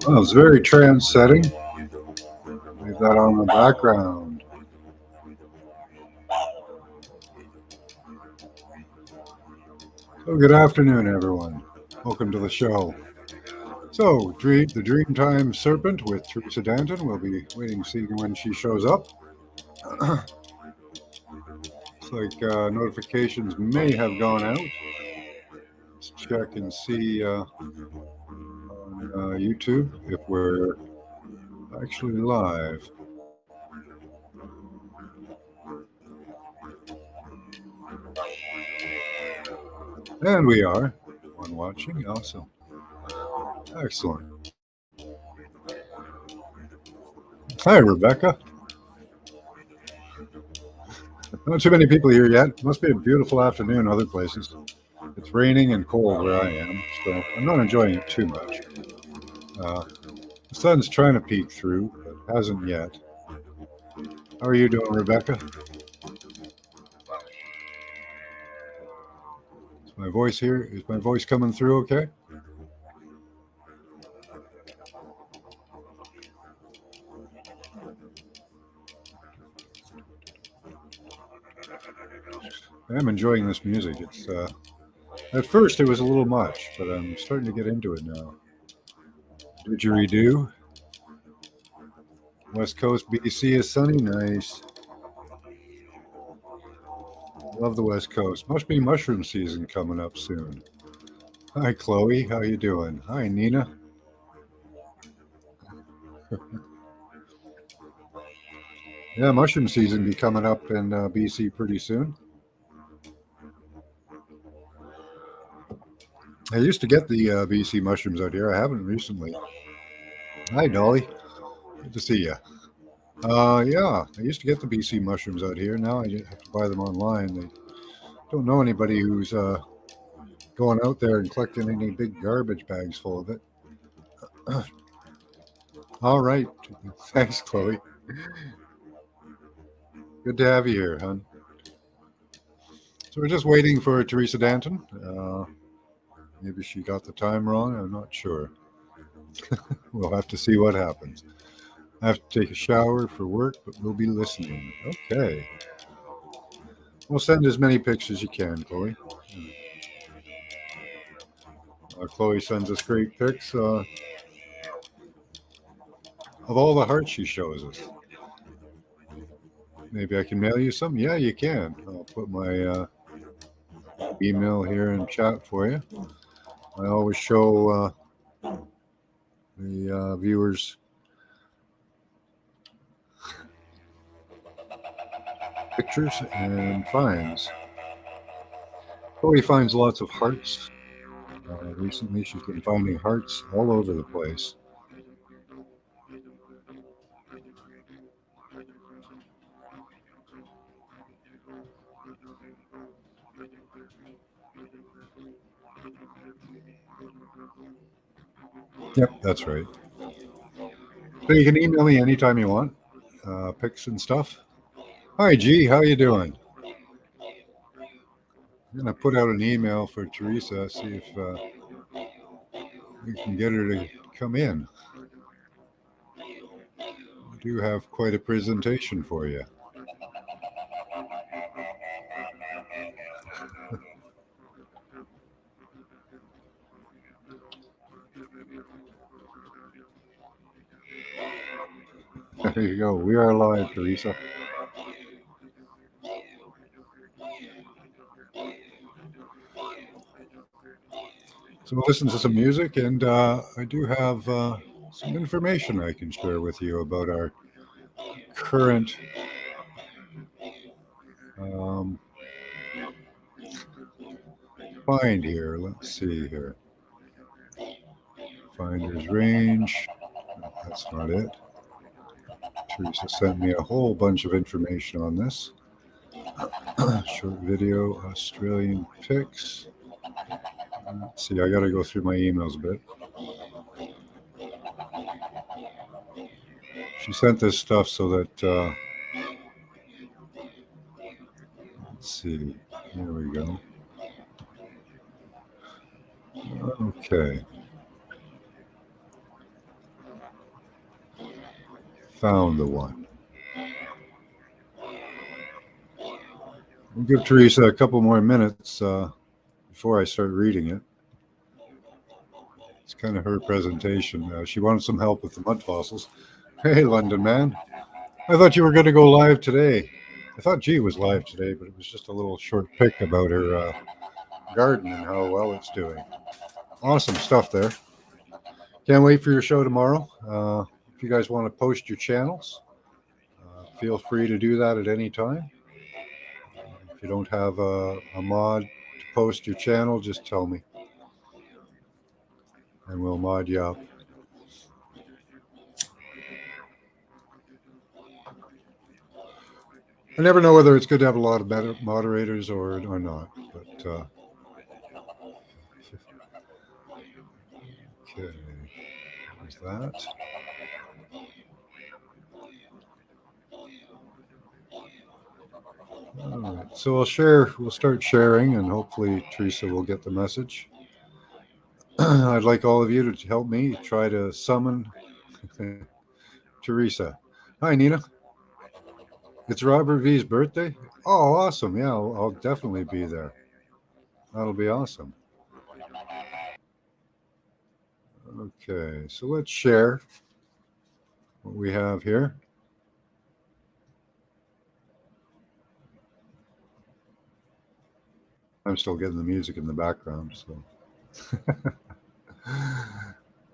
Well, it's very trance setting. Leave that on the background. So good afternoon, everyone. Welcome to the show. So, the Dreamtime Serpent with Theresa Danton. We'll be waiting, seeing when she shows up. Looks like notifications may have gone out. Let's check and see on YouTube if we're actually live. And we are. One watching, awesome. Excellent. Hi, Rebecca. Not too many people here yet. Must be a beautiful afternoon other places. It's raining and cold where I am, so I'm not enjoying it too much. The sun's trying to peek through, but hasn't yet. How are you doing, Rebecca? Is my voice here? Is my voice coming through okay? I'm enjoying this music. It's at first it was a little much, but I'm starting to get into it now. Didgeridoo. West Coast BC is sunny, nice. Love the West Coast. Must be mushroom season coming up soon. Hi, Chloe. How you doing? Hi, Nina. Yeah, mushroom season be coming up in BC pretty soon. I used to get the BC mushrooms out here. I haven't recently. Hi, Dolly. Good to see you. Yeah, I used to get the BC mushrooms out here. Now I have to buy them online. I don't know anybody who's going out there and collecting any big garbage bags full of it. All right. Thanks, Chloe. Good to have you here, hon. So we're just waiting for Theresa Danton. Maybe she got the time wrong. I'm not sure. We'll have to see what happens. I have to take a shower for work, but we'll be listening. Okay. We'll send as many pics as you can, Chloe. Chloe sends us great pics of all the hearts she shows us. Maybe I can mail you some? Yeah, you can. I'll put my email here in chat for you. I always show the viewers pictures and finds. Chloe finds lots of hearts. Recently, she's been finding hearts all over the place. Yep, that's right. So you can email me anytime you want. pics and stuff. Hi, G. How you doing? I'm gonna put out an email for Theresa. See if we can get her to come in. I do have quite a presentation for you. There you go. We are live, Theresa. So we'll listen to some music, and I do have some information I can share with you about our current um, find here. Let's see here. Finder's range. That's not it. Teresa sent me a whole bunch of information on this. Short video, Australian pics. Let's see, I got to go through my emails a bit. She sent this stuff so that, let's see, here we go. Okay. Found the one. We'll give Theresa a couple more minutes before I start reading it. It's kind of her presentation. She wanted some help with the mud fossils. Hey, London man. I thought you were going to go live today. I thought G was live today, but it was just a little short pic about her garden and how well it's doing. Awesome stuff there. Can't wait for your show tomorrow. If you guys want to post your channels, feel free to do that at any time. If you don't have a mod to post your channel, just tell me and we'll mod you up. I never know whether it's good to have a lot of moderators or not, but okay, there's that. All right, so we'll start sharing, and hopefully Theresa will get the message. I'd like all of you to help me try to summon Theresa. Hi, Nina. It's Robert V's birthday? Oh, awesome. Yeah, I'll definitely be there. That'll be awesome. Okay, so let's share what we have here. I'm still getting the music in the background, so.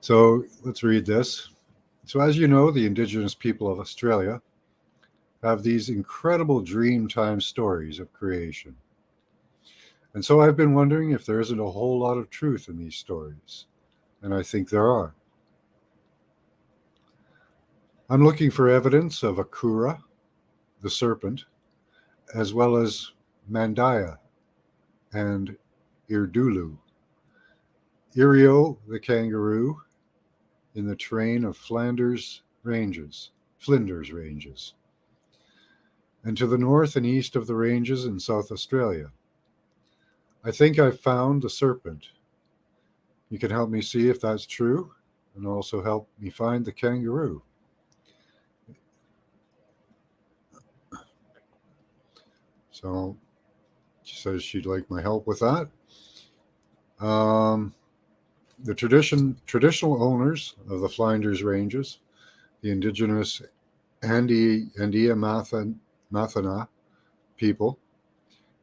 So let's read this. So, as you know, the Indigenous people of Australia have these incredible dreamtime stories of creation. And so I've been wondering if there isn't a whole lot of truth in these stories. And I think there are. I'm looking for evidence of Akura, the serpent, as well as Mandaya and Irdulu, Irio, the kangaroo, in the terrain of Flinders Ranges, and to the north and east of the ranges in South Australia. I think I've found the serpent. You can help me see if that's true, and also help me find the kangaroo. So she says she'd like my help with that. The traditional owners of the Flinders Ranges, the indigenous Andia Mathana people,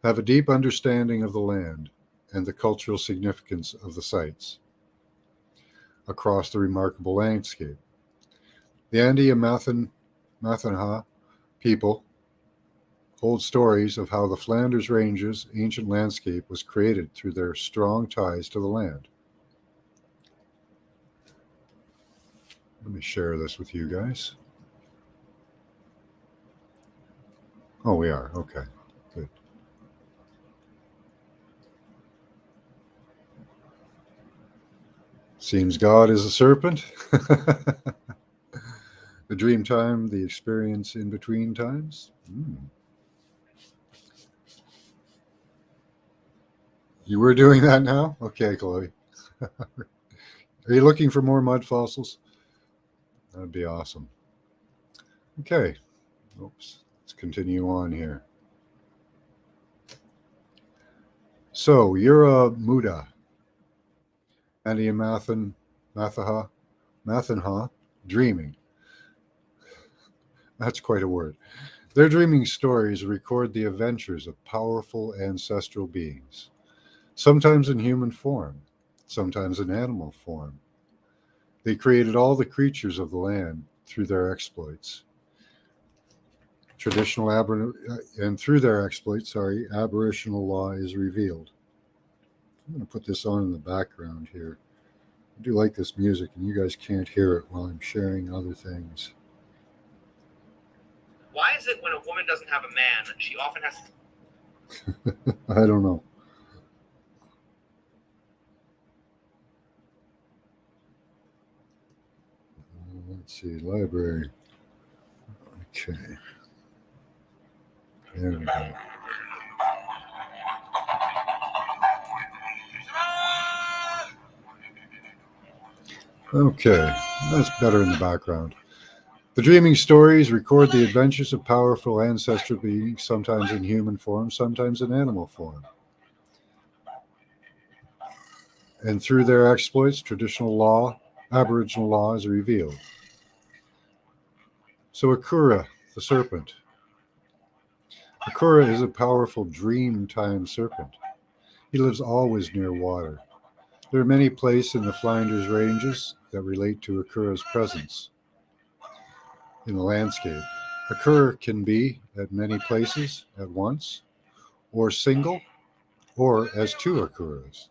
have a deep understanding of the land and the cultural significance of the sites across the remarkable landscape. The Andia Mathana people hold stories of how the Flinders Ranges' ancient landscape was created through their strong ties to the land. Let me share this with you guys. Oh, we are. Okay, good. Seems God is a serpent. The dream time, the experience in between times. You were doing that now? Okay, Chloe. Are you looking for more mud fossils? That'd be awesome. Okay. Oops. Let's continue on here. So, you're a Muda. Mathanha, dreaming. That's quite a word. Their dreaming stories record the adventures of powerful ancestral beings, sometimes in human form, sometimes in animal form. They created all the creatures of the land through their exploits. And through their exploits, aboriginal law is revealed. I'm going to put this on in the background here. I do like this music, and you guys can't hear it while I'm sharing other things. Why is it when a woman doesn't have a man, she often has to... I don't know. Let's see, library. Okay. There we go. Okay, that's better in the background. The dreaming stories record the adventures of powerful ancestral beings, sometimes in human form, sometimes in animal form. And through their exploits, Aboriginal law is revealed. So Akura, the serpent. Akura is a powerful dream time serpent. He lives always near water. There are many places in the Flinders Ranges that relate to Akura's presence in the landscape. Akura can be at many places at once, or single, or as two Akuras.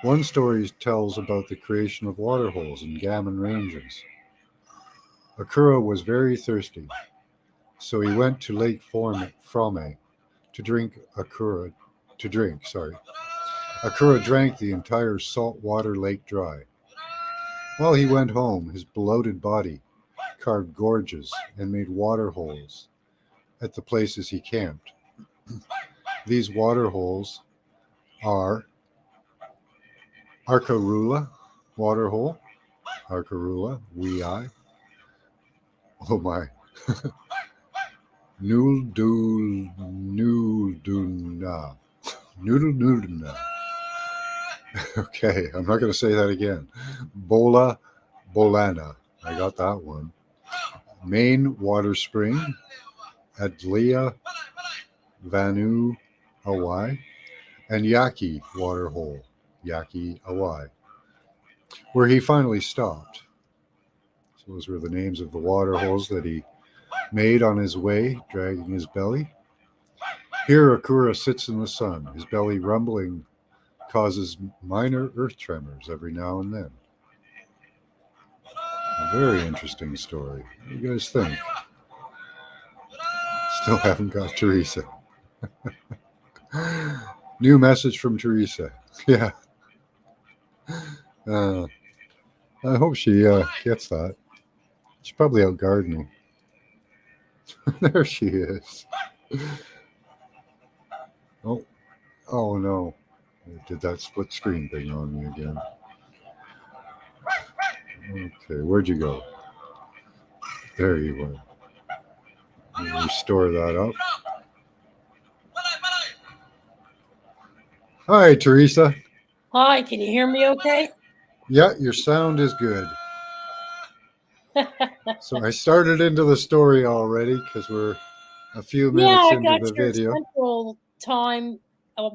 One story tells about the creation of waterholes in Gammon Ranges. Akura was very thirsty, so he went to Lake Frome to drink. Akura drank the entire saltwater lake dry. While he went home, his bloated body carved gorges and made water holes at the places he camped. These water holes are Arkarula waterhole, Arkarula, Wei. Oh my. Nooduna. Okay, I'm not going to say that again. Bolana. I got that one. Main water spring, Adlia Vanu Awai, and Yaki waterhole, Yaki Awai, where he finally stopped. So those were the names of the water holes that he made on his way, dragging his belly. Here Akura sits in the sun. His belly rumbling causes minor earth tremors every now and then. A very interesting story. What do you guys think? Still haven't got Theresa. New message from Theresa. Yeah. I hope she gets that. She's probably out gardening. There she is. Oh no. It did that split screen thing on me again. Okay, where'd you go? There you were. Restore that up. Hi, Theresa. Hi, can you hear me okay? Yeah, your sound is good. So I started into the story already because we're a few minutes into the video. Central time.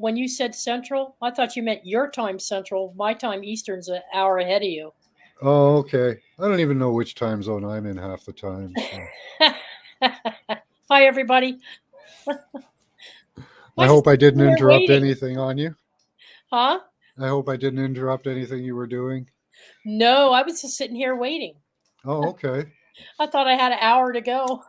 When you said Central, I thought you meant your time Central. My time Eastern's an hour ahead of you. Oh, okay. I don't even know which time zone I'm in half the time. So. Hi, everybody. I hope I didn't interrupt anything on you. Huh? I hope I didn't interrupt anything you were doing. No, I was just sitting here waiting. Oh, okay. I thought I had an hour to go.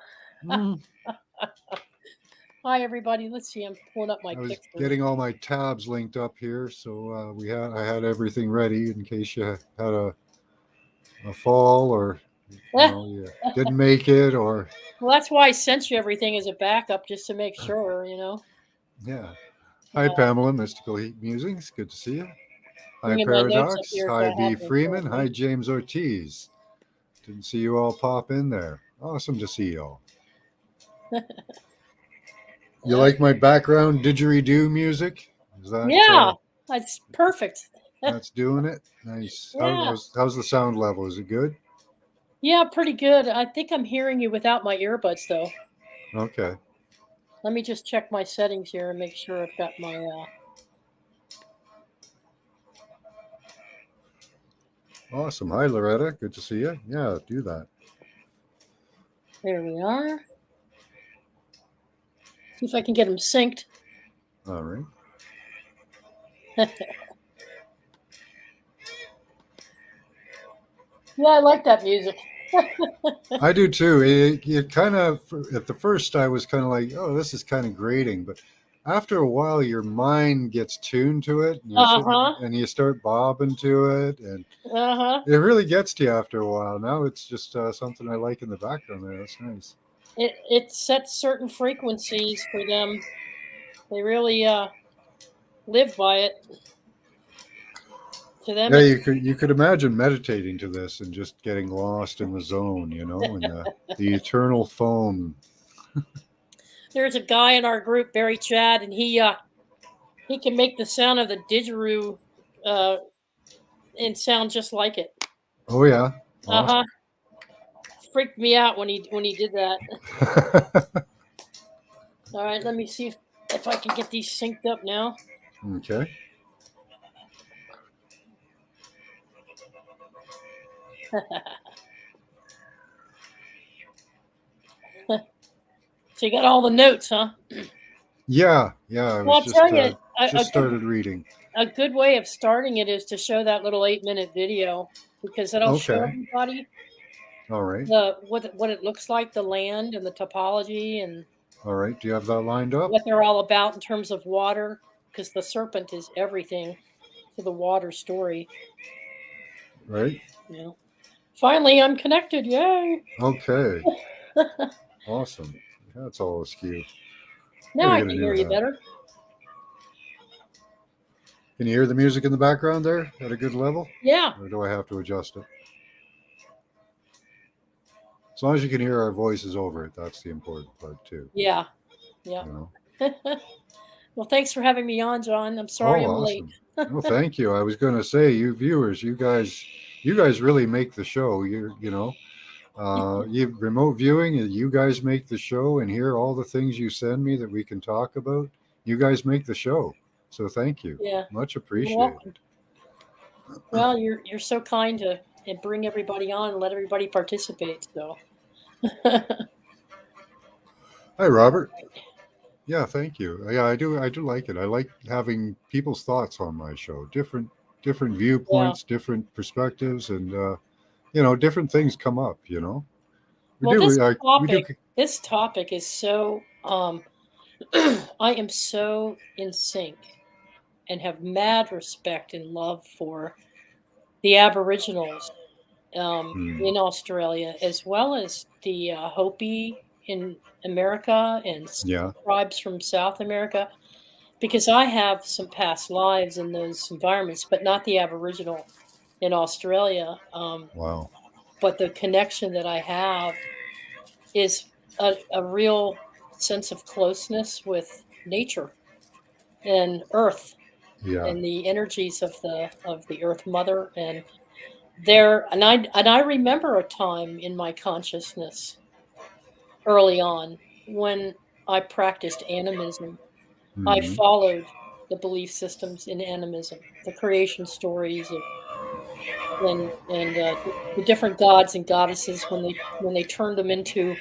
Hi, everybody. Let's see. I'm pulling up my picture. I was getting all my tabs linked up here, so I had everything ready in case you had a fall or You didn't make it, or Well, that's why I sent you everything as a backup, just to make sure, yeah. Hi, Pamela, Mystical Heat Musings. Good to see you. Hi, Bringing my notes up Paradox. here so Hi, I B. have them in front Freeman. of Hi, me. James Ortiz. Didn't see you all pop in there. Awesome to see you all. You like my background didgeridoo music? Is that Yeah, that's perfect. that's doing it? Nice. Yeah. How's the sound level? Is it good? Yeah, pretty good. I think I'm hearing you without my earbuds, though. Okay. Let me just check my settings here and make sure I've got my. Awesome. Hi, Loretta. Good to see you. Yeah, do that. There we are. See if I can get them synced. All right. Yeah, I like that music. I do too. It kind of, at the first, I was kind of like, oh, this is kind of grating. But after a while, your mind gets tuned to it, and Uh huh. you start bobbing to it, and Uh huh. it really gets to you after a while. Now it's just something I like in the background there. That's nice. It sets certain frequencies for them. They really live by it. To them, Yeah, it's you could imagine meditating to this and just getting lost in the zone, and the eternal foam. there's a guy in our group, Barry Chad, and he can make the sound of the didgeridoo uh, and sound just like it. Oh yeah, Uh huh. awesome. Freaked me out when he did that. All right, let me see if I can get these synced up now. Okay. So you got all the notes, huh? Yeah, yeah. I Well, was I'll tell you, just started reading. a good way of starting it is to show that little 8-minute video because it'll show Okay. everybody All right. what it looks like, the land and the topology and All right. Do you have that lined up? what they're all about in terms of water. Because the serpent is everything to the water story. Right. You know. Finally, I'm connected. Yay! Okay. Awesome. That's all askew. Now Gotta I get a can new hear you hat. better. Can you hear the music in the background there at a good level? Yeah. Or do I have to adjust it? As long as you can hear our voices over it, that's the important part too. Yeah. Yeah. You know. Well, thanks for having me on, John. I'm sorry Oh, I'm late. awesome. Well, thank you. I was going to say, you viewers, you guys really make the show. You remote viewing, you guys make the show, and hear all the things you send me that we can talk about. You guys make the show, so thank you. Yeah. Much You're welcome. appreciated. Well, you're so kind to and bring everybody on and let everybody participate. So. Hi, Robert. Yeah, thank you. Yeah, I do like it. I like having people's thoughts on my show. Different Yeah. viewpoints, different perspectives, and different things come up. We Well, do. We do. this topic is so I am so in sync and have mad respect and love for the Aboriginals in Australia, as well as the Hopi in America and Yeah. tribes from South America, because I have some past lives in those environments, but not the Aboriginal in Australia. Wow. But the connection that I have is a real sense of closeness with nature and earth Yeah. and the energies of the earth mother and I remember a time in my consciousness early on when I practiced animism. I Hmm. followed the belief systems in animism, the creation stories of and the different gods and goddesses when they turned them into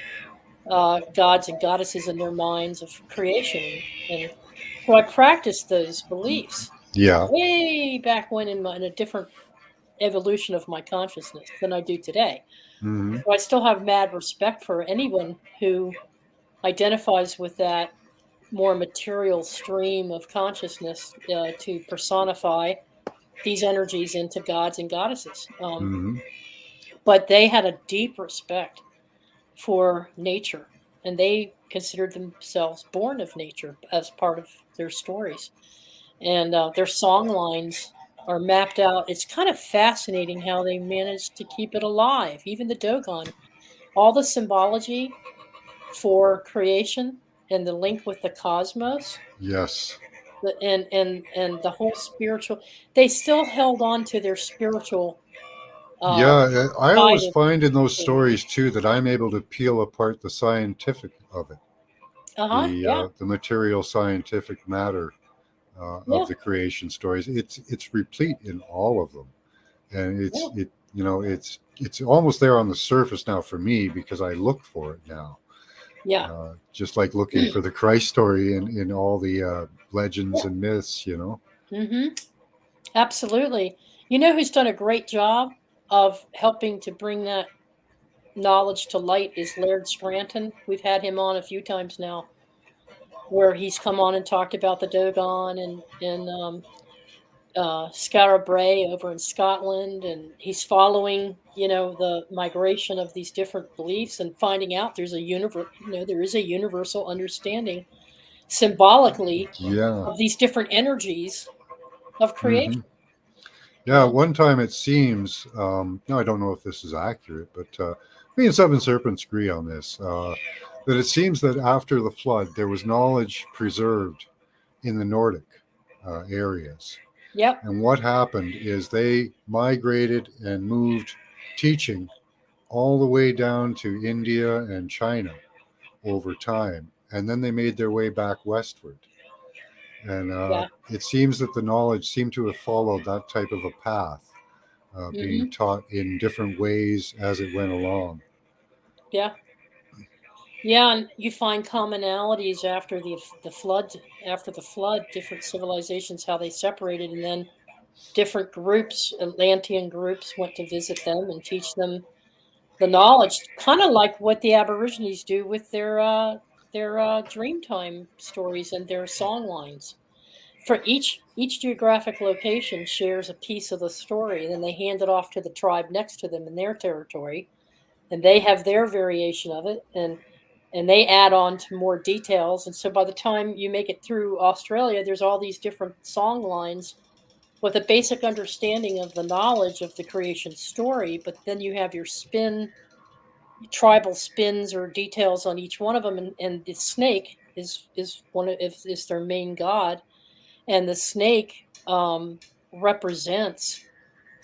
gods and goddesses in their minds of creation. And so I practiced those beliefs Yeah. way back when in a different evolution of my consciousness than I do today. Hmm. So I still have mad respect for anyone who identifies with that more material stream of consciousness to personify these energies into gods and goddesses. Hmm. but they had a deep respect for nature, and they considered themselves born of nature as part of their stories. And their song lines are mapped out. It's kind of fascinating how they managed to keep it alive. Even the Dogon, all the symbology for creation and the link with the cosmos, Yes. and the whole spiritual. They still held on to their spiritual uh, Yeah, I side always of find in those things. stories too that I'm able to peel apart the scientific of it, Uh huh. Yeah. the material scientific matter of Yeah. the creation stories. It's replete in all of them, and Yeah. it's almost there on the surface now for me because I look for it now, Yeah. just like looking for the Christ story in all the legends Yeah. and myths. You know. Mm-hmm. Absolutely. You know who's done a great job of helping to bring that knowledge to light is Laird Scranton. We've had him on a few times now, where he's come on and talked about the Dogon and Skara Brae over in Scotland, and he's following, the migration of these different beliefs and finding out there is a universal understanding symbolically Yeah. of these different energies of hmm creation. Yeah, Yeah. one time it seems, now I don't know if this is accurate, but me and Seven Serpents agree on this, that it seems that after the flood, there was knowledge preserved in the Nordic areas. Yep. And what happened is they migrated and moved teaching all the way down to India and China over time. And then they made their way back westward. And Yeah. it seems that the knowledge seemed to have followed that type of a path, being Hmm. taught in different ways as it went along. Yeah. Yeah, and you find commonalities after the flood, different civilizations, how they separated, and then different groups, Atlantean groups, went to visit them and teach them the knowledge, kind of like what the Aborigines do with their Dreamtime stories and their song lines. For each geographic location shares a piece of the story, and then they hand it off to the tribe next to them in their territory, and they have their variation of it, and they add on to more details. And so by the time you make it through Australia, there's all these different song lines with a basic understanding of the knowledge of the creation story, but then you have your tribal spins or details on each one of them, and the snake is their main god, and the snake represents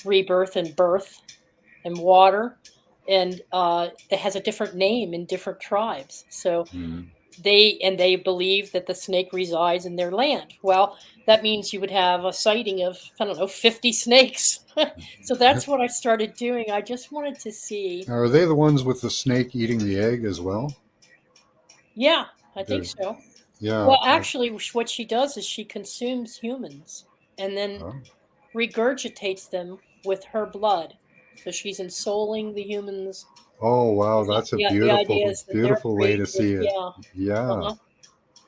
rebirth and birth and water, and it has a different name in different tribes. So Mm. they believe that the snake resides in their land. Well, that means you would have a sighting of, I don't know, 50 snakes. So that's what I started doing. I just wanted to see. Are they the ones with the snake eating the egg as well? Yeah, I think There's, so. yeah. Well, actually, what she does is she consumes humans and then Oh, regurgitates them with her blood. So she's ensouling the humans. oh, wow, that's a The idea beautiful, is that they're beautiful way to created. see it. Yeah. Yeah. Uh-huh.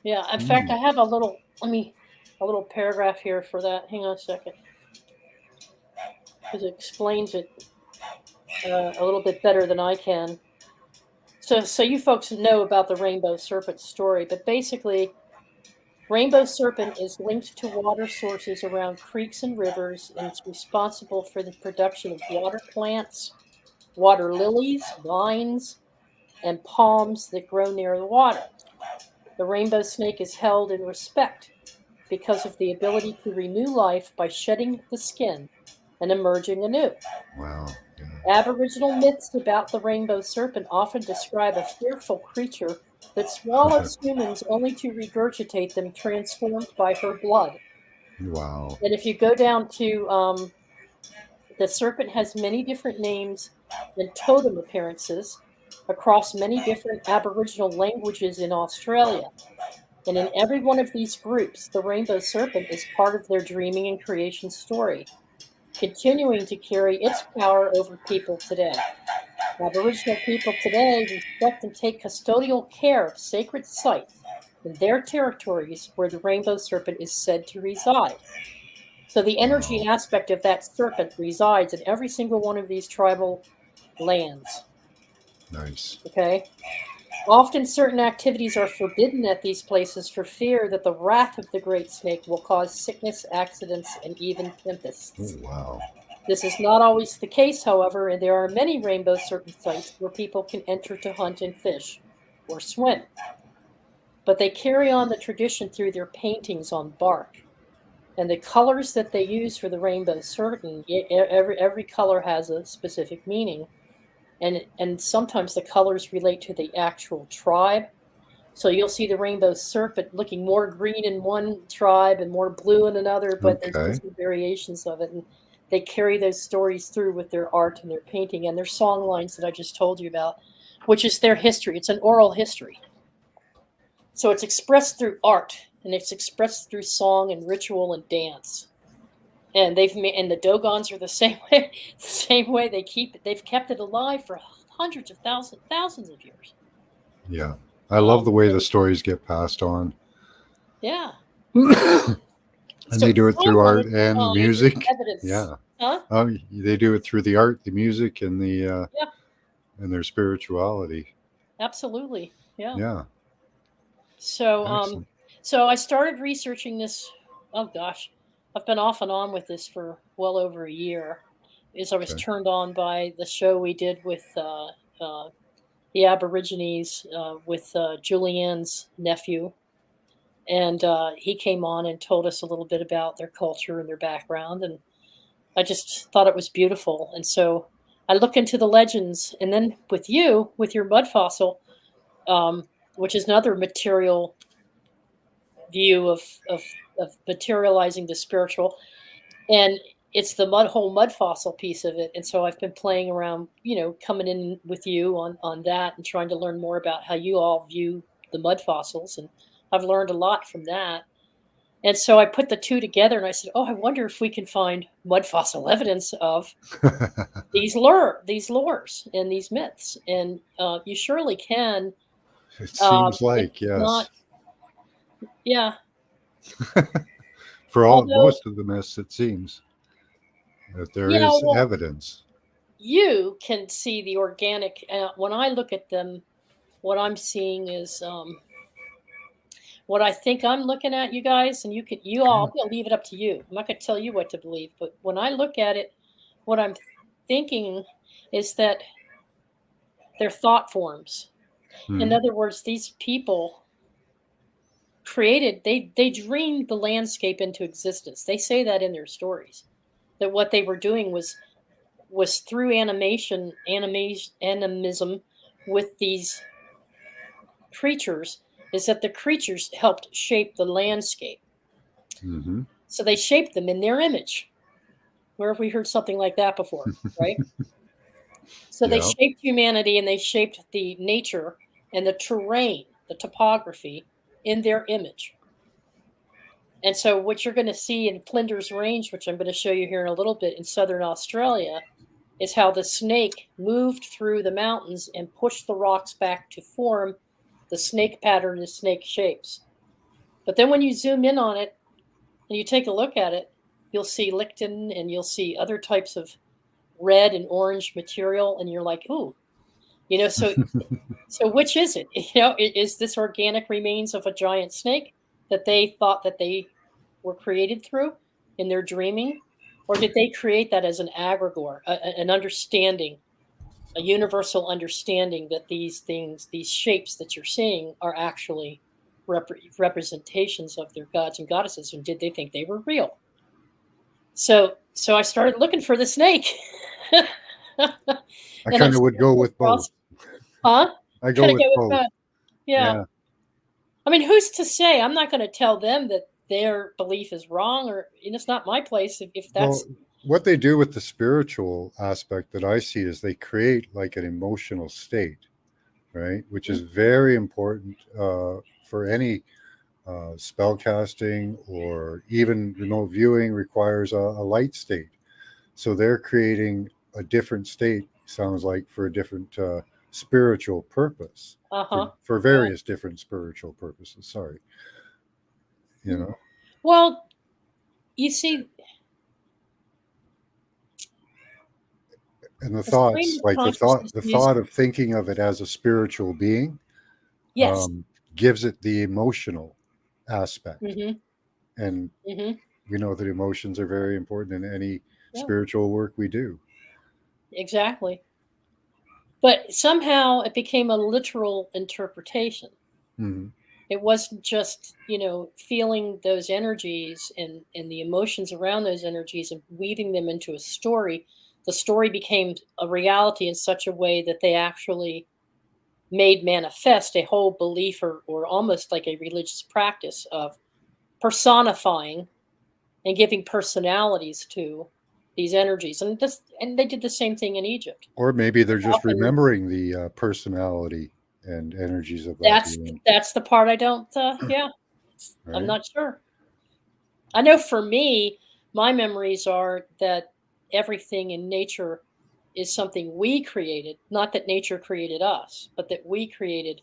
Yeah. In fact, Mm. I have a little paragraph here for that. Hang on a second, because it explains it a little bit better than I can. So you folks know about the rainbow serpent story, but basically, rainbow serpent is linked to water sources around creeks and rivers, and it's responsible for the production of water plants, water lilies, vines, and palms that grow near the water. The rainbow snake is held in respect because of the ability to renew life by shedding the skin and emerging anew. Wow. Yeah. Aboriginal myths about the rainbow serpent often describe a fearful creature that swallows humans only to regurgitate them transformed by her blood. Wow. And if you go down to the serpent has many different names and totem appearances across many different Aboriginal languages in Australia. And in every one of these groups, the rainbow serpent is part of their dreaming and creation story, continuing to carry its power over people today. Aboriginal people today respect and take custodial care of sacred sites in their territories where the rainbow serpent is said to reside. So the energy Wow. aspect of that serpent resides in every single one of these tribal lands. Nice. Okay. Often certain activities are forbidden at these places for fear that the wrath of the great snake will cause sickness, accidents, and even Oh, tempests. wow. This is not always the case, however, and there are many rainbow serpent sites where people can enter to hunt and fish or swim. But they carry on the tradition through their paintings on bark. And the colors that they use for the rainbow serpent, every color has a specific meaning. And sometimes the colors relate to the actual tribe. So you'll see the rainbow serpent looking more green in one tribe and more blue in another, but there's Okay. different variations of it. And they carry those stories through with their art and their painting and their song lines that I just told you about, which is their history. It's an oral history. So it's expressed through art and it's expressed through song and ritual and dance. And the Dogons are the same way. Same way they've kept it alive for hundreds of thousands of years. Yeah. I love the way the So, stories get passed on. yeah. And So they do it I through wanted art to and find music. evidence. Yeah. Huh? They do it through the art, the music, and the Yeah, and their spirituality. absolutely. Yeah. Yeah. So Excellent. so I started researching this. Oh gosh, I've been off and on with this for well over a year. As I was Okay. turned on by the show we did with the Aborigines with Julianne's nephew, and he came on and told us a little bit about their culture and their background, and I just thought it was beautiful. And so I look into the legends, and then with you, with your mud fossil, um, which is another material view of materializing the spiritual, and it's the whole mud fossil piece of it. And so I've been playing around, coming in with you on that and trying to learn more about how you all view the mud fossils, and I've learned a lot from that. And so I put the two together and I said, oh, I wonder if we can find mud fossil evidence of these lures and these myths. And you surely can. It seems like, It's not, yes. yeah. For Although, most of the myths, it seems that there yeah, is well, evidence. you can see the organic. When I look at them, what I'm seeing is what I think I'm looking at, you guys, and Okay. I'm gonna leave it up to you. I'm not gonna tell you what to believe, but when I look at it, what I'm thinking is that they're thought forms. In Hmm. other words, these people they dreamed the landscape into existence. They say that in their stories. That what they were doing was through animism with these creatures, is that the creatures helped shape the landscape. Hmm. So they shaped them in their image. Where have we heard something like that before, right? So they Yeah. shaped humanity and they shaped the nature and the terrain, the topography in their image. And so what you're going to see in Flinders Range, which I'm going to show you here in a little bit in southern Australia, is how the snake moved through the mountains and pushed the rocks back to form the snake pattern and snake shapes. But then when you zoom in on it and you take a look at it, you'll see lichen and you'll see other types of red and orange material, and you're like, ooh, so which is it? Is this organic remains of a giant snake that they thought that they were created through in their dreaming? Or did they create that as an egregore, an understanding, a universal understanding that these things, these shapes that you're seeing, are actually representations of their gods and goddesses? And did they think they were real? So I started looking for the snake. I And I kind of would go stumbled with both. across, huh? I go Gotta with go with both. that. Yeah. Yeah. I mean, who's to say? I'm not going to tell them that their belief is wrong, or it's not my place if Well, that's. what they do with the spiritual aspect that I see is they create like an emotional state, right? Which is very important for any spell casting or even remote viewing requires a light state. So they're creating a different state, sounds like, for a different spiritual purpose, Uh huh. for Yeah. various different spiritual purposes. Sorry, you know. Well, you see, And the The stream thoughts, of like consciousness the is thought of thinking of it as a spiritual being, yes. gives it the emotional aspect. Mm-hmm. And Mm-hmm. we know that emotions are very important in any Yeah, spiritual work we do. exactly. But somehow it became a literal interpretation. Mhm. It wasn't just, feeling those energies and the emotions around those energies and weaving them into a story. The story became a reality in such a way that they actually made manifest a whole belief or almost like a religious practice of personifying and giving personalities to these energies. And they did the same thing in Egypt. Or maybe they're just Often remembering the personality and energies of that that's being, that's the part I don't yeah, I'm right? not sure. I know for me, my memories are that everything in nature is something we created, not that nature created us, but that we created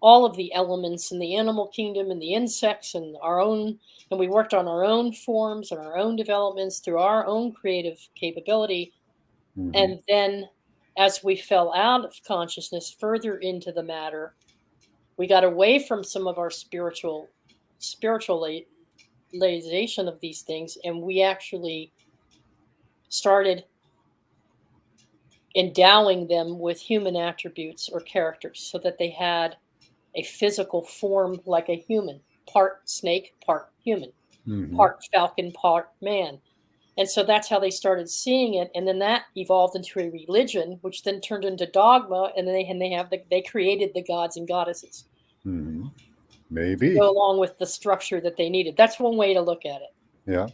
all of the elements in the animal kingdom and the insects and our own, and we worked on our own forms and our own developments through our own creative capability. Hmm. And then as we fell out of consciousness further into the matter, we got away from some of our spiritualization of these things, and we actually started endowing them with human attributes or characters so that they had a physical form like a human, part snake, part human, Hmm. part falcon, part man. And so that's how they started seeing it, and then that evolved into a religion, which then turned into dogma, and they created the gods and goddesses Hmm. to Maybe. go along with the structure that they needed. That's one way to look at it. Yeah.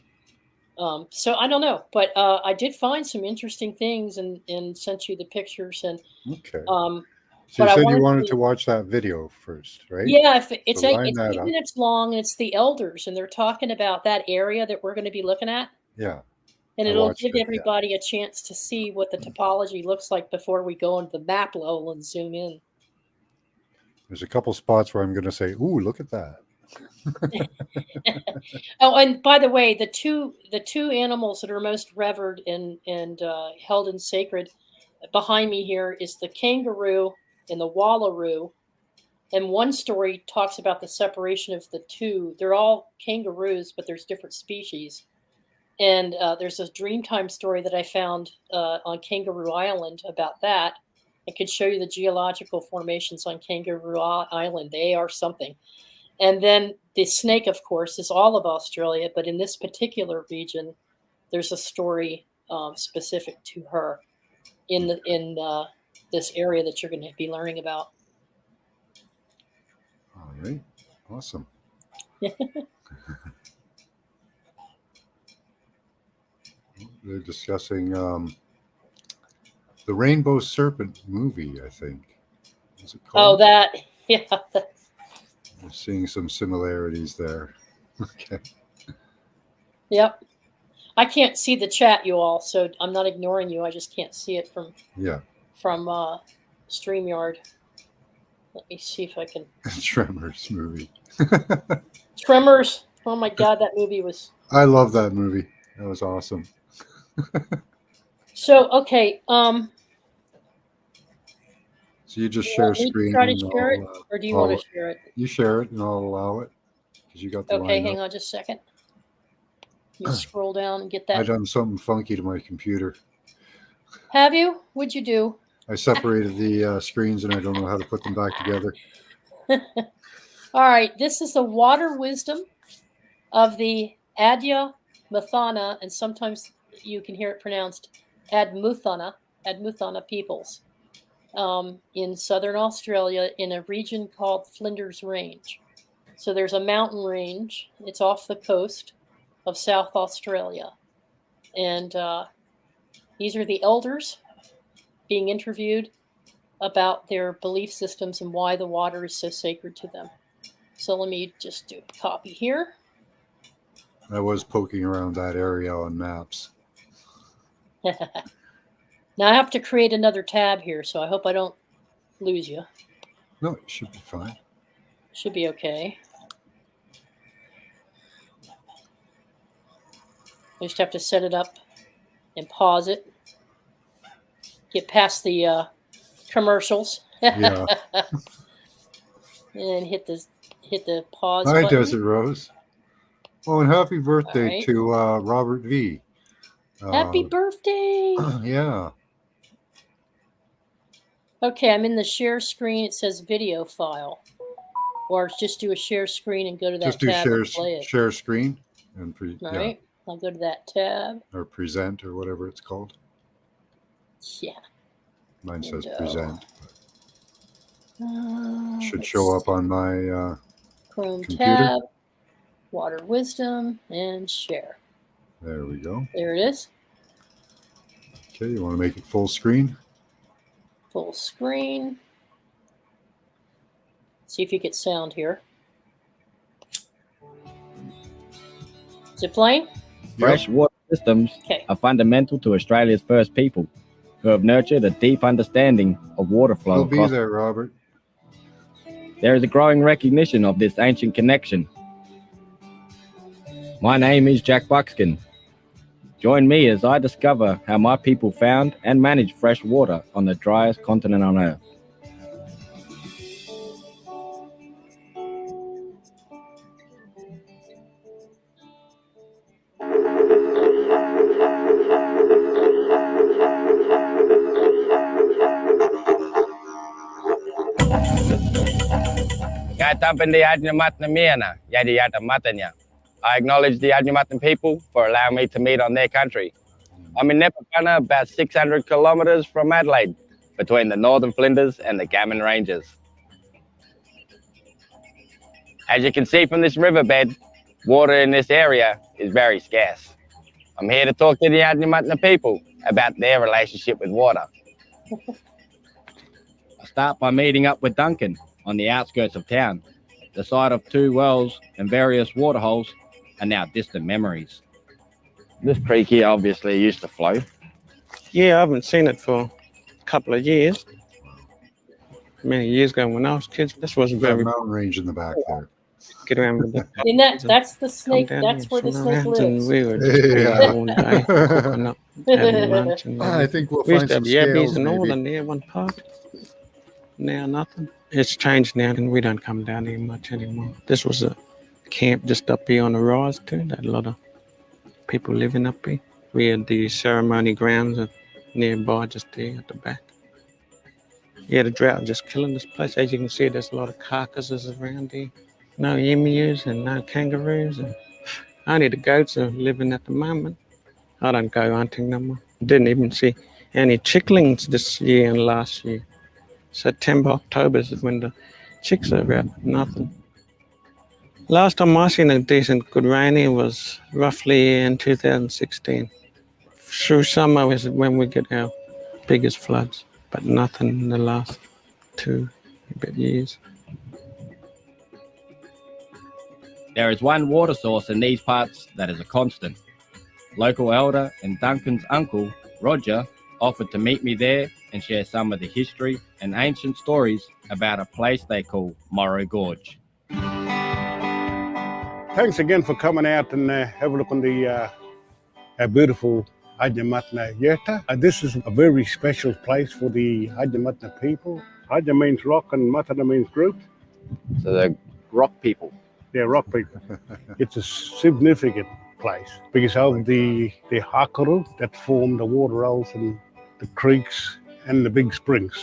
So I don't know, but I did find some interesting things and sent you the pictures, and Okay. um, So you but I said you wanted wanted to. to watch that video first, right? Yeah, if So line it's that 8 up. minutes long, and it's the elders, and they're talking about that area that we're going to be looking at, Yeah, and I it'll watched give it. Yeah. everybody a chance to see what the topology looks like before we go into the map level and zoom in. There's a couple spots where I'm going to say, "Ooh, look at that." Oh, and by the way, the two animals that are most revered and held in sacred behind me here is the kangaroo and the wallaroo. And one story talks about the separation of the two. They're all kangaroos, but there's different species. And there's a Dreamtime story that I found on Kangaroo Island about that. I could show you the geological formations on Kangaroo Island. They are something. And then the snake, of course, is all of Australia, but in this particular region, there's a story specific to her in this area that you're going to be learning about. All right. Awesome. They're discussing the Rainbow Serpent movie, I think. Is it Oh, called? that yeah. We're seeing some similarities there. Okay. Yep. I can't see the chat, you all, so I'm not ignoring you. I just can't see it Yeah. from StreamYard. Let me see if I can. Tremors movie. Tremors. Oh my God, that movie was I love that movie. That was awesome. so okay. So you just You share want me to screen try to and share it, or do you want to I'll share it? you share it and I'll allow it because you got the Okay, line up. hang on just a second. Let me scroll down and get I that. done something funky to my computer. Have you? What'd you do? I separated the screens and I don't know how to put them back together. All right, this is the water wisdom of the Adya Mathana, and sometimes you can hear it pronounced Admuthana peoples in southern Australia in a region called Flinders Range. So there's a mountain range. It's off the coast of South Australia. And these are the elders being interviewed about their belief systems and why the water is so sacred to them. So let me just do a copy here. I was poking around that area on maps. Now I have to create another tab here, so I hope I don't lose you. No, it should be fine. Should be okay. I just have to set it up and pause it. get past the commercials. Yeah. And hit the pause Hi, button. Desert Rose. Oh, and happy birthday right. to Robert V. Happy birthday! Yeah. Okay, I'm in the share screen. It says video file. Or just do a share screen and go to that Just do tab and play it. share screen and All right. I'll go to that tab. or present or whatever it's called. Yeah. Mine says Window. present. Should show let's up on my Chrome computer. tab, Water Wisdom, and share. There we go. There it is. Okay, you want to make it full screen? Full screen. See if you get sound here. Is it playing? Fresh water systems Okay. are fundamental to Australia's first people, who have nurtured a deep understanding of water flow. We'll be there, Robert. There is a growing recognition of this ancient connection. My name is Jack Buckskin. Join me as I discover how my people found and managed fresh water on the driest continent on Earth. I acknowledge the Adnyamathan people for allowing me to meet on their country. I'm in Nepakana, about 600 kilometers from Adelaide, between the Northern Flinders and the Gammon Ranges. As you can see from this riverbed, water in this area is very scarce. I'm here to talk to the Adnyamathan people about their relationship with water. I start by meeting up with Duncan on the outskirts of town. The sight of two wells and various waterholes are now distant memories. This creek here obviously used to flow. Yeah, I haven't seen it for a couple of years. Many years ago when I was kids, this wasn't We've got a very mountain range in the back there. get around with the In that's the snake. That's where the snake lives. We were just Yeah. all day, cooking up, having lunch, and I think we'll we find used to some have yabbies scales and all maybe. in there one part. Now nothing. It's changed now, and we don't come down here much anymore. This was a camp just up here on the rise too. There had a lot of people living up here. We had the ceremony grounds nearby, just there at the back. Yeah, the drought was just killing this place. As you can see, there's a lot of carcasses around here. No emus and no kangaroos, and only the goats are living at the moment. I don't go hunting no more. Didn't even see any chicklings this year and last year. September, October is when the chicks are out. Nothing. Last time I seen a decent good rain here was roughly in 2016. Through summer is when we get our biggest floods, but nothing in the last 2 years. There is one water source in these parts that is a constant. Local elder and Duncan's uncle, Roger, offered to meet me there and share some of the history and ancient stories about a place they call Morrow Gorge. Thanks again for coming out and have a look on the beautiful Adnyamathan Yerta. This is a very special place for the Adnyamathan people. Adnya means rock and Matana means group. So the rock people. They're rock people. It's a significant place because of the hakaru that form the water holes and the creeks and the big springs,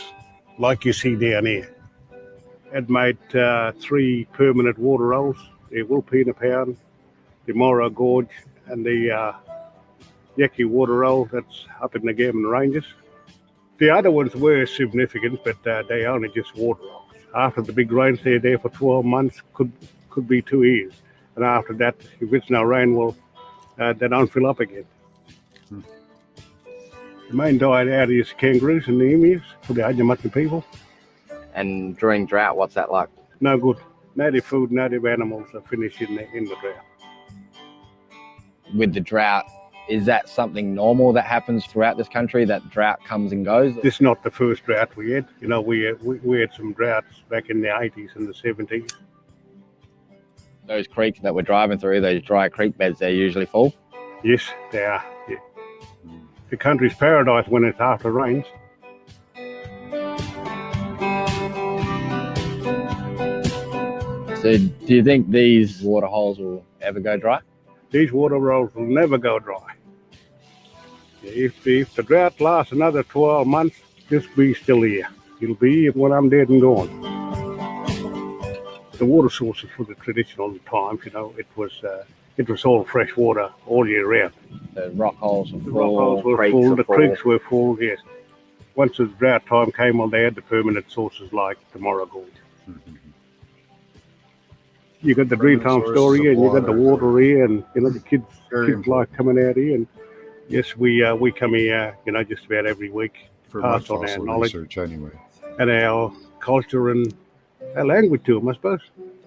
like you see down here. It made 3 permanent water holes. The Wilpena Pound, the Morrow Gorge, and the Yeki water hole that's up in the Gammon Ranges. The other ones were significant, but they only just water holes. After the big rains, they're there for 12 months, could be 2 years. And after that, if it's no rain, well, they don't fill up again. The main diet out is kangaroos and the emus for the Adnyamathan people. And during drought, what's that like? No good. Native food, native animals are finished in the drought. With the drought, is that something normal that happens throughout this country, that drought comes and goes? This is not the first drought we had. You know, we had some droughts back in the 80s and the 70s. Those creeks that we're driving through, those dry creek beds, they're usually full? Yes, they are. Yeah. The country's paradise when it's after rains. So do you think these water holes will ever go dry? These water holes will never go dry. If the drought lasts another 12 months, this will be still here. It'll be here when I'm dead and gone. The water sources for the traditional times, it was all fresh water all year round. The rock holes were The full, rock holes were creeks full, were the full. creeks were full, yes. Once the drought time came on, they had the permanent sources like the Morrigold. You got the Permanent Dreamtime sources story, of and you got the water. water here, and the kids Very like important coming out here. And yes, we come here, just about every week, for mud pass on our fossil knowledge research anyway. and our culture and our language to them, I suppose.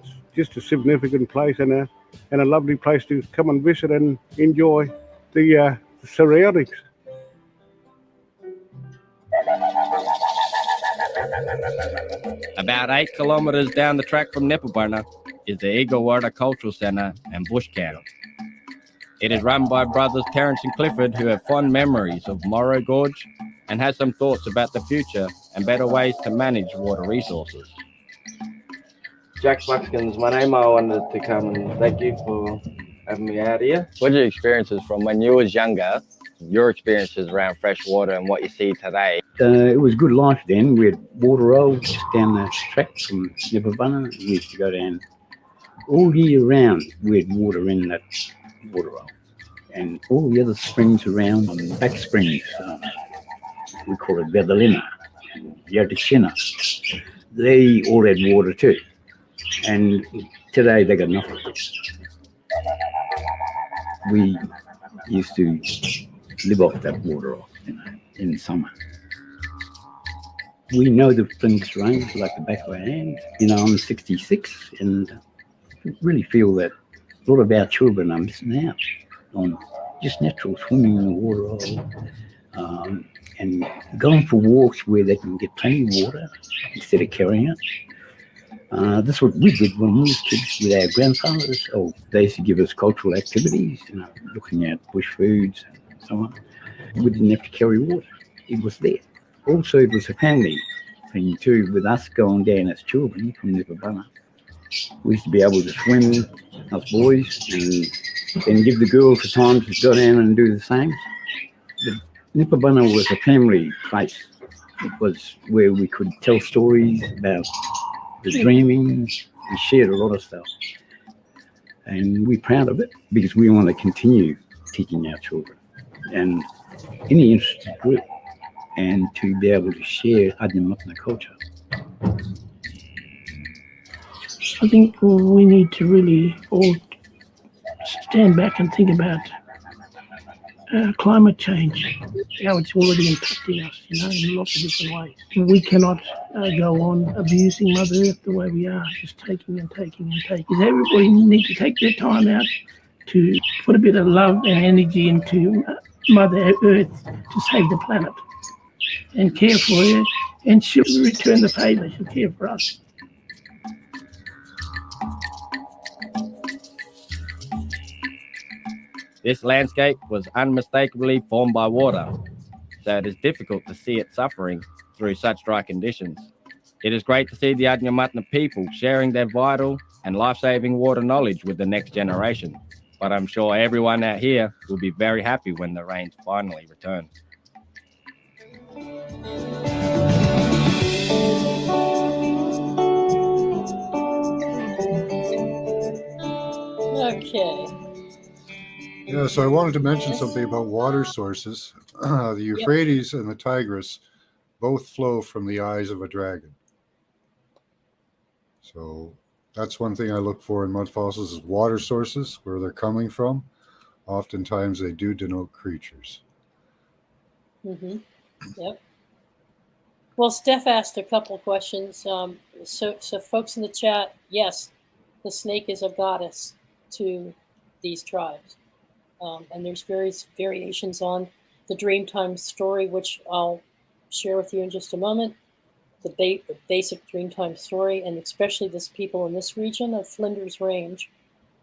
It's just a significant place and a lovely place to come and visit and enjoy the surroundings. About 8 kilometres down the track from Nipperburna is the Eaglewater Cultural Centre and Bush Camp. It is run by brothers Terence and Clifford, who have fond memories of Morrow Gorge and has some thoughts about the future and better ways to manage water resources. Jack Buckskins, my name. I wanted to come and thank you for having me out here. What are your experiences from when you was younger, your experiences around fresh water and what you see today? It was good life then. We had water rolls just down the track from Nipperburna. We used to go down all year round. We had water in that water roll. And all the other springs around, back springs, we call it Vedalina, Yotishina, they all had water too. And today they got nothing. We used to live off that water in summer. We know the Flinders Range like the back of our hand. I'm 66 and really feel that a lot of our children are missing out on just natural swimming in the water and going for walks where they can get plenty of water instead of carrying it. That's what we did when we were kids with our grandfathers. They used to give us cultural activities, looking at bush foods and so on. We didn't have to carry water. It was there. Also, it was a family thing too, with us going down as children from Nipperburna. We used to be able to swim, us boys, and then give the girls the time to go down and do the same. But Nipperburna was a family place. It was where we could tell stories about the dreaming. We shared a lot of stuff. And we're proud of it because we want to continue teaching our children and any interested group and to be able to share Adnyamatna culture. I think we need to really all stand back and think about climate change, how it's already impacting us, in lots of different ways. We cannot go on abusing Mother Earth the way we are, just taking and taking and taking. Because everybody needs to take their time out to put a bit of love and energy into Mother Earth to save the planet and care for her, and she'll return the favour, she'll care for us. This landscape was unmistakably formed by water, so it is difficult to see it suffering through such dry conditions. It is great to see the Adnyamatna people sharing their vital and life-saving water knowledge with the next generation, but I'm sure everyone out here will be very happy when the rains finally return. Okay. Yeah, so I wanted to mention something about water sources. The Euphrates and the Tigris both flow from the eyes of a dragon. So that's one thing I look for in mud fossils is water sources, where they're coming from. Oftentimes they do denote creatures. Mm-hmm. Yep. Well, Steph asked a couple of questions. So folks in the chat, yes, the snake is a goddess to these tribes. And there's various variations on the Dreamtime story, which I'll share with you in just a moment. The basic Dreamtime story, and especially this people in this region of Flinders Range,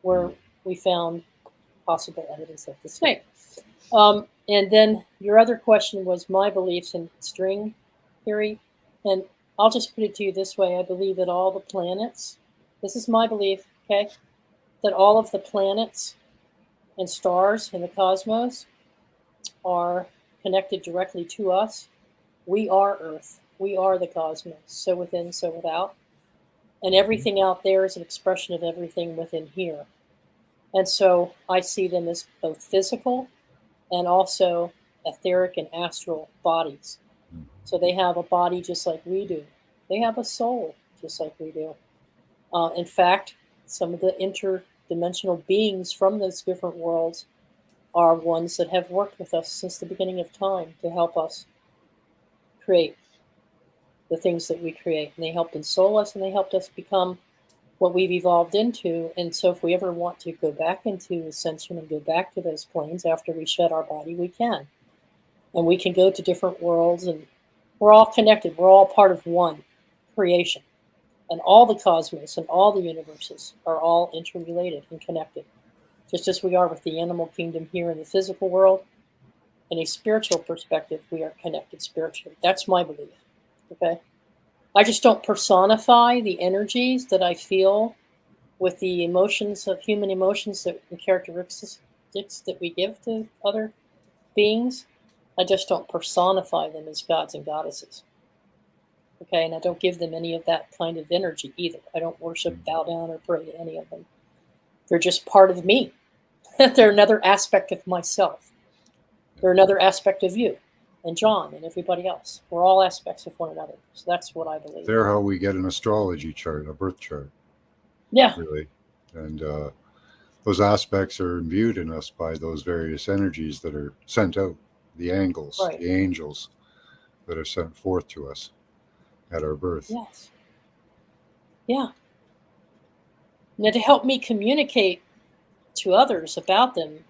where we found possible evidence of the snake. And then your other question was my beliefs in string theory. And I'll just put it to you this way. I believe that all the planets This is my belief, okay, that all of the planets and stars in the cosmos are connected directly to us. We are Earth. We are the cosmos. So within, so without. And everything out there is an expression of everything within here. And so I see them as both physical and also etheric and astral bodies. So they have a body just like we do. They have a soul just like we do. In fact, some of the interdimensional beings from those different worlds are ones that have worked with us since the beginning of time to help us create the things that we create. And they helped ensole us, and they helped us become what we've evolved into. And so if we ever want to go back into ascension and go back to those planes after we shed our body, we can. And we can go to different worlds, and we're all connected. We're all part of one creation. And all the cosmos and all the universes are all interrelated and connected. Just as we are with the animal kingdom here in the physical world, in a spiritual perspective, we are connected spiritually. That's my belief. Okay? I just don't personify the energies that I feel with the emotions of human emotions and characteristics that we give to other beings. I just don't personify them as gods and goddesses. Okay, and I don't give them any of that kind of energy either. I don't worship, bow down, or pray to any of them. They're just part of me. They're another aspect of myself. They're another aspect of you and John and everybody else. We're all aspects of one another. So that's what I believe. They're how we get an astrology chart, a birth chart. Yeah. Really. And those aspects are imbued in us by those various energies that are sent out, the angles, Right. the angels that are sent forth to us at our birth. Yes. Yeah. Now, to help me communicate to others about them,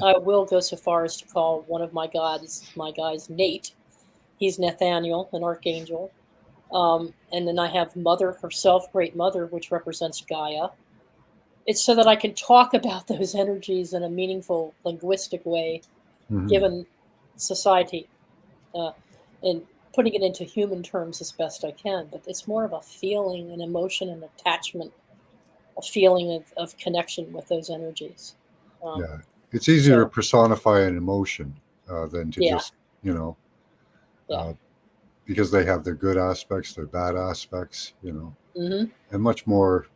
I will go so far as to call one of my guys, Nate. He's Nathaniel, an archangel. And then I have Mother herself, Great Mother, which represents Gaia. It's so that I can talk about those energies in a meaningful, linguistic way, given society, and putting it into human terms as best I can. But it's more of a feeling, an emotion, an attachment, a feeling of connection with those energies. Yeah. It's easier to personify an emotion than to just, because they have their good aspects, their bad aspects, and much more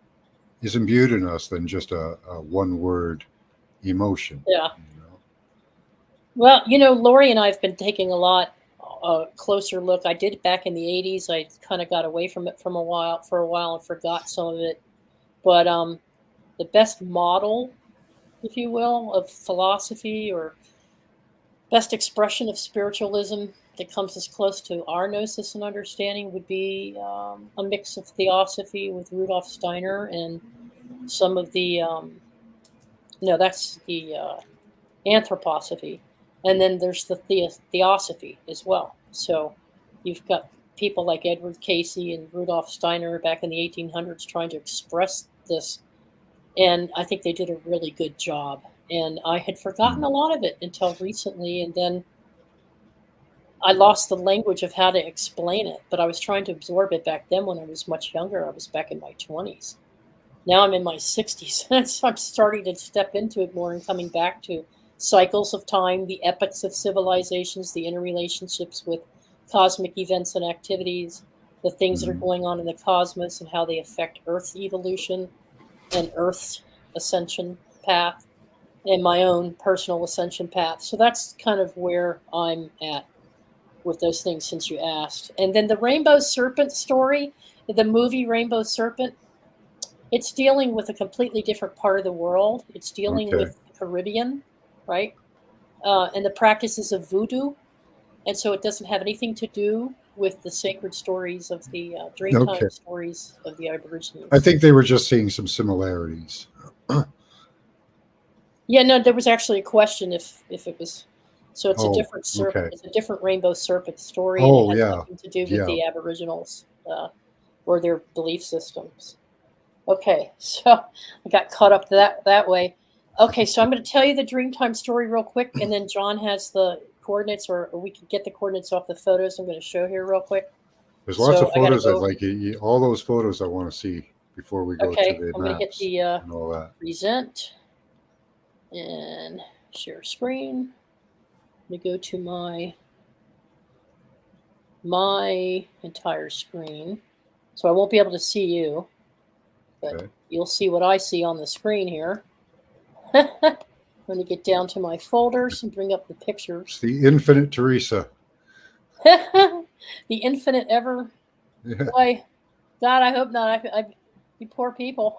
is imbued in us than just a one-word emotion. Yeah. Well, Lori and I have been taking a closer look. I did it back in the 80s. I kind of got away from it for a while and forgot some of it. But the best model, if you will, of philosophy or best expression of spiritualism that comes as close to our gnosis and understanding would be a mix of theosophy with Rudolf Steiner and some of the, that's the anthroposophy. And then there's the theosophy as well. So you've got people like Edward Casey and Rudolf Steiner back in the 1800s trying to express this. And I think they did a really good job. And I had forgotten a lot of it until recently. And then I lost the language of how to explain it. But I was trying to absorb it back then when I was much younger. I was back in my 20s. Now I'm in my 60s. And so I'm starting to step into it more and coming back to cycles of time, the epochs of civilizations, the interrelationships with cosmic events and activities, the things that are going on in the cosmos and how they affect Earth's evolution and Earth's ascension path and my own personal ascension path. So that's kind of where I'm at with those things since you asked. And then the Rainbow Serpent story, the movie Rainbow Serpent, it's dealing with a completely different part of the world. It's dealing with the Caribbean, right? And the practices of voodoo. And so it doesn't have anything to do with the sacred stories of the Dreamtime stories of the Aborigines. I think they were just seeing some similarities. Yeah, no, there was actually a question if it was. So it's a different serpent. It's a different Rainbow Serpent story. Oh, and it has nothing to do with the Aboriginals or their belief systems. Okay, so I got caught up that way. Okay, so I'm going to tell you the Dreamtime story real quick, and then John has the coordinates, or we can get the coordinates off the photos I'm going to show here real quick. There's lots of photos I like. All those photos I want to see. before we go Okay, to the I'm going to hit maps the and all that. present and share screen. I'm going to go to my entire screen. So I won't be able to see you, but Okay. you'll see what I see on the screen here. I'm going to get down to my folders and bring up the It's pictures. the infinite Theresa. The infinite ever. Yeah. Boy, God, I hope not. You poor people.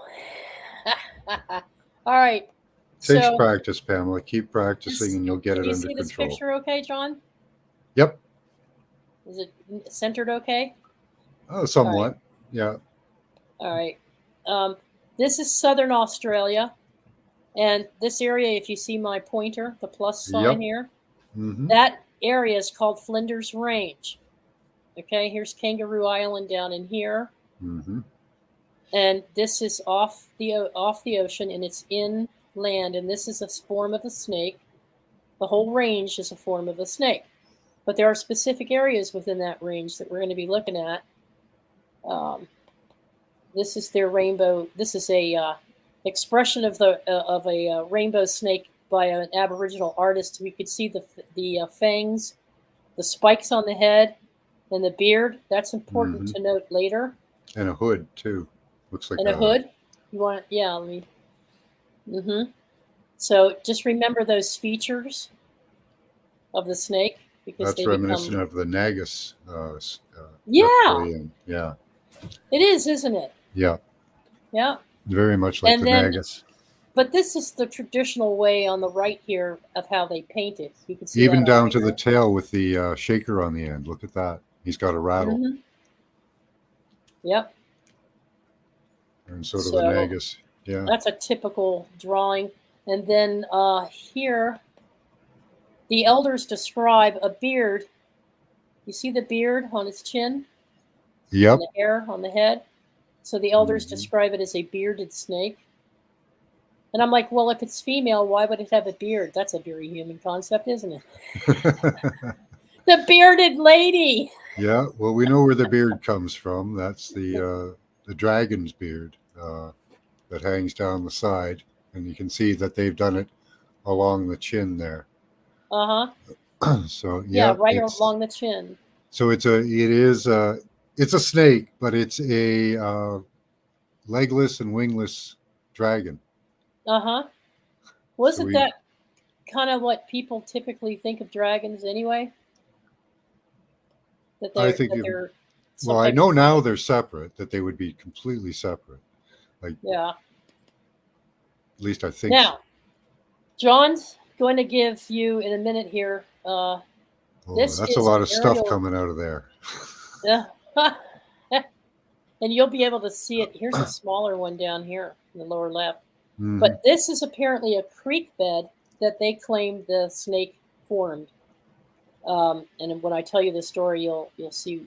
All right. Takes So, practice, Pamela. Keep practicing and you'll get can it you under see this control. picture okay, John? Yep. Is it centered okay? Oh, somewhat. Yeah. All right. This is southern Australia. And this area, if you see my pointer, the plus sign Yep. here, Hmm. that area is called Flinders Range. Okay, here's Kangaroo Island down in here. Hmm. And this is off the ocean, and it's inland, and this is a form of a snake. The whole range is a form of a snake. But there are specific areas within that range that we're going to be looking at. This is their rainbow. This is a expression of a rainbow snake by an Aboriginal artist. We could see the fangs, the spikes on the head, and the beard. That's important to note later. And a hood, too. Looks like And a hood. You want? Yeah. Let me. Mm-hmm. So just remember those features of the snake because That's they reminiscent become. of the Nagus. Yeah, reptilian. Yeah. it is, isn't it? Yeah. Yeah. Very much like And the then- Nagus. But this is the traditional way on the right here of how they paint it. You can see Even that down on to the here. tail with the shaker on the end. Look at that. He's got a rattle. Mhm. Yep. And so do So- the Nagus. Yeah. That's a typical drawing. And then here, the elders describe a beard. You see the beard on its chin? Yep. And the hair on the head? So the elders Mhm. describe it as a bearded snake. And I'm like, well, if it's female, why would it have a beard? That's a very human concept, isn't it? The bearded lady. Yeah. Well, we know where the beard comes from. That's the dragon's beard that hangs down the side. And you can see that they've done it along the chin there. Uh-huh. So Yeah, right it's- along the chin. So it's a snake, but it's a legless and wingless dragon. Uh-huh. Wasn't we- that kind of what people typically think of dragons anyway? That I they're, think that you- they're Well, I sometimes- know now they're separate, that they would be completely separate. Yeah. At least I think. Now, John's going to give you in a minute here. So. this That's a is lot an of stuff aerial- coming out of there. And you'll be able to see it. Here's a smaller one down here in the lower left. Mhm. But this is apparently a creek bed that they claim the snake formed. And when I tell you the story, you'll see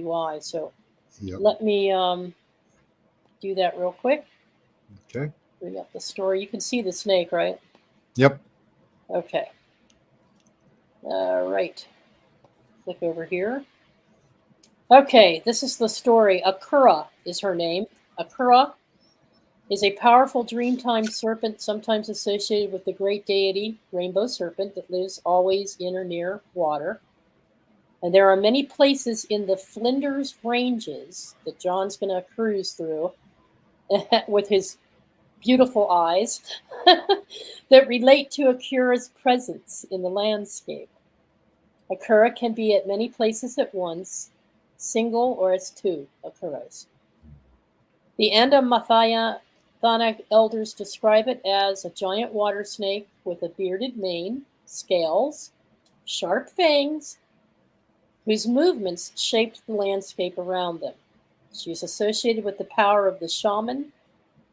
why. So Yep. let me do that real quick. Okay. Bring up the story. You can see the snake, right? Yep. Okay. All right. Click over here. Okay, this is the story. Akura is her name. Akura is a powerful dreamtime serpent, sometimes associated with the great deity, Rainbow Serpent, that lives always in or near water. And there are many places in the Flinders Ranges that John's going to cruise through with his beautiful eyes that relate to Akura's presence in the landscape. Akura can be at many places at once, single or as two Akuras. The Andamathaya elders describe it as a giant water snake with a bearded mane, scales, sharp fangs, whose movements shaped the landscape around them. She is associated with the power of the shaman,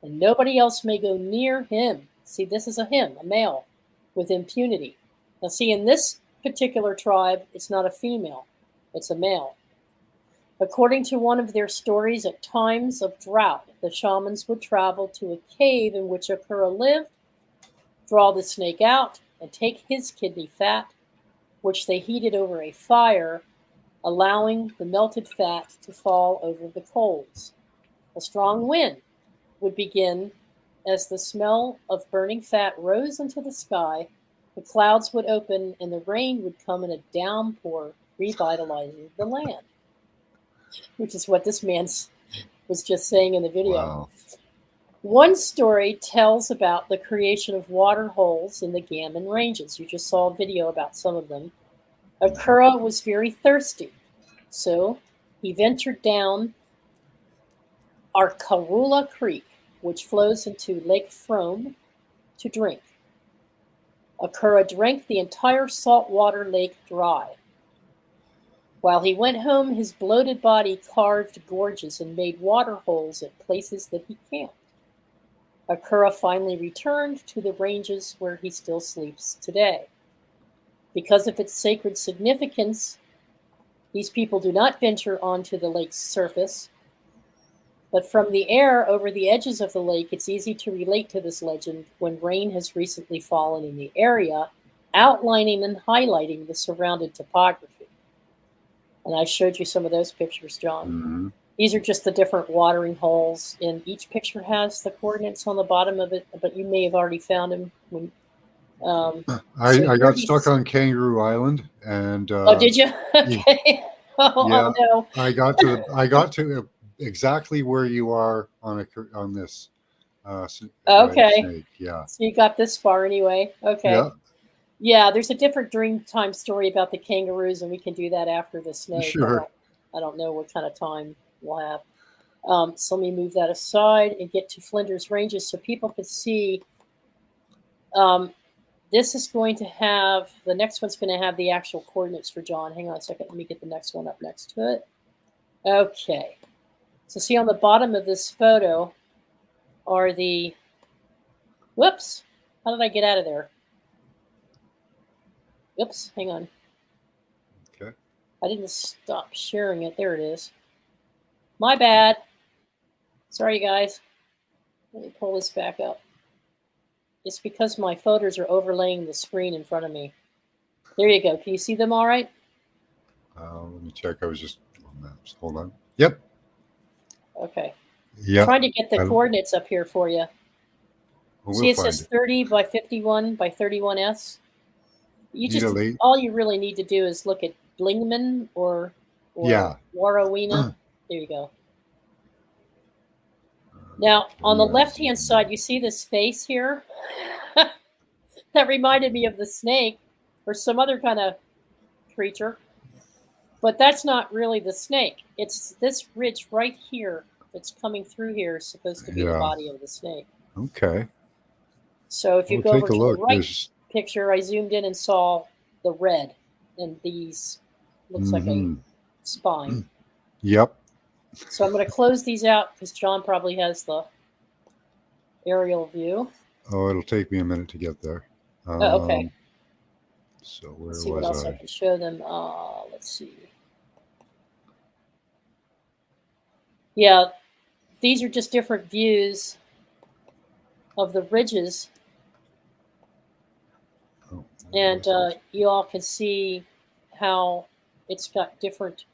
and nobody else may go near him. See, this is a him, a male, with impunity. Now, see, in this particular tribe, it's not a female, it's a male. According to one of their stories, at times of drought, the shamans would travel to a cave in which Akura lived, draw the snake out, and take his kidney fat, which they heated over a fire, allowing the melted fat to fall over the coals. A strong wind would begin as the smell of burning fat rose into the sky. The clouds would open and the rain would come in a downpour, revitalizing the land, which is what this man was just saying in the video. Wow. One story tells about the creation of water holes in the Gammon Ranges. You just saw a video about some of them. Akura was very thirsty, so he ventured down Arkarula Creek, which flows into Lake Frome, to drink. Akura drank the entire saltwater lake dry. While he went home, his bloated body carved gorges and made water holes at places that he camped. Akura finally returned to the ranges where he still sleeps today. Because of its sacred significance, these people do not venture onto the lake's surface, but from the air over the edges of the lake, it's easy to relate to this legend when rain has recently fallen in the area, outlining and highlighting the surrounding topography. And I showed you some of those pictures, John. Mhm. These are just the different watering holes, and each picture has the coordinates on the bottom of it, but you may have already found them. When, I got stuck on Kangaroo Island, and oh, did you? Okay. Oh, yeah. no. I got to exactly where you are on this. Okay. Snake. Yeah. So you got this far anyway. Okay. Yeah. Yeah, there's a different Dreamtime story about the kangaroos, and we can do that after the snake. Sure. I don't know what kind of time we'll have. So let me move that aside and get to Flinders Ranges so people can see. This is going to have, the next one's going to have the actual coordinates for John. Hang on a second. Let me get the next one up next to it. Okay. So see on the bottom of this photo are the, whoops, how did I get out of there? Oops, hang on. Okay. I didn't stop sharing it. There it is. My bad. Sorry, guys. Let me pull this back up. It's because my photos are overlaying the screen in front of me. There you go. Can you see them all right? Let me check. I was just on maps. Hold on. Yep. Okay. Yeah. Trying to get the coordinates up here for you. We'll See, it says 30 by 51 by 31S. You just all you really need to do is look at Blingman or Warowena. There you go. Now on the left-hand side, you see this face here? That reminded me of the snake or some other kind of creature. But that's not really the snake. It's this ridge right here that's coming through here is supposed to be the body of the snake. Okay. So if you go over to the right picture, I zoomed in and saw the red, and these looks like a spine. Yep. So I'm going to close these out because John probably has the aerial view. Oh, it'll take me a minute to get there. Okay. So where Let's see was what else I can show them. Let's see. Yeah, these are just different views of the ridges. And you all can see how it's got different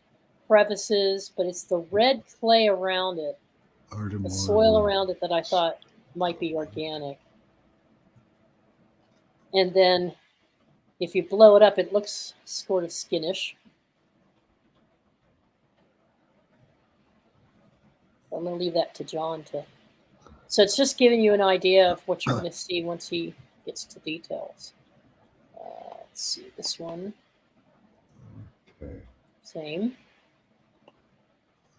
crevices, but it's the red clay around it, the soil around it that I thought might be organic. And then if you blow it up, it looks sort of skinnish. I'm going to leave that to John to... So it's just giving you an idea of what you're going to see once he gets to details. Let's see this one. Okay. Same.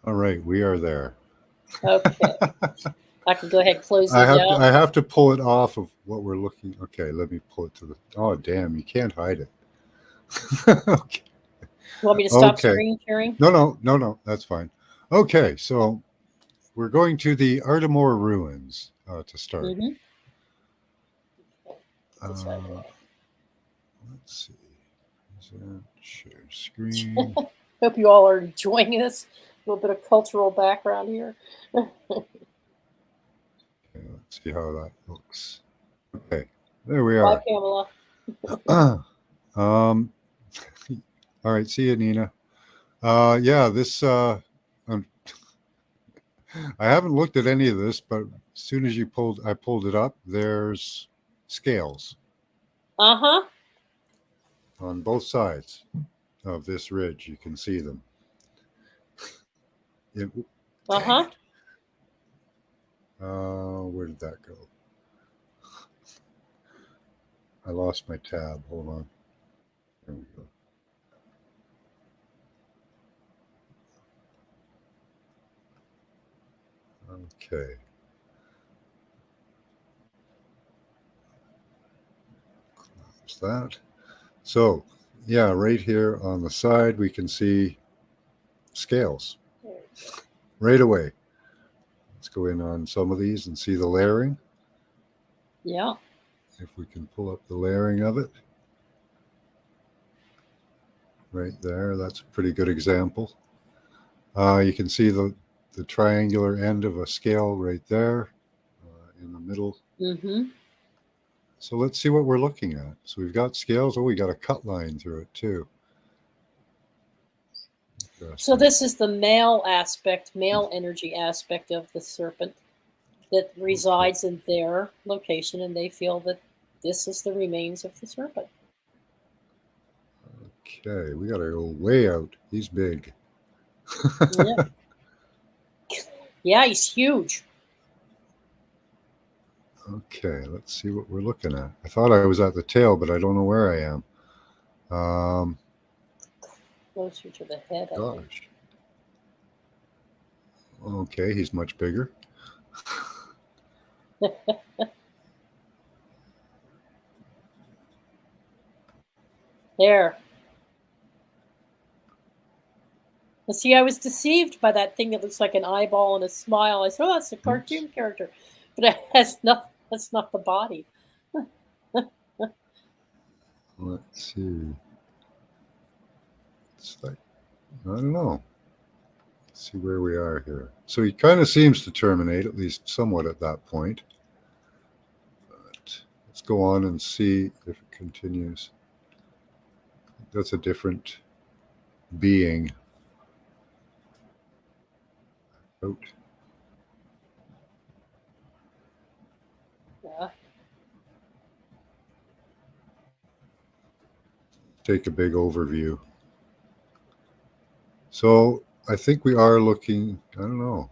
All right, we are there. Okay. I can go ahead and close these out. I have to pull it off of what we're looking. Okay, let me pull it to the. Oh, damn! You can't hide it. Okay. You want me to stop screen sharing? No. That's fine. Okay, so we're going to the Ardmore ruins to start. Mm-hmm. Let's see. Share screen. Hope you all are enjoying this. A little bit of cultural background here. Okay, let's see how that looks. Okay, there we are. Bye, Pamela. All right, see you, Nina. Yeah, this I haven't looked at any of this, but as soon as I pulled it up, there's scales Uh-huh. on both sides of this ridge. You can see them. It, Uh-huh. where did that go? I lost my tab. Hold on. There we go. Okay. Close that. So, yeah, right here on the side, we can see scales right away. Let's go in on some of these and see the layering. Yeah. If we can pull up the layering of it. Right there, that's a pretty good example. You can see the triangular end of a scale right there in the middle. Mm-hmm. So let's see what we're looking at. So we've got scales. Oh, we got a cut line through it too. So this is the male energy aspect of the serpent that resides in their location, and they feel that this is the remains of the serpent. Okay, we got to go way out. He's big. Yeah. Yeah, he's huge. Okay, let's see what we're looking at. I thought I was at the tail, but I don't know where I am. Closer to the head, I think. Gosh. Okay, he's much bigger. There. Well, see, I was deceived by that thing that looks like an eyeball and a smile. I said, oh, that's a cartoon character. But it has that's not the body. Let's see. It's like, I don't know. Let's see where we are here. So he kind of seems to terminate, at least somewhat at that point. But let's go on and see if it continues. That's a different being. Out. Yeah. Take a big overview. So I think we are looking, I don't know.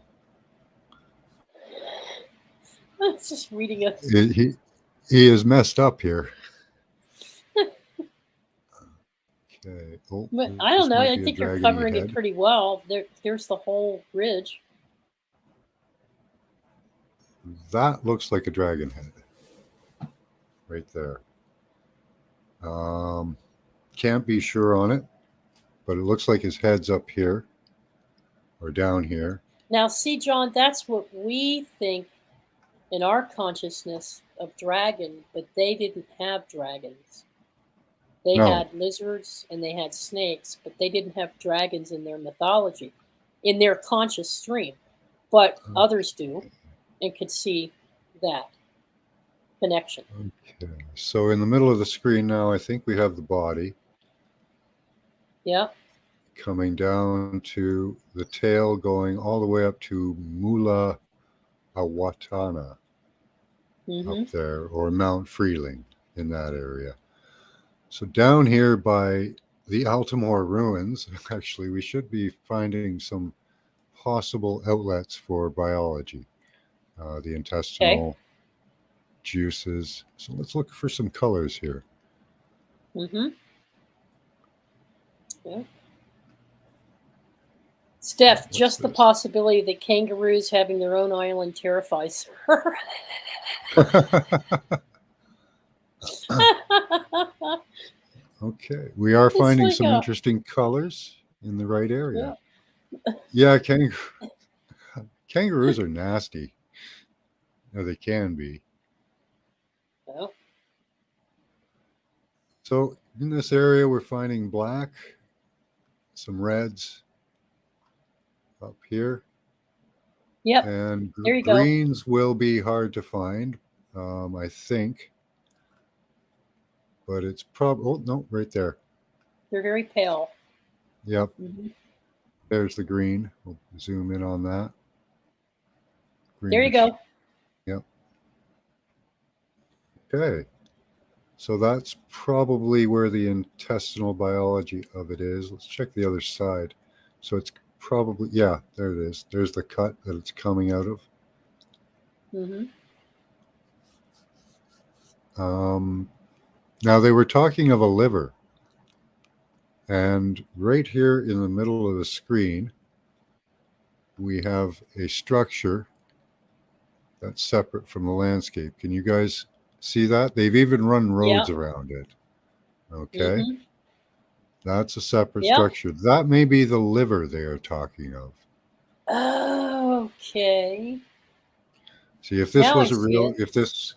It's just reading a... He is messed up here. Okay. Oh, But I don't know. I think you're covering it pretty well. There's the whole ridge. That looks like a dragon head. Right there. Can't be sure on it, but it looks like his head's up here or down here. Now, see, John, that's what we think in our consciousness of dragon, but they didn't have dragons. They had lizards and they had snakes, but they didn't have dragons in their mythology, in their conscious stream. But others do and could see that connection. Okay. So in the middle of the screen now, I think we have the body. Yeah. Coming down to the tail, going all the way up to Mula Awatana up there, or Mount Freeling in that area. So down here by the Altamore ruins, actually, we should be finding some possible outlets for biology, the intestinal juices. So let's look for some colors here. Yeah. Steph, just the possibility that kangaroos having their own island terrifies her. Okay, we are finding some interesting colors in the right area. Yeah, kangaroos are nasty. No, they can be. Well. So in this area, we're finding black, some reds up here. Yep. And there you greens will be hard to find, I think. But it's probably, oh, no, right there. They're very pale. Yep. There's the green. We'll zoom in on that. There you go. Yep. Okay. So that's probably where the intestinal biology of it is. Let's check the other side. So it's probably, yeah, there it is. There's the cut that it's coming out of. Mm-hmm. Now they were talking of a liver. And right here in the middle of the screen, we have a structure that's separate from the landscape. Can you guys see that? They've even run roads around it. Okay. Mm-hmm. That's a separate Yep. structure. That may be the liver they are talking of. Okay. See, if this Now was I a see real, it. if this,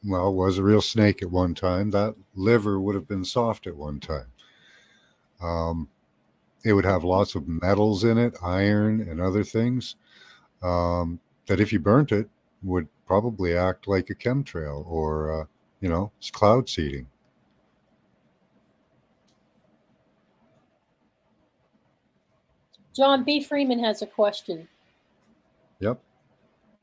well, was a real snake at one time, that liver would have been soft at one time. It would have lots of metals in it, iron and other things, that if you burnt it, would probably act like a chemtrail or, it's cloud seeding. John B. Freeman has a question. Yep.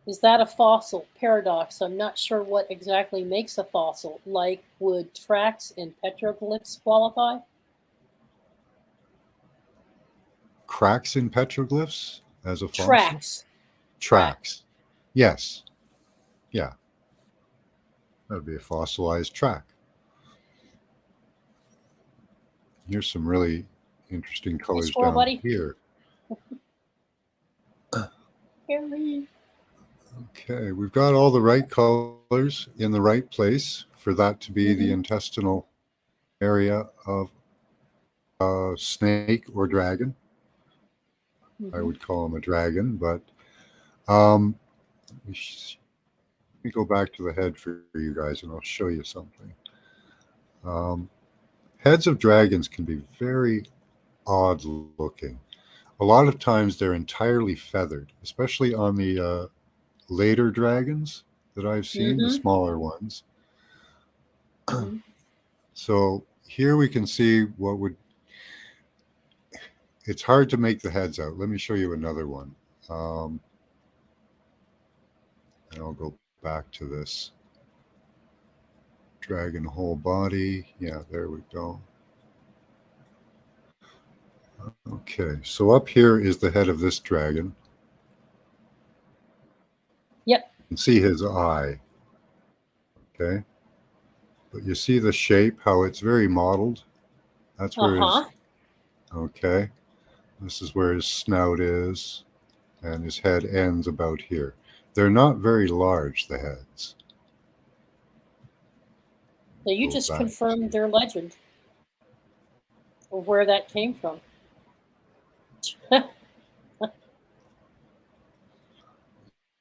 Is that a fossil? Paradox. I'm not sure what exactly makes a fossil. Like, would tracks and petroglyphs qualify? Cracks in petroglyphs as a fossil? Tracks. Yes. Yeah. That would be a fossilized track. Here's some really interesting colors squirrel down buddy. here. Harry. Okay, we've got all the right colors in the right place for that to be the Mhm. intestinal area of a snake or dragon. I would call him a dragon, but let me go back to the head for you guys and I'll show you something. Heads of dragons can be very odd looking. A lot of times they're entirely feathered, especially on the later dragons that I've seen, the smaller ones. So here we can see what would, it's hard to make the heads out. Let me show you another one. And I'll go back to this dragon whole body. Yeah, there we go. Okay, so up here is the head of this dragon. Yep. You can see his eye. Okay. But you see the shape, how it's very modeled. That's where his, okay. This is where his snout is, and his head ends about here. They're not very large, the heads. So you just confirmed their legend of where that came from.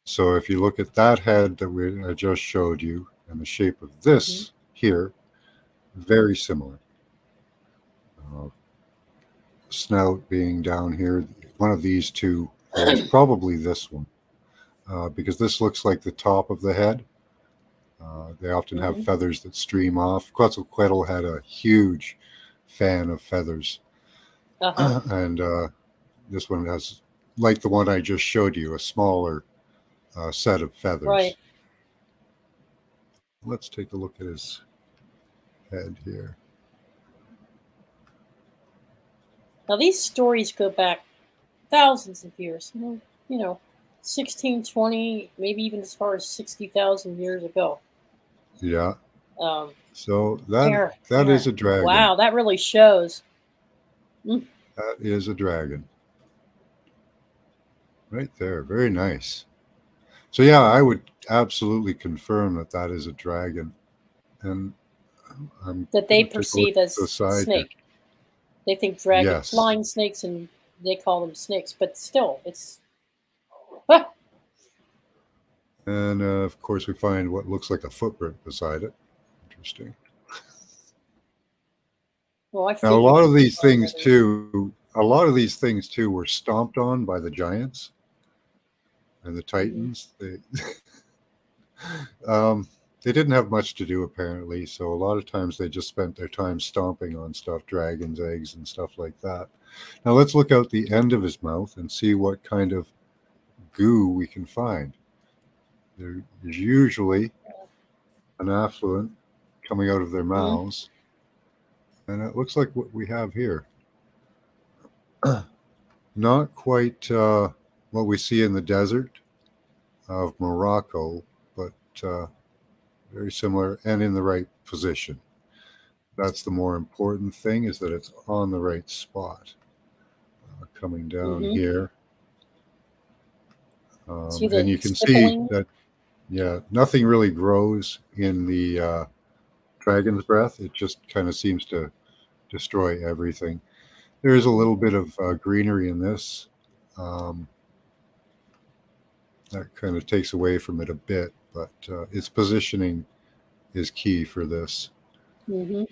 So if you look at that head that I just showed you and the shape of this here, very similar. Snout being down here, one of these two is probably this one, because this looks like the top of the head. They often have feathers that stream off. Quetzalcoatl had a huge fan of feathers. And this one has, like the one I just showed you, a smaller set of feathers. Right. Let's take a look at his head here. Now these stories go back thousands of years. 16, 20, maybe even as far as 60,000 years ago. Yeah. So that is a dragon. Wow, that really shows. That is a dragon. Right there. Very nice. So yeah, I would absolutely confirm that is a dragon. And that they perceive as snake. Here. They think dragon, flying snakes, and they call them snakes. But still, it's... And of course, we find what looks like a footprint beside it. Interesting. Well, now, a lot of these things too were stomped on by the giants and the titans. They didn't have much to do apparently, so a lot of times they just spent their time stomping on stuff, dragons' eggs and stuff like that. Now let's look out the end of his mouth and see what kind of goo we can find. There's usually an affluent coming out of their mouths. And it looks like what we have here. Not quite what we see in the desert of Morocco, but very similar and in the right position. That's the more important thing, is that it's on the right spot. Coming down here. See the And you can stippling? see that, yeah, nothing really grows in the dragon's breath. It just kind of seems to destroy everything. There is a little bit of greenery in this. That kind of takes away from it a bit, but its positioning is key for this. Mm-hmm.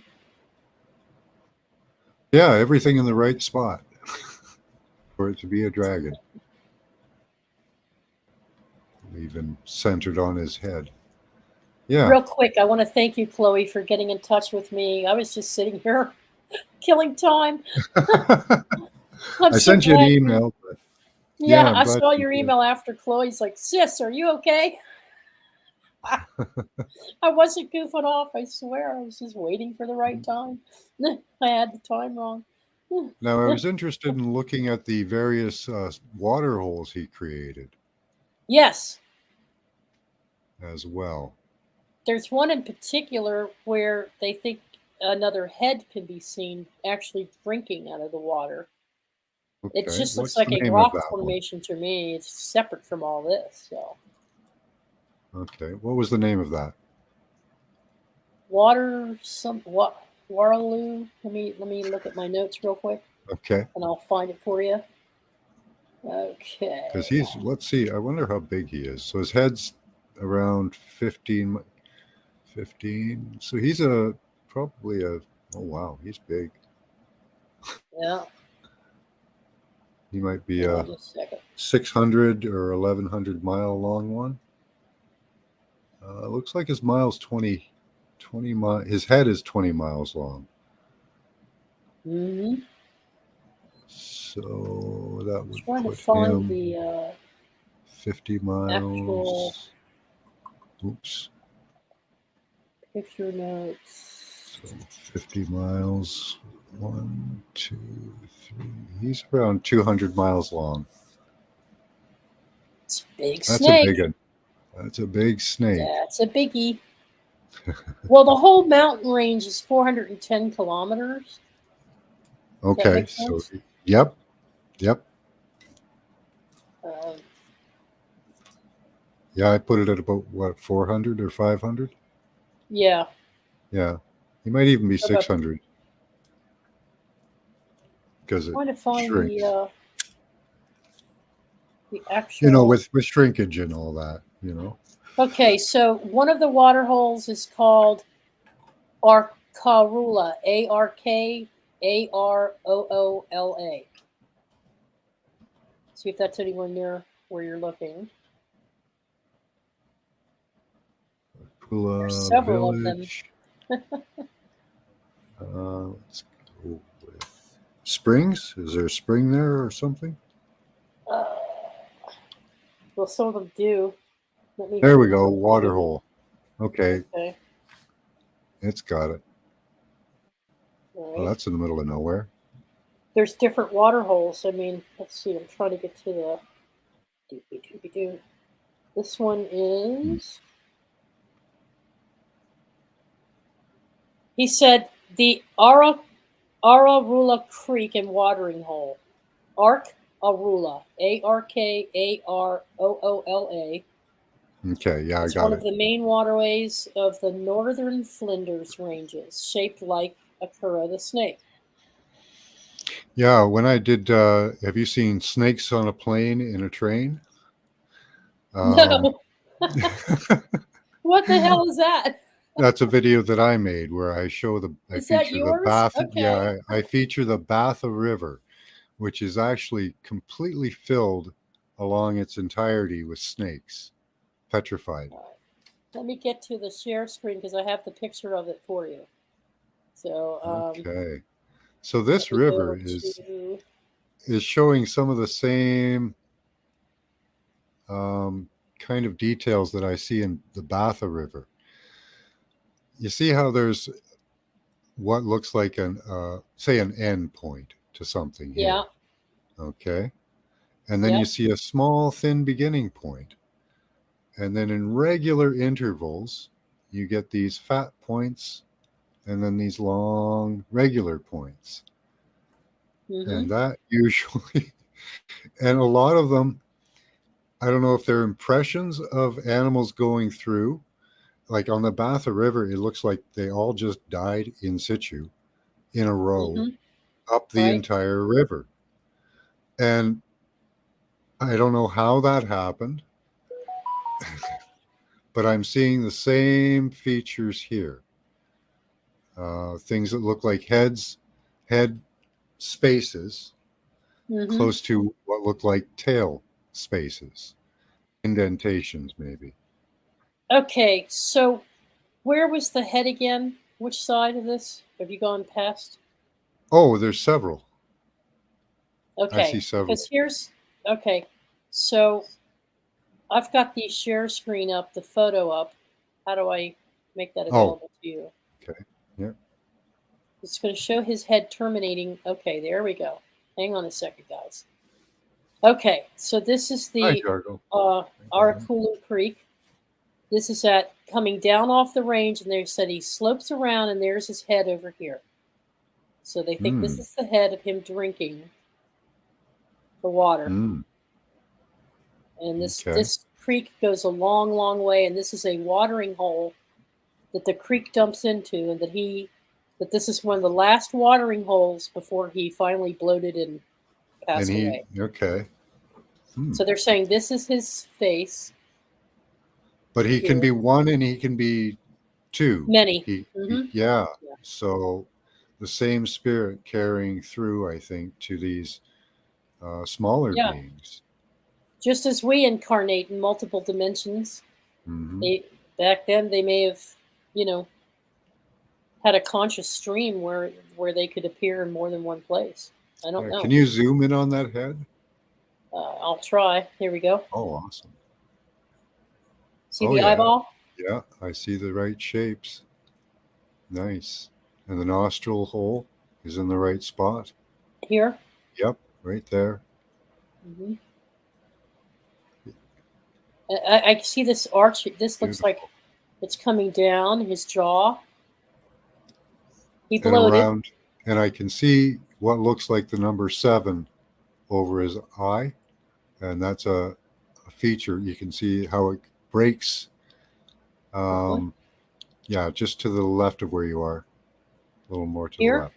Yeah, everything in the right spot for it to be a dragon. Even centered on his head. Yeah. Real quick, I want to thank you, Chloe, for getting in touch with me. I was just sitting here killing time. I sent you an email. But yeah, I'm I glad saw you your did. email after Chloe's like, sis, are you okay? I wasn't goofing off, I swear. I was just waiting for the right time. I had the time wrong. Now, I was interested in looking at the various water holes he created Yes. as well. There's one in particular where they think another head can be seen actually drinking out of the water. Okay. It just looks What's like the a name of rock that one? formation to me. It's separate from all this. So Okay. What was the name of that? Waterloo. Let me look at my notes real quick, Okay. and I'll find it for you. Okay. Because let's see, I wonder how big he is. So his head's around 15. So he's probably oh wow, he's big. Yeah. He might be Hold a on just a second. 600 or 1100 mile long one. Looks like his mile's 20 miles. His head is 20 miles long. Mm-hmm. So that would Trying to put find him the 50 miles. actual Oops. picture notes. So 50 miles. 1, 2, 3. He's around 200 miles long. It's a big That's snake. a big one. That's a big snake. That's a biggie. Well, the whole mountain range is 410 kilometers. Okay. So, yep. Um, Yeah, I put it at about, what, 400 or 500? yeah. Yeah. He might even be About- 600. Because it Trying to find shrinks. the actual. With shrinkage and all that, Okay, so one of the water holes is called Arkaroola, Arkaroola. See if that's anywhere near where you're looking. Pula There's several Village. Let's go with Springs. Is there a spring there or something? Well, some of them do. There we go. Water hole. Okay. Okay. It's got it. All Well, right. that's in the middle of nowhere. There's different water holes. I mean, let's see. I'm trying to get to the. This one is. He said the Arkaroola Creek and watering hole. Arkaroola. Arkaroola. Okay. Yeah, I It's got one it. of the main waterways of the northern Flinders Ranges, shaped like a Kura the snake. Yeah, when I did, have you seen Snakes on a Plane in a Train? No. What the hell is that? That's a video that I made where I show Is that feature yours? the Bath. Okay. Yeah, I feature the Batha River, which is actually completely filled along its entirety with snakes, petrified. Let me get to the share screen because I have the picture of it for you. So Okay. So this river is showing some of the same kind kind of details that I see in the Batha River. You see how there's what looks like say an end point to something here. Yeah. Okay. And then Yeah. you see a small, thin beginning point. And then in regular intervals, you get these fat points and then these long, regular points. And that usually, and a lot of them, I don't know if they're impressions of animals going through. Like on the Batha River, it looks like they all just died in situ in a row up the Right. entire river. And I don't know how that happened, but I'm seeing the same features here. Things that look like head spaces close to what look like tail spaces, indentations maybe. Okay, so where was the head again? Which side of this? Have you gone past? Oh, there's several. Okay, I see several. because here's okay. So I've got the share screen up, the photo up. How do I make that available to you? Okay. Yeah. It's going to show his head terminating. Okay, there we go. Hang on a second, guys. Okay, so this is Hi, the Jargo. Arakulu Creek. This is at coming down off the range, and they said he slopes around, and there's his head over here. So they think this is the head of him drinking the water. And this creek goes a long, long way, and this is a watering hole that the creek dumps into, and that this is one of the last watering holes before he finally bloated and passed away. Okay. So they're saying this is his face. But he can be one and he can be two. Many. Yeah. So the same spirit carrying through, I think, to these smaller beings. Just as we incarnate in multiple dimensions, back then they may have, had a conscious stream where they could appear in more than one place. I don't know. Can you zoom in on that head? I'll try. Here we go. Oh, awesome. See the eyeball? Yeah, I see the right shapes. Nice. And the nostril hole is in the right spot. Here? Yep, right there. I see this arch. This looks like it's coming down his jaw. He bloated. And I can see what looks like the number 7 over his eye. And that's a feature. You can see how it breaks. Yeah, just to the left of where you are. A little more to the left.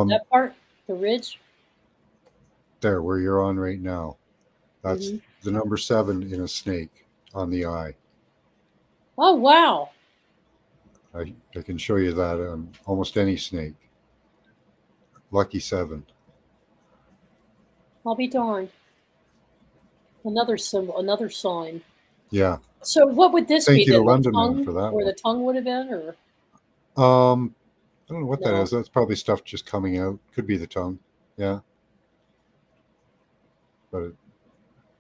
That part, the ridge? There, where you're on right now. That's the number 7 in a snake on the eye. Oh, wow. I can show you that on almost any snake. Lucky 7. I'll be darned. Another symbol, another sign. Yeah. So what would this Thank be? you to The London tongue, for that where one. the tongue would have been, or? I don't know what that is. That's probably stuff just coming out. Could be the tongue. Yeah. But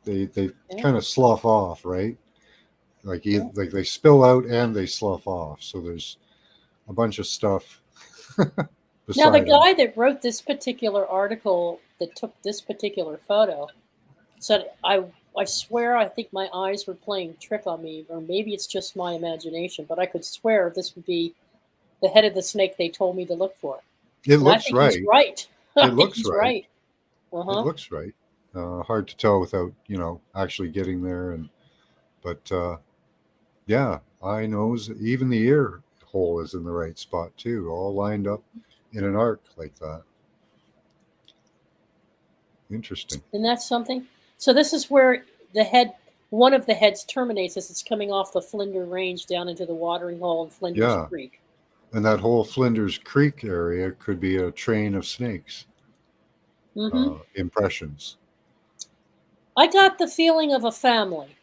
they kind of slough off, right? Like like they spill out and they slough off. So there's a bunch of stuff. Now the guy that wrote this particular article that took this particular photo said, I swear I think my eyes were playing trick on me, or maybe it's just my imagination, but I could swear this would be the head of the snake they told me to look for. It looks right. He's right. It looks right. It looks right. Hard to tell without, actually getting there. But yeah, eye, nose, even the ear hole is in the right spot too, all lined up in an arc like that. Interesting. And that's something. So this is where one of the heads terminates as it's coming off the Flinders Range down into the watering hole in Flinders Creek. And that whole Flinders Creek area could be a train of snakes. Impressions. I got the feeling of a family.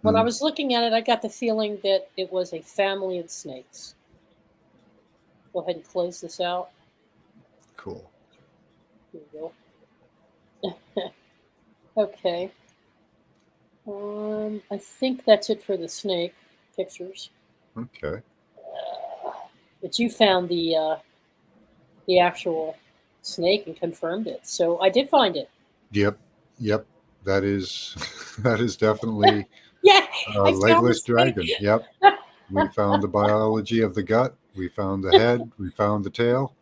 When I was looking at it, I got the feeling that it was a family of snakes. Go ahead and close this out. Cool. Here we go. Okay. I think that's it for the snake pictures. Okay. But you found the actual snake and confirmed it. So I did find it. Yep. Yep. That is that is definitely Yeah, a I found the legless snake. dragon. Yep. We found the biology of the gut. We found the head. We found the tail.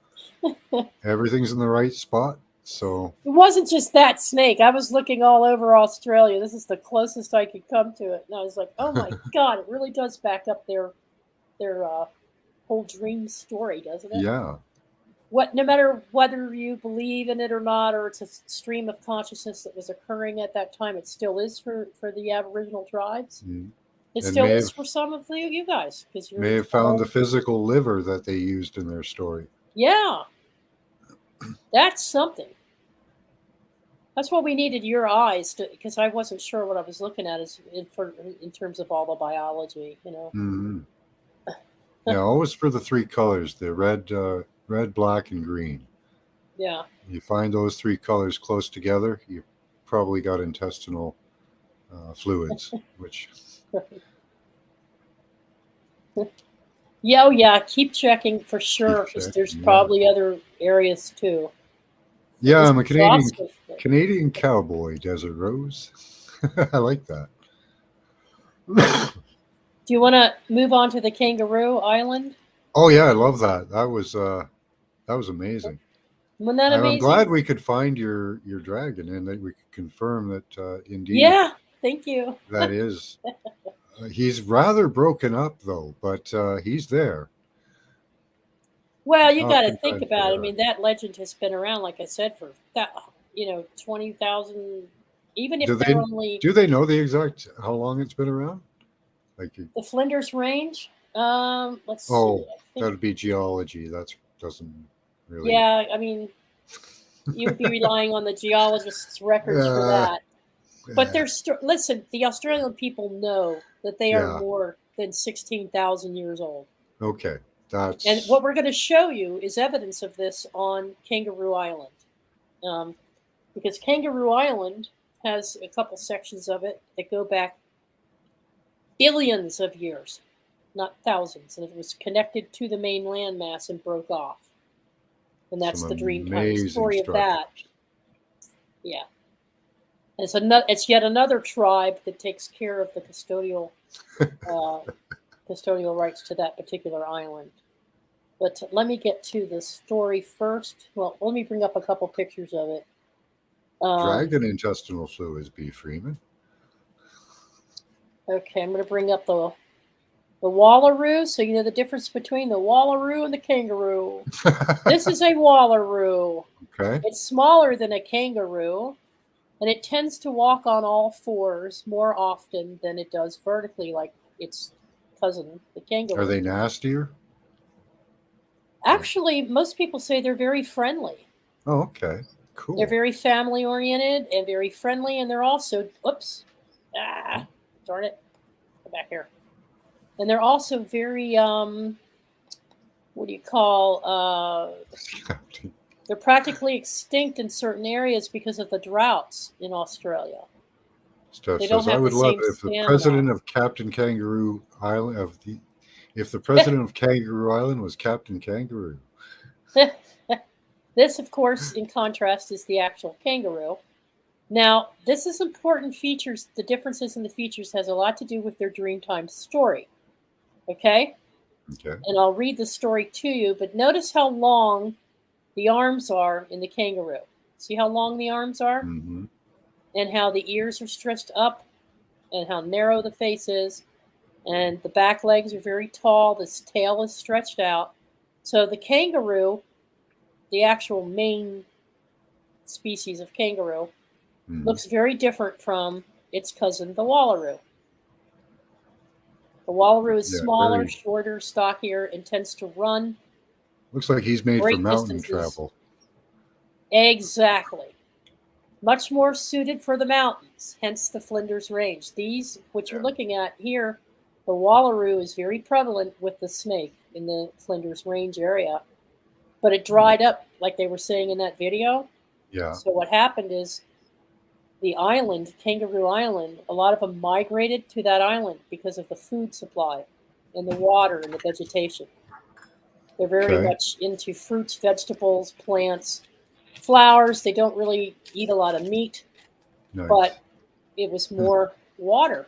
Everything's in the right spot. So It wasn't just that snake. I was looking all over Australia. This is the closest I could come to it, and I was like, "Oh my god! It really does back up their whole dream story, doesn't it?" yeah. No matter whether you believe in it or not, or it's a stream of consciousness that was occurring at that time, it still is for the Aboriginal tribes. Mm. It And still is for some of you guys because may you're have found the physical liver that they used in their story. yeah. That's something. That's what we needed your eyes to, because I wasn't sure what I was looking at in terms of all the biology, you know. Mm-hmm. Yeah, always for the three colors: the red, black, and green. Yeah. You find those three colors close together, you probably got intestinal fluids, which Yeah, oh yeah. Keep checking for sure because there's checking, yeah. probably other areas too. yeah, There's I'm a Canadian exhaustive, but- Canadian cowboy, Desert Rose. I like that. Do you want to move on to the Kangaroo Island? Oh yeah, I love that. That was amazing. Wasn't that I'm amazing? glad we could find your dragon and that we could confirm that indeed Yeah. Thank you. that is. He's rather broken up though, but he's there. Well, you got to Oftentimes think about it. I they are. mean, that legend has been around, like I said, for that 20,000. Even if Do they're they only do they know the exact how long it's been around? Like, the Flinders Range. Let's see. oh, I think, that'd be geology. That doesn't really. yeah, I mean, you would be relying on the geologists' records for Uh, that. But listen, the Australian people know that they are Yeah. more than 16,000 years old. Okay, that's And what we're going to show you is evidence of this on Kangaroo Island. Because Kangaroo Island has a couple sections of it that go back billions of years, not thousands. And it was connected to the main landmass and broke off. And that's some the Dreamtime amazing story of that. structures. Yeah. It's yet another tribe that takes care of the custodial rights to that particular island. But let me get to the story first. Well, let me bring up a couple pictures of it. Dragon intestinal fluids, B. Freeman. Okay, I'm going to bring up the wallaroo, so you know the difference between the wallaroo and the kangaroo. This is a wallaroo. Okay. It's smaller than a kangaroo, and it tends to walk on all fours more often than it does vertically, like its cousin, the kangaroo. Are they nastier? Actually, most people say they're very friendly. Oh, okay. Cool. They're very family oriented and very friendly, and they're also darn it, come back here. And they're also very what do you call? They're practically extinct in certain areas because of the droughts in Australia. Stuff They don't says, I have would the love same it if the stamina. president of Captain Kangaroo Island if the president of Kangaroo Island was Captain Kangaroo. This, of course, in contrast, is the actual kangaroo. Now, this is important features. The differences in the features has a lot to do with their Dreamtime story. Okay? Okay. And I'll read the story to you, but notice how long the arms are in the kangaroo. See how long the arms are? Mm-hmm. And how the ears are stretched up and how narrow the face is. And the back legs are very tall. This tail is stretched out. So the kangaroo, the actual main species of kangaroo, looks very different from its cousin, the wallaroo. The wallaroo is smaller, shorter, stockier, and tends to run. Looks like he's made for great mountain distances. travel. Exactly. Much more suited for the mountains, hence the Flinders Range. These, what you're looking at here, the wallaroo is very prevalent with the snake in the Flinders Range area. But it dried up, like they were saying in that video. Yeah. So what happened is the island, Kangaroo Island, a lot of them migrated to that island because of the food supply and the water and the vegetation. They're very Okay. much into fruits, vegetables, plants, flowers. They don't really eat a lot of meat, Nice. but it was more water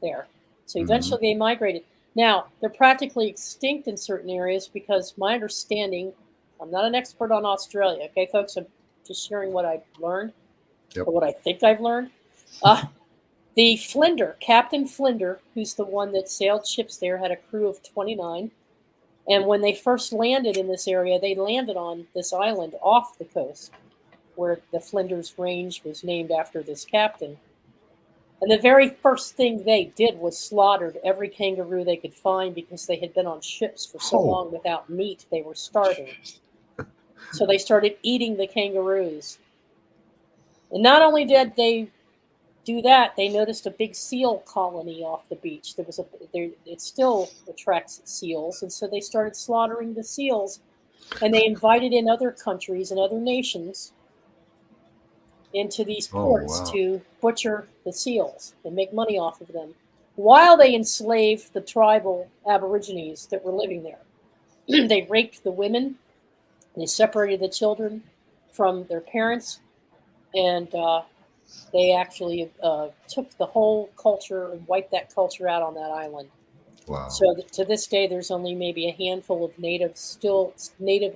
there. So eventually they migrated. Now, they're practically extinct in certain areas because my understanding, I'm not an expert on Australia, okay, folks? I'm just sharing what I've learned, Yep. or what I think I've learned. The Flinders, Captain Flinders, who's the one that sailed ships there, had a crew of 29. And when they first landed in this area, they landed on this island off the coast where the Flinders Range was named after this captain. And the very first thing they did was slaughtered every kangaroo they could find because they had been on ships for so long without meat, they were starving. So they started eating the kangaroos. And not only did they do that, they noticed a big seal colony off the beach. It still attracts seals, and so they started slaughtering the seals, and they invited in other countries and other nations into these ports to butcher the seals and make money off of them, while they enslaved the tribal Aborigines that were living there. They raped the women, they separated the children from their parents, and they actually took the whole culture and wiped that culture out on that island. Wow. So to this day, there's only maybe a handful of native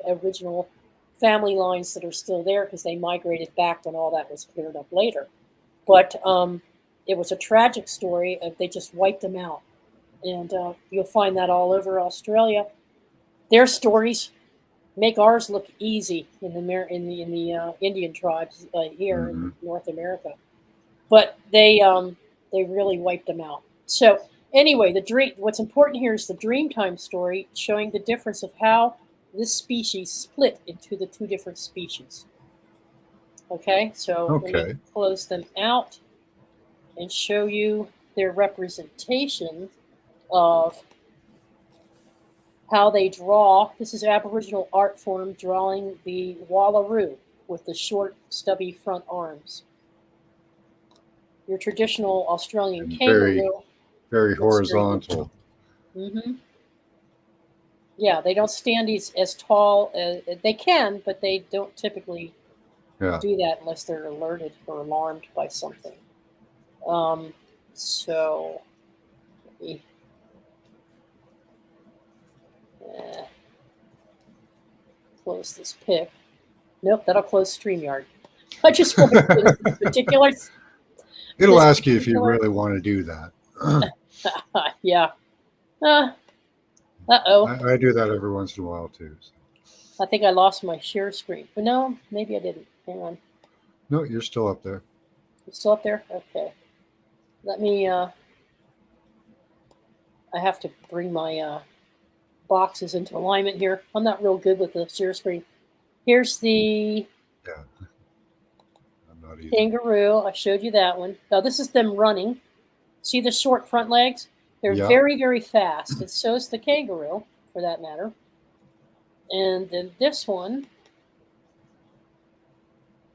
original family lines that are still there because they migrated back when all that was cleared up later. But it was a tragic story. They just wiped them out. And you'll find that all over Australia. Their stories make ours look easy in the Indian tribes here in North America, but they really wiped them out. So anyway, what's important here is the Dreamtime story, showing the difference of how this species split into the two different species. Okay, so let me close them out and show you their representation of how they draw. This is Aboriginal art form drawing the wallaroo with the short, stubby front arms. Your traditional Australian kangaroo. Very horizontal. Yeah, they don't stand as tall as they can, but they don't typically do that unless they're alerted or alarmed by something. So let me close this pic. Nope, that'll close StreamYard. I just want to do this particular. It'll ask you if you really want to do that. Yeah. Uh-oh. I do that every once in a while too. So. I think I lost my share screen. But no, maybe I didn't. Hang on. No, you're still up there. You're still up there? Okay. Let me I have to bring my boxes into alignment here. I'm not real good with the share screen. Here's the kangaroo. I showed you that one. Now this is them running. See the short front legs? They're very, very fast. And so is the kangaroo, for that matter. And then this one.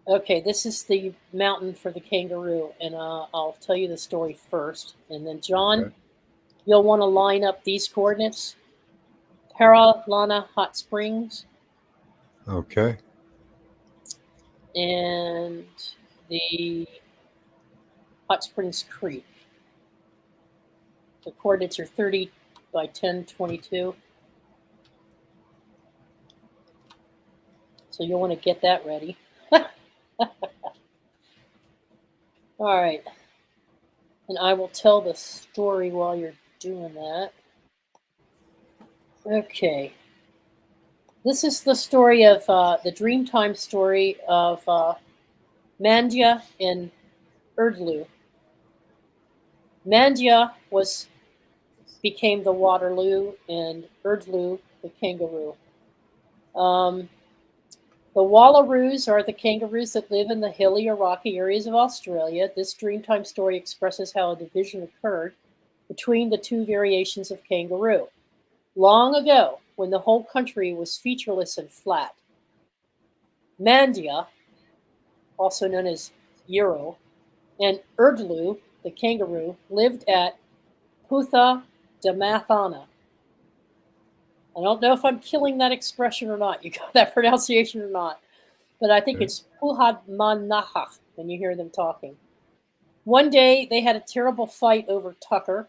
Okay, this is the mountain for the kangaroo. And I'll tell you the story first. And then, John, you'll want to line up these coordinates. Paralana Hot Springs. Okay. And the Hot Springs Creek. The coordinates are 30 by 1022. So you'll want to get that ready. All right. And I will tell the story while you're doing that. Okay. This is the story of the Dreamtime story of Mandya and Erdlu. Mandya became the Waterloo and Erdlu the kangaroo. The wallaroos are the kangaroos that live in the hilly or rocky areas of Australia. This Dreamtime story expresses how a division occurred between the two variations of kangaroo. Long ago, when the whole country was featureless and flat, Mandya, also known as Euro, And Erdlu, the kangaroo, lived at Putha Damathana. I don't know if I'm killing that expression or not. You got that pronunciation or not. But I think Okay. it's Puhadmanahach when you hear them talking. One day they had a terrible fight over Tucker.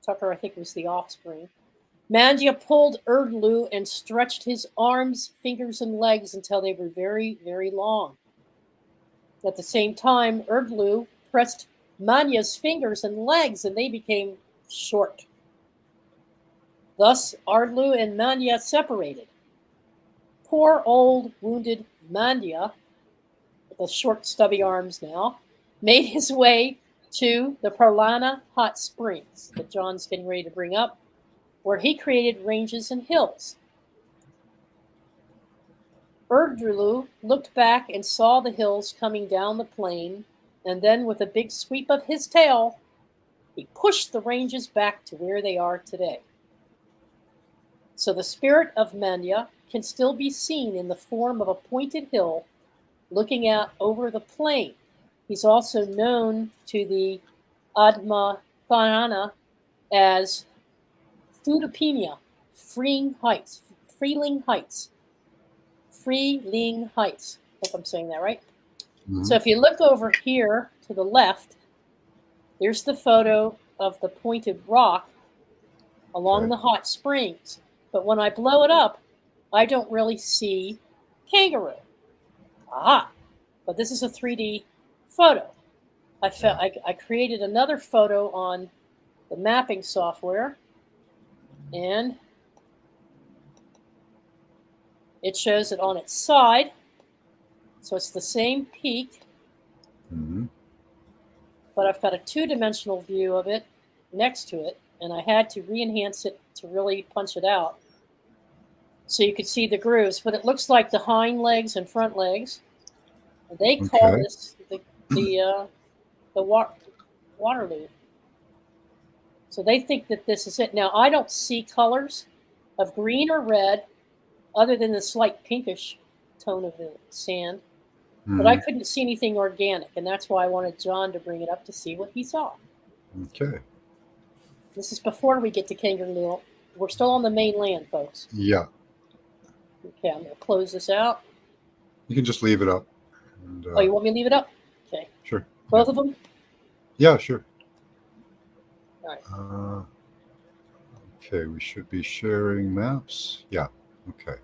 Tucker, I think, was the offspring. Mandia pulled Erdlu and stretched his arms, fingers, and legs until they were very, very long. At the same time, Erdlu pressed Manya's fingers and legs, and they became short. Thus, Erdlu and Manya separated. Poor old wounded Mandia, with the short, stubby arms now, made his way to the Parlana hot springs that John's getting ready to bring up, where he created ranges and hills. Erdlu looked back and saw the hills coming down the plain, and then with a big sweep of his tail, he pushed the ranges back to where they are today. So the spirit of Manya can still be seen in the form of a pointed hill looking out over the plain. He's also known to the Adma Tharana as Thudapenia, Freeling Heights. Freeling Heights. Freeling Heights. I hope I'm saying that right. Mhm. So if you look over here to the left, there's the photo of the pointed rock along Okay. the hot springs. But when I blow it up, I don't really see kangaroo. Aha! But this is a 3D photo. I created another photo on the mapping software, and it shows it on its side. So it's the same peak, Mhm. but I've got a two-dimensional view of it next to it, and I had to re-enhance it to really punch it out so you could see the grooves. But it looks like the hind legs and front legs. They call Okay. this the Waterloo. So they think that this is it. Now, I don't see colors of green or red other than the slight pinkish tone of the sand, but I Mhm. couldn't see anything organic, and that's why I wanted John to bring it up to see what he saw. Okay. This is before we get to kangaroo. We're still on the mainland, folks. Yeah. Okay, I'm going to close this out. You can just leave it up. And, Oh, you want me to leave it up? Okay. sure. Both of them? Yeah, sure. All right. Okay, we should be sharing maps. Yeah. Okay.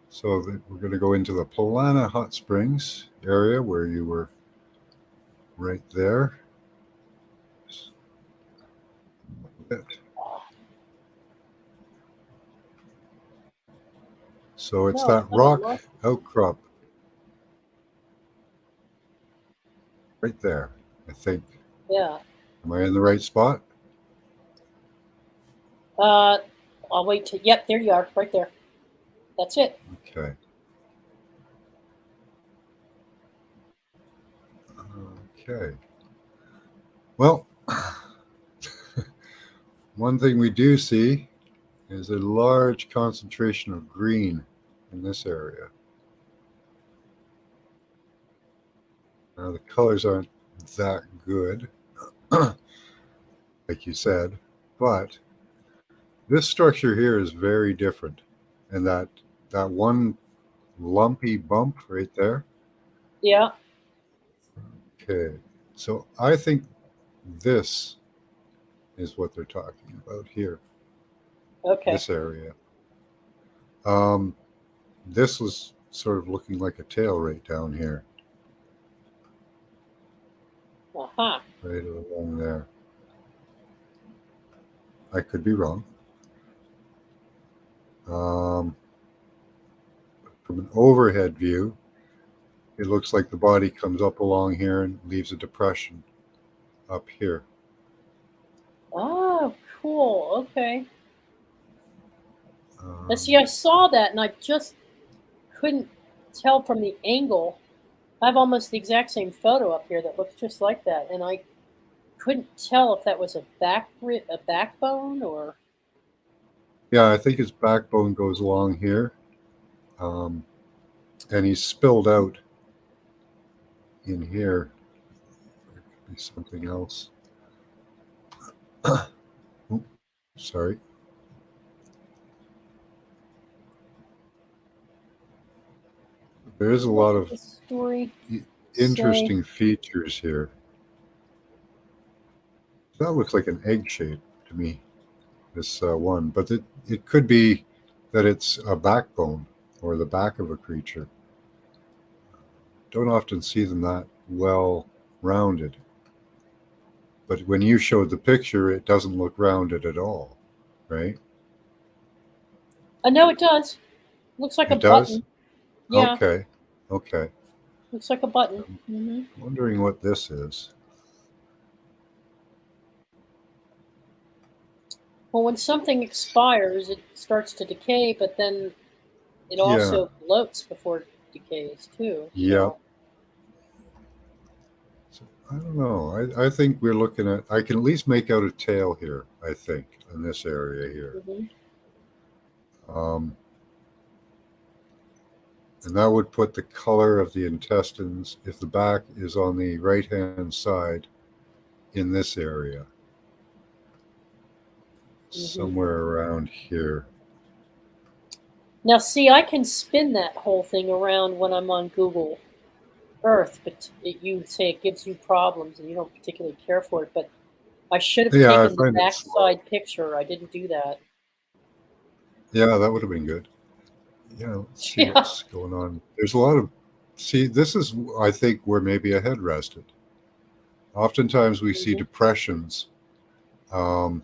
So we're going to go into the Polana Hot Springs area where you were right there. So it's No, that I rock don't. outcrop right there, I think. Yeah. Am I in the right spot? I'll wait till. Yep, there you are, right there. That's it. Okay. Okay. Well, one thing we do see is a large concentration of green in this area. Now the colors aren't that good, like you said, but this structure here is very different. And that one lumpy bump right there. Yeah. Okay. So I think this is what they're talking about here. Okay. This area. This was sort of looking like a tail right down here. Uh-huh. Right along there. I could be wrong. From an overhead view, it looks like the body comes up along here and leaves a depression up here. Oh, cool. Okay. Now, see, I saw that, and I just couldn't tell from the angle. I have almost the exact same photo up here that looks just like that, and I couldn't tell if that was a backbone or. Yeah, I think his backbone goes along here, and he's spilled out in here Be something else. Oop, sorry. There is a What lot did of the story interesting features here. That looks like an egg shape to me, this one. But it could be that it's a backbone or the back of a creature. Don't often see them that well rounded. But when you showed the picture, it doesn't look rounded at all, right? No, it does. Looks like a It does? button. Yeah, Okay. Okay. looks like a button. I'm Hmm. wondering what this is. Well, when something expires, it starts to decay, but then it Yeah. also bloats before it decays too. Yeah. So, So, I don't know. I think we're looking at, I can at least make out a tail here, I think, in this area here. mhm. Um, and that would put the color of the intestines, if the back is on the right hand side, in this area. Somewhere around here. Now, see, I can spin that whole thing around when I'm on Google Earth, but you say it gives you problems and you don't particularly care for it. But I should have Yeah, I taken the find it slow. backside picture. I didn't do that. Yeah, that would have been good. Yeah, let's see Yeah. what's going on. There's a lot of, see, this is, I think, where maybe a head rested. Oftentimes we see Mhm. depressions um,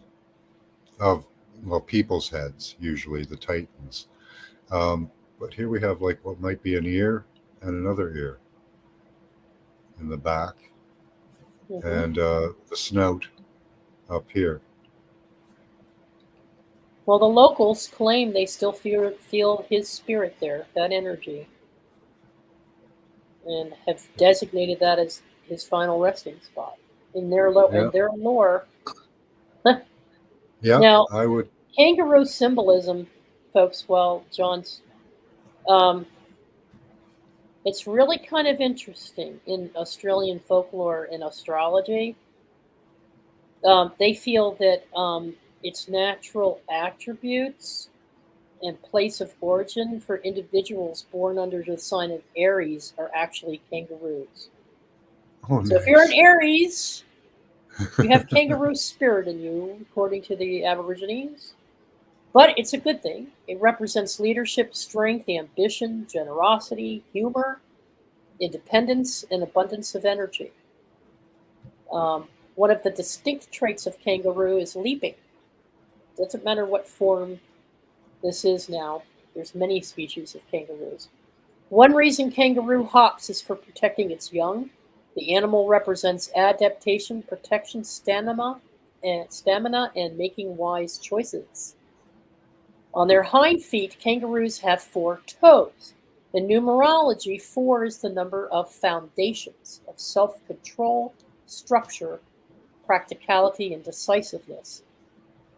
of, well, people's heads, usually the Titans. But here we have like what might be an ear and another ear in the back, Mhm. and the snout up here. Well, the locals claim they still feel his spirit there, that energy, and have designated that as his final resting spot in Yeah, their lore. yeah, Now, I would. kangaroo symbolism, folks. Well, John's, um, it's really kind of interesting in Australian folklore and astrology. They feel that its natural attributes and place of origin for individuals born under the sign of Aries are actually kangaroos. Oh, So if you're an nice. Aries, you have kangaroo spirit in you, according to the Aborigines. But it's a good thing. It represents leadership, strength, ambition, generosity, humor, independence, and abundance of energy. One of the distinct traits of kangaroo is leaping. Doesn't matter what form this is now. There's many species of kangaroos. One reason kangaroo hops is for protecting its young. The animal represents adaptation, protection, stamina, and making wise choices. On their hind feet, kangaroos have 4 toes. In numerology, 4 is the number of foundations of self control, structure, practicality, and decisiveness.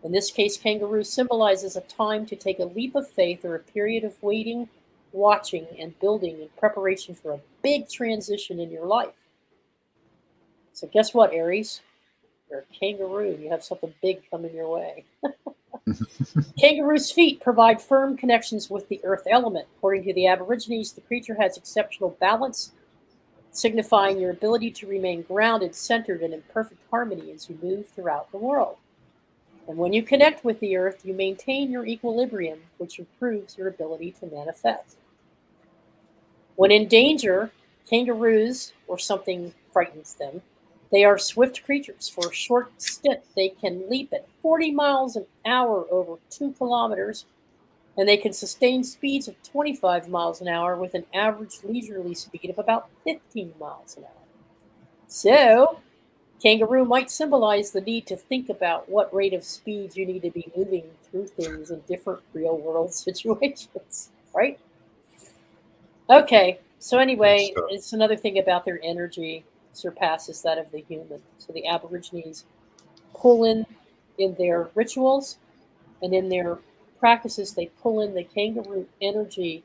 In this case, kangaroo symbolizes a time to take a leap of faith or a period of waiting, watching, and building in preparation for a big transition in your life. So, guess what, Aries? You're a kangaroo. You have something big coming your way. Kangaroo's feet provide firm connections with the earth element. According to the Aborigines, the creature has exceptional balance, signifying your ability to remain grounded, centered, and in perfect harmony as you move throughout the world. And when you connect with the earth, you maintain your equilibrium, which improves your ability to manifest. When in danger, kangaroos, or something frightens them, they are swift creatures. For a short stint, they can leap at 40 miles an hour over 2 kilometers, and they can sustain speeds of 25 miles an hour with an average leisurely speed of about 15 miles an hour. So, kangaroo might symbolize the need to think about what rate of speed you need to be moving through things in different real world situations, right? Okay, so Good anyway, stuff. it's another thing about their energy surpasses that of the human. So the Aborigines pull in their rituals and in their practices, they pull in the kangaroo energy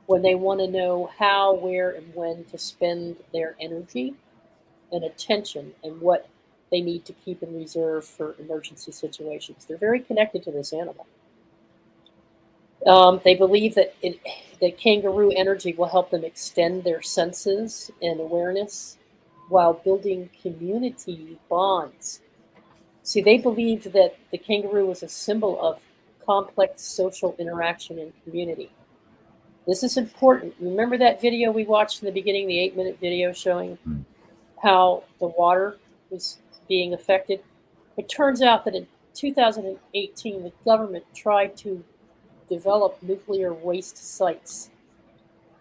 when they want to know how, where, and when to spend their energy. and attention and what they need to keep in reserve for emergency situations. They're very connected to this animal. They believe that that kangaroo energy will help them extend their senses and awareness while building community bonds. See, they believed that the kangaroo was a symbol of complex social interaction and community. This is important. Remember that video we watched in the beginning, the 8-minute video showing how the water was being affected? It turns out that in 2018, the government tried to develop nuclear waste sites,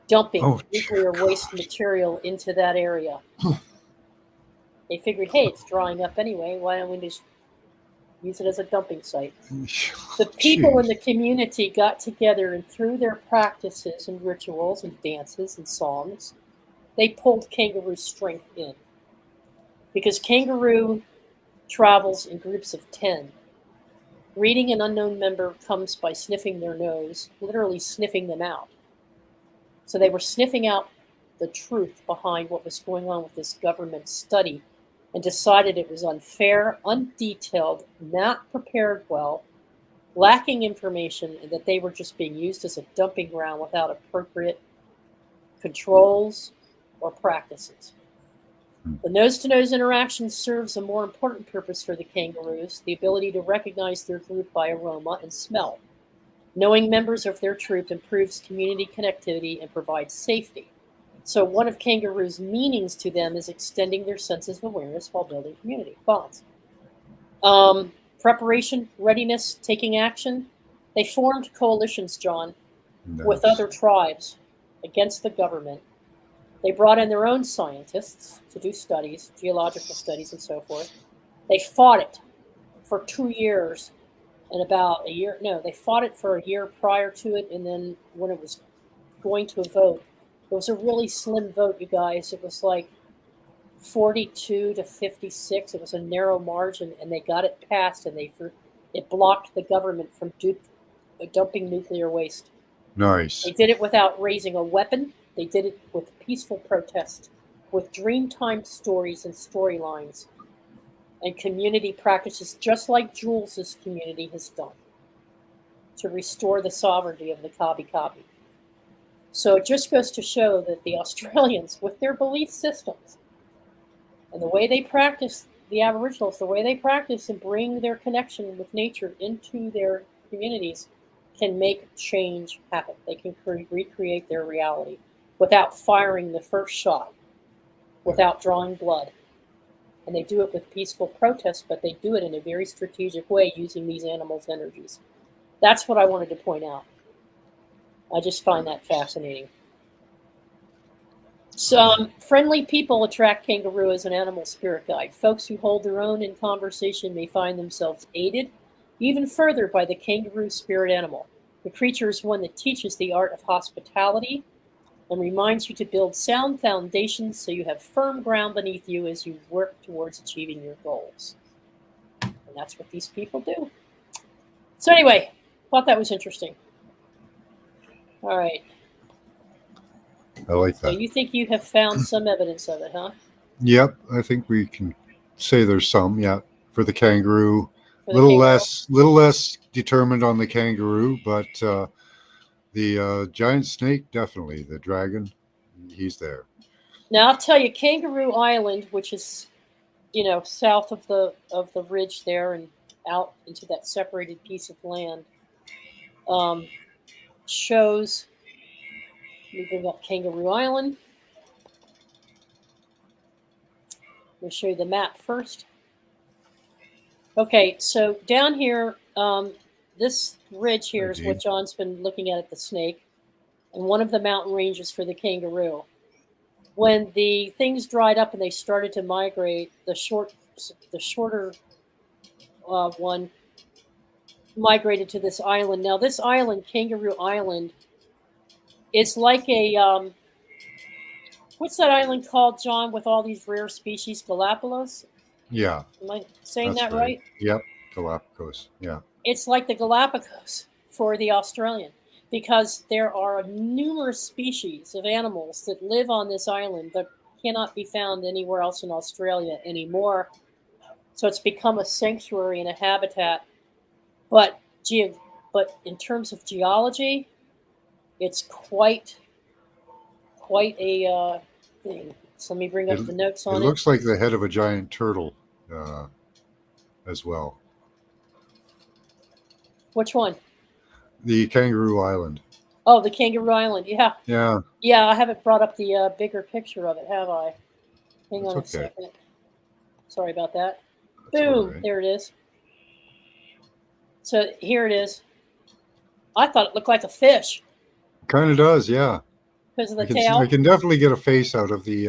dumping nuclear waste material into that area. They figured, hey, it's drying up anyway. Why don't we just use it as a dumping site? The people in the community got together, and through their practices and rituals and dances and songs, they pulled kangaroo strength in. Because kangaroo travels in groups of 10. Greeting an unknown member comes by sniffing their nose, literally sniffing them out. So they were sniffing out the truth behind what was going on with this government study and decided it was unfair, undetailed, not prepared well, lacking information, and that they were just being used as a dumping ground without appropriate controls or practices. The nose-to-nose interaction serves a more important purpose for the kangaroos, the ability to recognize their group by aroma and smell. Knowing members of their troop improves community connectivity and provides safety. So one of kangaroos' meanings to them is extending their senses of awareness while building community bonds. Preparation, readiness, taking action. They formed coalitions, John, with other tribes against the government. They brought in their own scientists to do studies, geological studies and so forth. They fought it for 2 years and about a year. No, they fought it for a year prior to it. And then when it was going to a vote, it was a really slim vote, you guys. It was like 42 to 56. It was a narrow margin, and they got it passed, and it blocked the government from dumping nuclear waste. Nice. They did it without raising a weapon. They did it with peaceful protest, with Dreamtime stories and storylines, and community practices, just like Jules' community has done, to restore the sovereignty of the Kabi Kabi. So it just goes to show that the Australians, with their belief systems and the way they practice, the Aboriginals, the way they practice and bring their connection with nature into their communities, can make change happen. They can recreate their reality without firing the first shot, without drawing blood. And they do it with peaceful protest, but they do it in a very strategic way using these animals' energies. That's what I wanted to point out. I just find that fascinating. So, friendly people attract kangaroo as an animal spirit guide. Folks who hold their own in conversation may find themselves aided even further by the kangaroo spirit animal. The creature is one that teaches the art of hospitality and reminds you to build sound foundations so you have firm ground beneath you as you work towards achieving your goals. And that's what these people do. So anyway, thought that was interesting. All right. I like that. So you think you have found some evidence of it, huh? Yep, I think we can say there's some. Yeah, for the kangaroo, For the kangaroo. little less determined on the kangaroo, but the giant snake definitely. The dragon, he's there. Now I'll tell you, Kangaroo Island, which is, south of the ridge there and out into that separated piece of land, shows. Let me bring up Kangaroo Island. Let me show you the map first. Okay, so down here, this ridge here is what John's been looking at the snake, and one of the mountain ranges for the kangaroo. When the things dried up and they started to migrate, the shorter one migrated to this island. Now, this island, Kangaroo Island, it's like a what's that island called, John, with all these rare species? Galapagos? Yeah. Am I saying that's that right? Yep, Galapagos. Yeah. It's like the Galapagos for the Australian, because there are numerous species of animals that live on this island. The cannot be found anywhere else in Australia anymore. So it's become a sanctuary and a habitat. But but in terms of geology, it's quite a thing. So let me bring up It, the notes it on it. looks like the head of a giant turtle as well. Which one? The Kangaroo Island. Oh, the Kangaroo Island. Yeah. Yeah, Yeah, I haven't brought up the bigger picture of it, have I? Hang on a That's okay. second. Sorry about that. that's all Boom. right. There it is. So here it is. I thought it looked like a fish Kind of does, yeah. because of the I tail. can definitely get a face out of the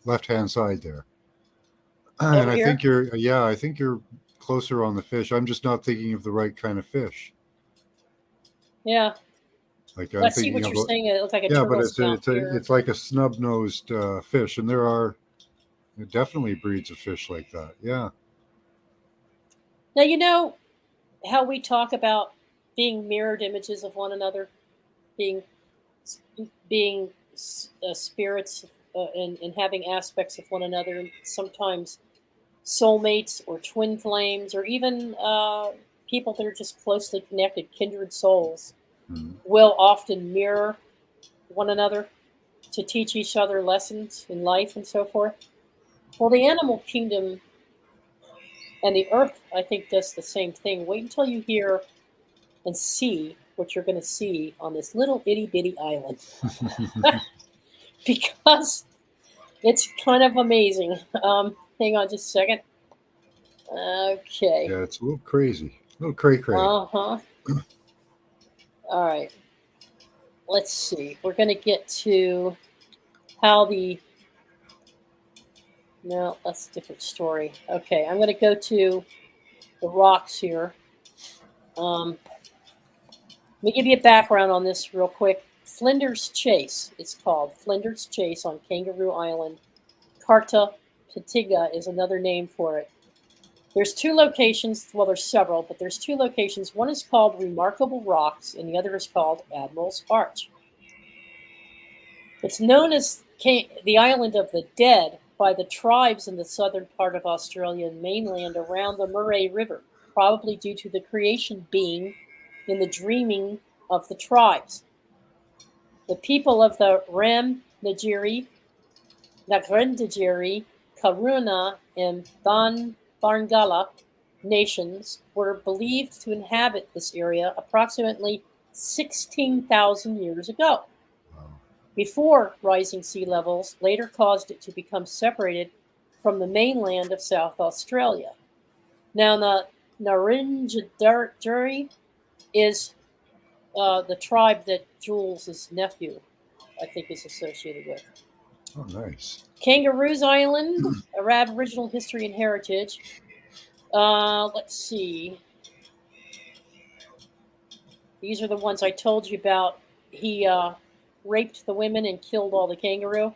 left-hand side there. And Over I here? think I think you're closer on the fish. I'm just not thinking of the right kind of fish. Yeah. Like I'm I see thinking what of you're saying. It looks like a yeah, but turtle snout here. it's like a snub-nosed fish, and there are definitely breeds of fish like that. Yeah. Now, you know how we talk about being mirrored images of one another, being being spirits and having aspects of one another, and sometimes soulmates or twin flames, or even people that are just closely connected, kindred souls, Mhm. will often mirror one another to teach each other lessons in life and so forth. Well, the animal kingdom and the earth, I think, does the same thing. Wait until you hear and see what you're going to see on this little itty bitty island because it's kind of amazing. Hang on just a second. Okay. Yeah, it's a little crazy, a little cray cray. Uh huh. All right. Let's see. We're going to get to how the. No, that's a different story. Okay, I'm going to go to the rocks here. Let me give you a background on this real quick. Flinders Chase, it's called Flinders Chase on Kangaroo Island. Carta Petiga is another name for it. There's two locations, well, there's several, but there's two locations. One is called Remarkable Rocks, and the other is called Admiral's Arch. It's known as the Island of the Dead by the tribes in the southern part of Australian mainland around the Murray River, probably due to the creation being in the dreaming of the tribes. The people of the Nagiri, Karuna, and Barngala nations were believed to inhabit this area approximately 16,000 years ago, before rising sea levels later caused it to become separated from the mainland of South Australia. Now, the Ngarrindjeri is the tribe that Jules' nephew, I think, is associated with. Oh, nice. Kangaroos Island, Aboriginal history and heritage. Let's see. These are the ones I told you about. He raped the women and killed all the kangaroo.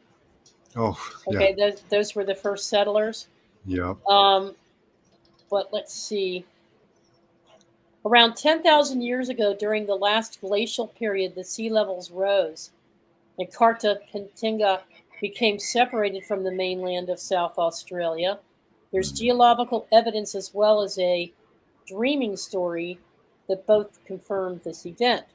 Oh, Okay, those were the first settlers. yeah. But let's see. Around 10,000 years ago, during the last glacial period, the sea levels rose, and Carta Pentinga became separated from the mainland of South Australia. There's geological evidence as well as a dreaming story that both confirm this event.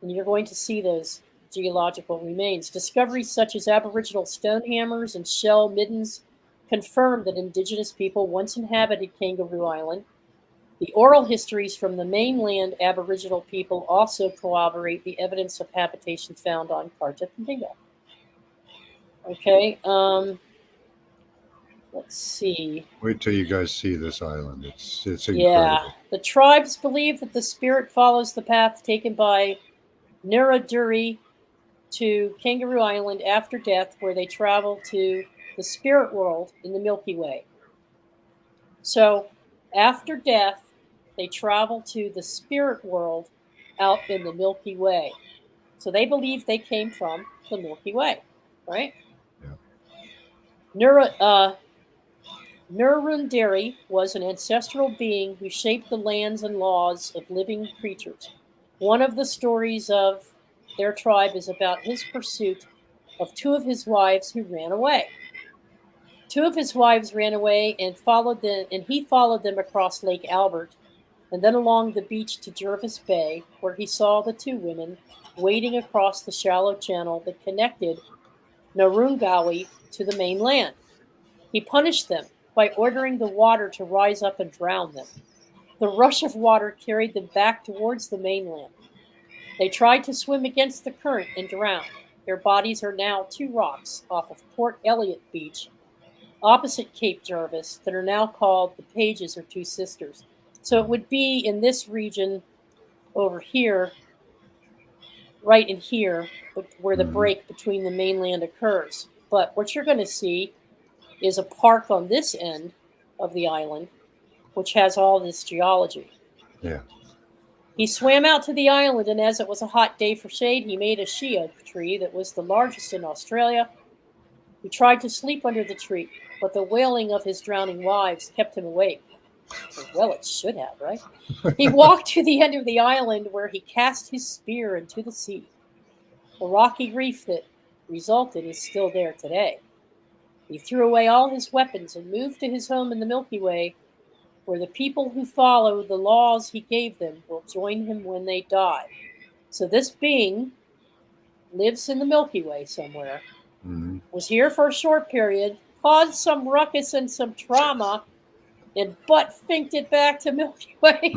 And you're going to see those geological remains. Discoveries such as Aboriginal stone hammers and shell middens confirm that indigenous people once inhabited Kangaroo Island. The oral histories from the mainland Aboriginal people also corroborate the evidence of habitation found on Carta Pentinga. Okay, let's see. Wait till you guys see this island. It's incredible. Yeah, the tribes believe that the spirit follows the path taken by Nuraduri to Kangaroo Island after death, where they travel to the spirit world in the Milky Way. So, after death, they travel to the spirit world out in the Milky Way. So they believe they came from the Milky Way, right? Yeah. Nurunderi was an ancestral being who shaped the lands and laws of living creatures. One of the stories of their tribe is about his pursuit of two of his wives who ran away. Two of his wives ran away and he followed them across Lake Albert and then along the beach to Jervis Bay, where he saw the two women wading across the shallow channel that connected Narungawi to the mainland. He punished them by ordering the water to rise up and drown them. The rush of water carried them back towards the mainland. They tried to swim against the current and drowned. Their bodies are now two rocks off of Port Elliot Beach, opposite Cape Jervis, that are now called the Pages or Two Sisters. So it would be in this region over here, right in here, where the break between the mainland occurs. But what you're going to see is a park on this end of the island, which has all this geology. Yeah. He swam out to the island, and as it was a hot day for shade, he made a she oak tree that was the largest in Australia. He tried to sleep under the tree, but the wailing of his drowning wives kept him awake. Well, it should have, right? He walked to the end of the island, where he cast his spear into the sea. The rocky reef that resulted is still there today. He threw away all his weapons and moved to his home in the Milky Way, where the people who follow the laws he gave them will join him when they die. So this being lives in the Milky Way somewhere, was here for a short period, caused some ruckus and some trauma, and butt-finked it back to Milky Way.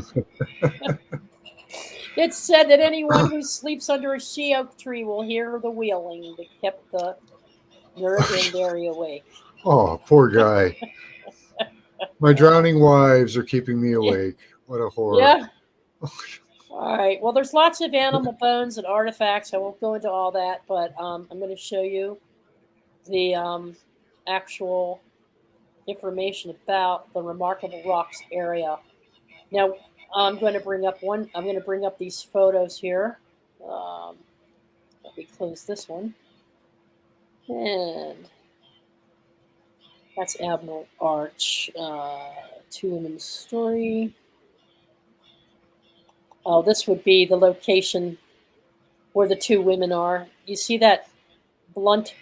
It's said that anyone who sleeps under a she oak tree will hear the wailing that kept the Narragansett awake. Oh, poor guy. My drowning wives are keeping me awake. What a horror. Yeah. All right. Well, there's lots of animal bones and artifacts. I won't go into all that, but I'm going to show you the actual information about the Remarkable Rocks area. Now, I'm going to bring up these photos here. Let me close this one. And that's Admiral Arch. Two Women's Story. Oh, this would be the location where the two women are. You see that blunt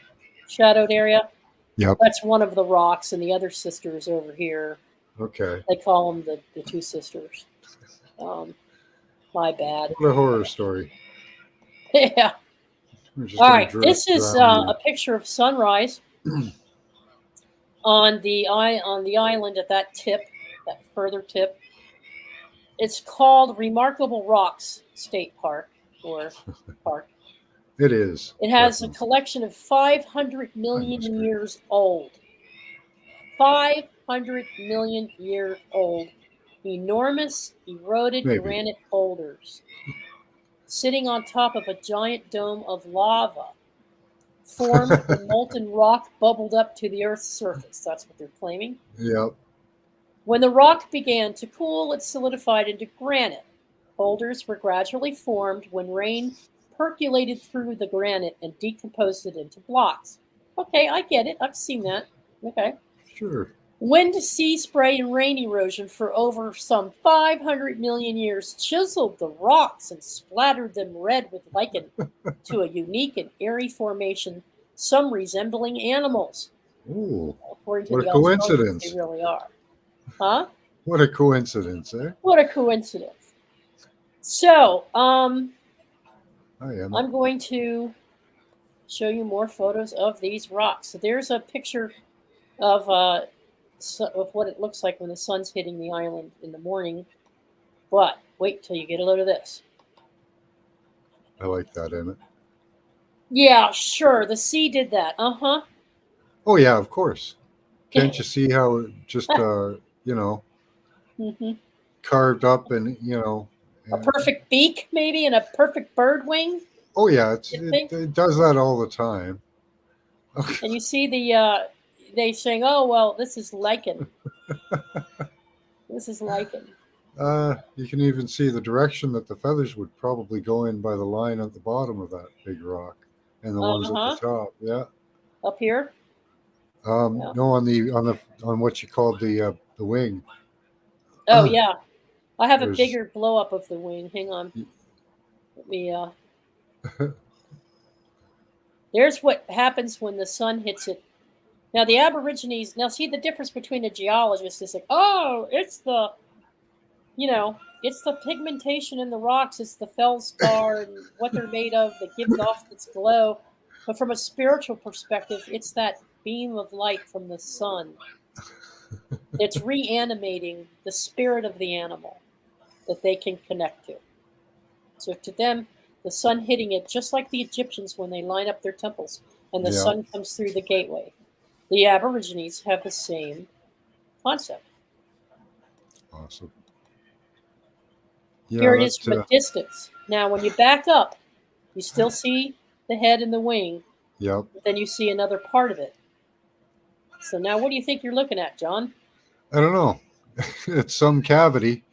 shadowed area? Yep. That's one of the rocks, and the other sister is over here. Okay. They call them the two sisters. My bad. What a horror story. Yeah. All right. This is a picture of sunrise on the island at that tip, that further tip. It's called Remarkable Rocks State Park or Park. It is. It has a collection of 500 million years old. 500 million year old. Enormous eroded granite boulders sitting on top of a giant dome of lava formed when molten rock bubbled up to the Earth's surface. That's what they're claiming. Yep. When the rock began to cool, it solidified into granite. Boulders were gradually formed when rain percolated through the granite and decomposed it into blocks. Okay, I get it. I've seen that. Okay. Sure. Wind, sea spray, and rain erosion for over some 500 million years chiseled the rocks and splattered them red with lichen to a unique and eerie formation, some resembling animals. Ooh, according to what the a coincidence. They really are. Huh? What a coincidence, eh? What a coincidence. So, I am. I'm going to show you more photos of these rocks. So there's a picture of what it looks like when the sun's hitting the island in the morning. But wait till you get a load of this. I like that, Emmett. Yeah, sure. The sea did that. Uh-huh. Oh, yeah, of course. Can't you see how it just, carved up and, a perfect beak, maybe, and a perfect bird wing? Oh, yeah, it does that all the time. And you see they saying, oh, well, this is lichen. This is lichen. You can even see the direction that the feathers would probably go in by the line at the bottom of that big rock, and the ones at the top. Yeah. Up here. No, on what you called the wing. Oh yeah, I have a bigger blow up of the wing. Hang on. Let me. There's what happens when the sun hits it. Now the Aborigines. Now see the difference between a geologist is like, oh, it's the, it's the pigmentation in the rocks, it's the feldspar and what they're made of that gives off its glow. But from a spiritual perspective, it's that beam of light from the sun that's reanimating the spirit of the animal that they can connect to. So to them, the sun hitting it, just like the Egyptians when they line up their temples and the Yeah. sun comes through the gateway. The Aborigines have the same concept. Awesome. Yeah, Here it is that, from a distance. Now, when you back up, you still see the head and the wing, yep. but then you see another part of it. So now what do you think you're looking at, John? I don't know. It's some cavity.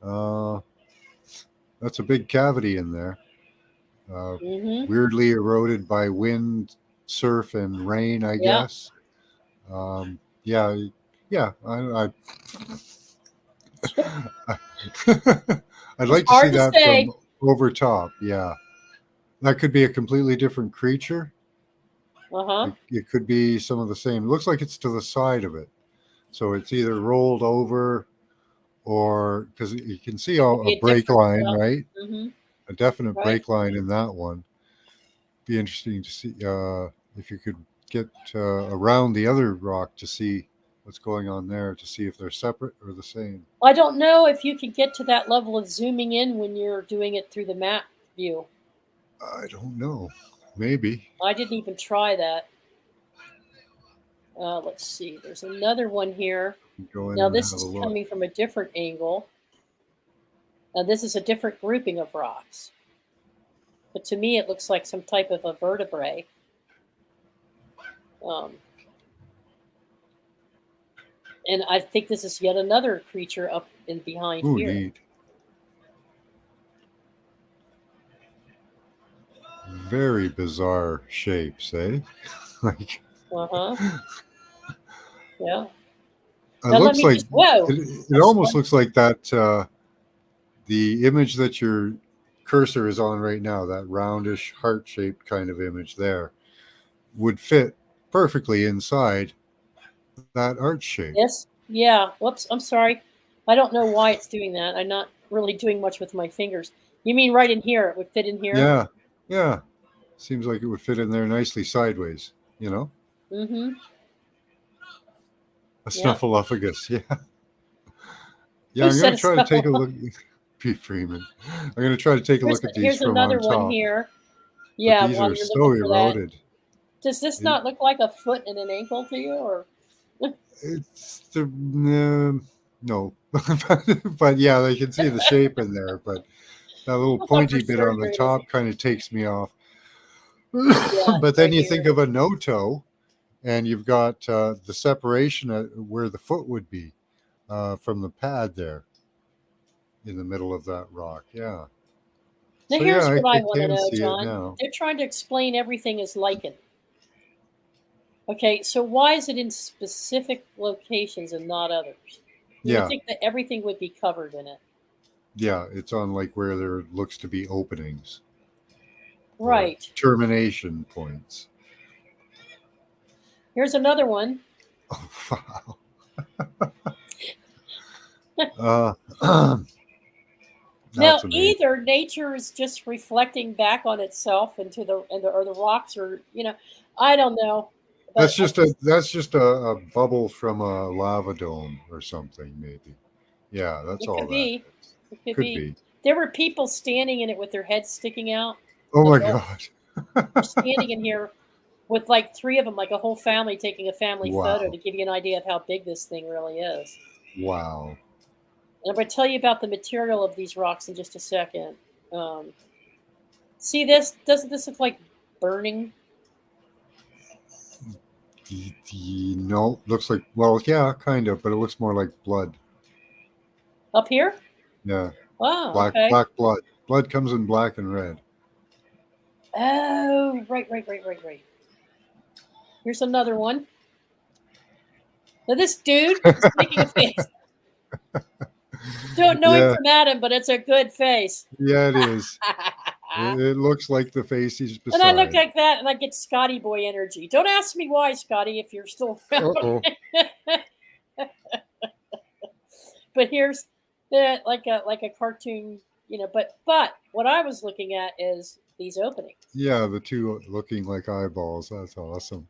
That's a big cavity in there. Mm-hmm. Weirdly eroded by wind, surf, and rain, I Yeah. guess. Yeah. I I'd like to hard see to that say. from over top. Yeah. That could be a completely different creature. Uh-huh. It could be some of the same. It looks like it's to the side of it. So it's either rolled over or because you can see Could be a break line, right? Mm-hmm. A definite Right. break line in that one. Be interesting to see if you could get around the other rock to see what's going on there, to see if they're separate or the same. I don't know if you can get to that level of zooming in when you're doing it through the map view. I don't know. Maybe. I didn't even try that. Let's see. There's another one here. Go in Now and this have is a look. coming from a different angle. Now this is a different grouping of rocks. But to me, it looks like some type of a vertebrae. And I think this is yet another creature up and behind Ooh, here. neat. Very bizarre shapes, eh? Like Uh-huh. Yeah. it Now let looks me like just, whoa. it almost looks like that the image that your cursor is on right now, that roundish heart-shaped kind of image there, would fit perfectly inside that art shape. Yes. Yeah. Whoops. I'm sorry. I don't know why it's doing that. I'm not really doing much with my fingers. You mean right in here? It would fit in here? Yeah. Yeah. Seems like it would fit in there nicely sideways, you know? Mm-hmm. A snuffleupagus. Yeah. Yeah, Who I'm said going a to try to take a snuffle- look. Pete Freeman. I'm going to try to take a look at these Here's from another on one top. here. But Yeah, these while are you're so looking for that. eroded. Does this not look like a foot and an ankle to you, or? It's the no, but yeah, they can see the shape in there. But that little thought pointy for bit sure on the there is. top kind of takes me off. Yeah, But then right you here. think of a no toe, and you've got the separation where the foot would be from the pad there in the middle of that rock. Yeah. Now So here's yeah, what I I want to can know, see it John. now. They're trying to explain everything as lichen. Okay, so why is it in specific locations and not others? You would Yeah. think that everything would be covered in it. Yeah, it's on like where there looks to be openings. or Right. termination points. Here's another one. Oh, wow. Now, That's amazing. either nature is just reflecting back on itself or the rocks, or I don't know. But That's just a bubble from a lava dome or something, maybe. Yeah, that's it all could that be. is. It Could be. There were people standing in it with their heads sticking out. Oh my Adults. God. They're standing in here with like three of them, like a whole family taking a family Wow. photo to give you an idea of how big this thing really is. Wow. And I'm going to tell you about the material of these rocks in just a second. See this? Doesn't this look like burning? No, looks like, well, yeah, kind of, but it looks more like blood. Up here? Yeah. Wow, Black okay. blood. Blood comes in black and red. Oh, right. Here's another one. Now this dude is making a face. Don't know him from Adam, but it's a good face. Yeah, it is. It looks like the face he's beside. And I look like that, and I get Scotty boy energy. Don't ask me why, Scotty, if you're still around. Uh-oh. But here's the like a cartoon, But what I was looking at is these openings. Yeah, the two looking like eyeballs. That's awesome.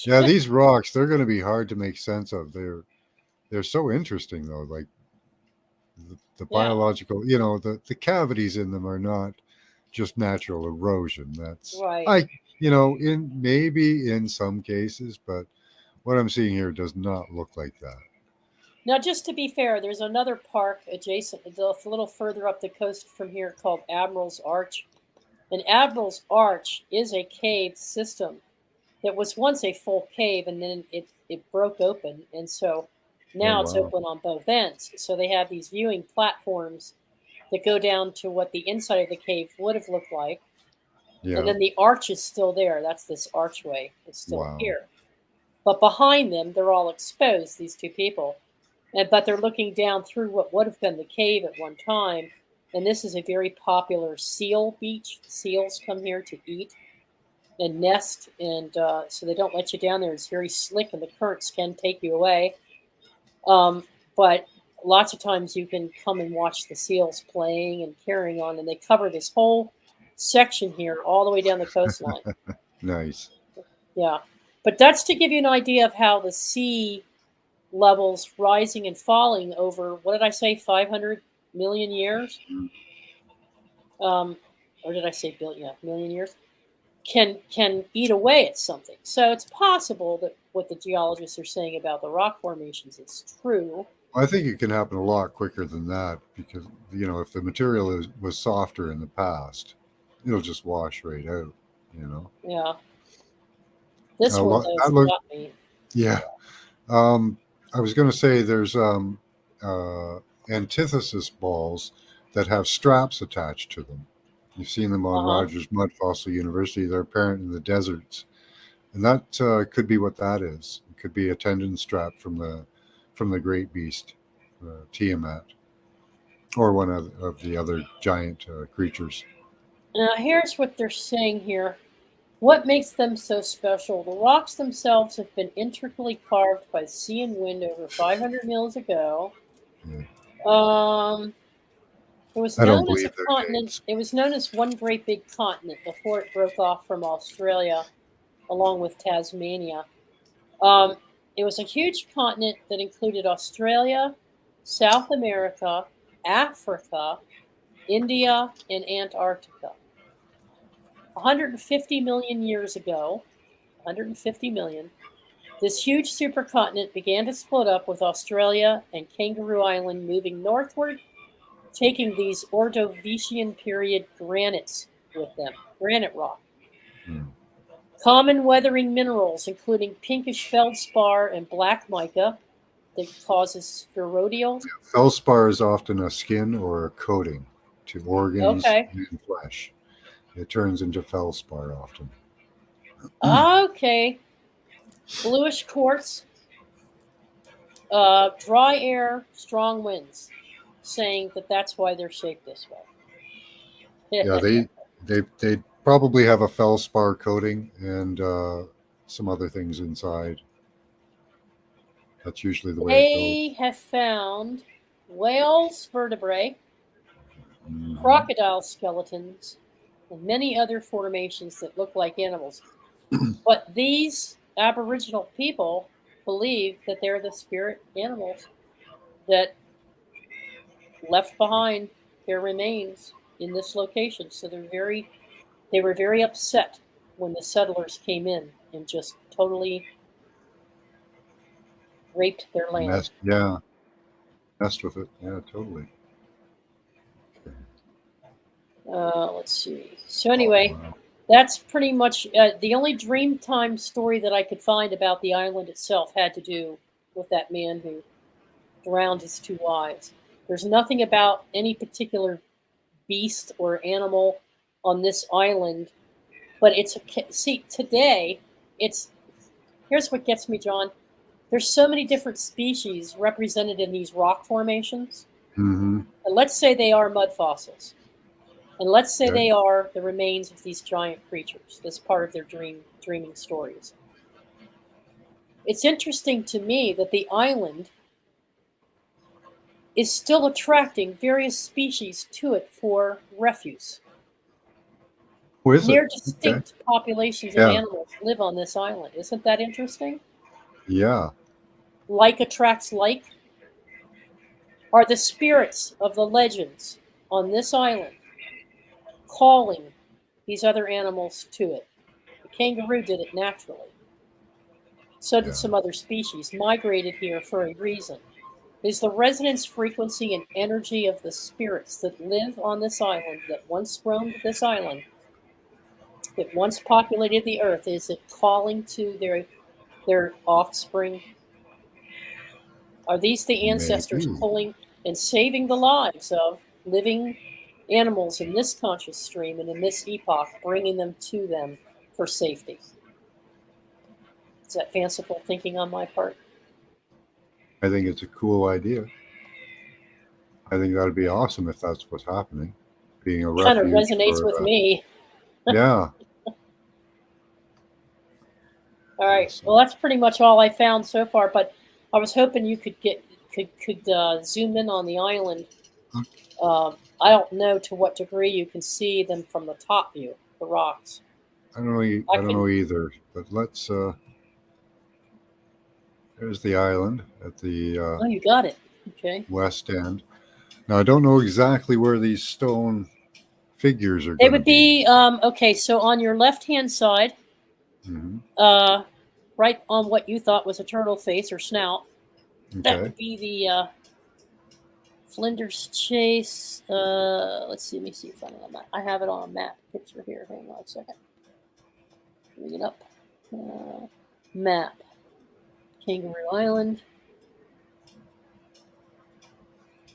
Yeah, these rocks, they're going to be hard to make sense of. They're so interesting, though. Like the biological, the cavities in them are not just natural erosion. That's right. in some cases, but what I'm seeing here does not look like that. Now, just to be fair, there's another park adjacent, a little further up the coast from here, called Admiral's Arch. And Admiral's Arch is a cave system that was once a full cave, and then it broke open, and so now it's open on both ends. So they have these viewing platforms that go down to what the inside of the cave would have looked like. Yeah. And then the arch is still there. That's this archway. It's still here. But behind them, they're all exposed, these two people. But they're looking down through what would have been the cave at one time. And this is a very popular seal beach. Seals come here to eat and nest. And so they don't let you down there. It's very slick, and the currents can take you away. But lots of times you can come and watch the seals playing and carrying on. And they cover this whole section here all the way down the coastline. Nice. Yeah. But that's to give you an idea of how the sea levels rising and falling over, what did I say, 500 million years? Or did I say billion? Yeah, million years. Can eat away at something. So it's possible that what the geologists are saying about the rock formations is true. I think it can happen a lot quicker than that, because, if the material was softer in the past, it'll just wash right out, Yeah. This one does got me. Yeah. I was going to say there's antithesis balls that have straps attached to them. You've seen them on Rogers Mud Fossil University. They're apparent in the deserts. And that could be what that is. It could be a tendon strap from the great beast, Tiamat, or one of the other giant creatures. Now, here's what they're saying here. What makes them so special? The rocks themselves have been intricately carved by sea and wind over 500 years ago. Yeah. It was known as a continent. Names. It was known as one great big continent before it broke off from Australia, along with Tasmania. It was a huge continent that included Australia, South America, Africa, India, and Antarctica. 150 million years ago, 150 million, this huge supercontinent began to split up, with Australia and Kangaroo Island moving northward, taking these Ordovician period granites with them, granite rock. Common weathering minerals, including pinkish feldspar and black mica, that causes spheroidal. Feldspar is often a skin or a coating to organs and flesh. It turns into feldspar often. Okay. Bluish quartz, dry air, strong winds, saying that's why they're shaped this way. Yeah, they probably have a feldspar coating and some other things inside. That's usually the way it goes. They have found whales' vertebrae, crocodile skeletons, and many other formations that look like animals. But these Aboriginal people believe that they're the spirit animals that left behind their remains in this location. So they were very upset when the settlers came in and just totally raped their land. Messed with it. Yeah, totally. Let's see. So anyway, that's pretty much the only Dreamtime story that I could find about the island itself had to do with that man who drowned his two wives. There's nothing about any particular beast or animal on this island, but today here's what gets me, John. There's so many different species represented in these rock formations. And let's say they are mud fossils. And let's say Okay. they are the remains of these giant creatures. That's part of their dreaming stories. It's interesting to me that the island is still attracting various species to it for refuse. Who is Near it? Okay. distinct populations of Yeah. animals live on this island. Isn't that interesting? Yeah. Like attracts like. Are the spirits of the legends on this island calling these other animals to it? The kangaroo did it naturally. So did Yeah. some other species, migrated here for a reason. Is the resonance frequency and energy of the spirits that live on this island, that once roamed this island, that once populated the earth, is it calling to their offspring? Are these the ancestors Maybe. pulling and saving the lives of living animals in this conscious stream and in this epoch, bringing them to them for safety? Is that fanciful thinking on my part? I think it's a cool idea. I think that'd be awesome if that's what's happening. Being a Kind of refuge resonates for with me. yeah. All right. Awesome. Well, that's pretty much all I found so far. But I was hoping you could zoom in on the island. I don't know to what degree you can see them from the top view, the rocks. I don't know. I don't know either. But let's. There's the island at the Oh, you got it. Okay. west end. Now I don't know exactly where these stone figures are They going to would be okay. So on your left-hand side, Mhm. right on what you thought was a turtle face or snout, that Okay. would be the Flinders Chase. Let's see. Let me see if I have it on a map picture here. Hang on a second. Bring it up. Map. Kangaroo Island.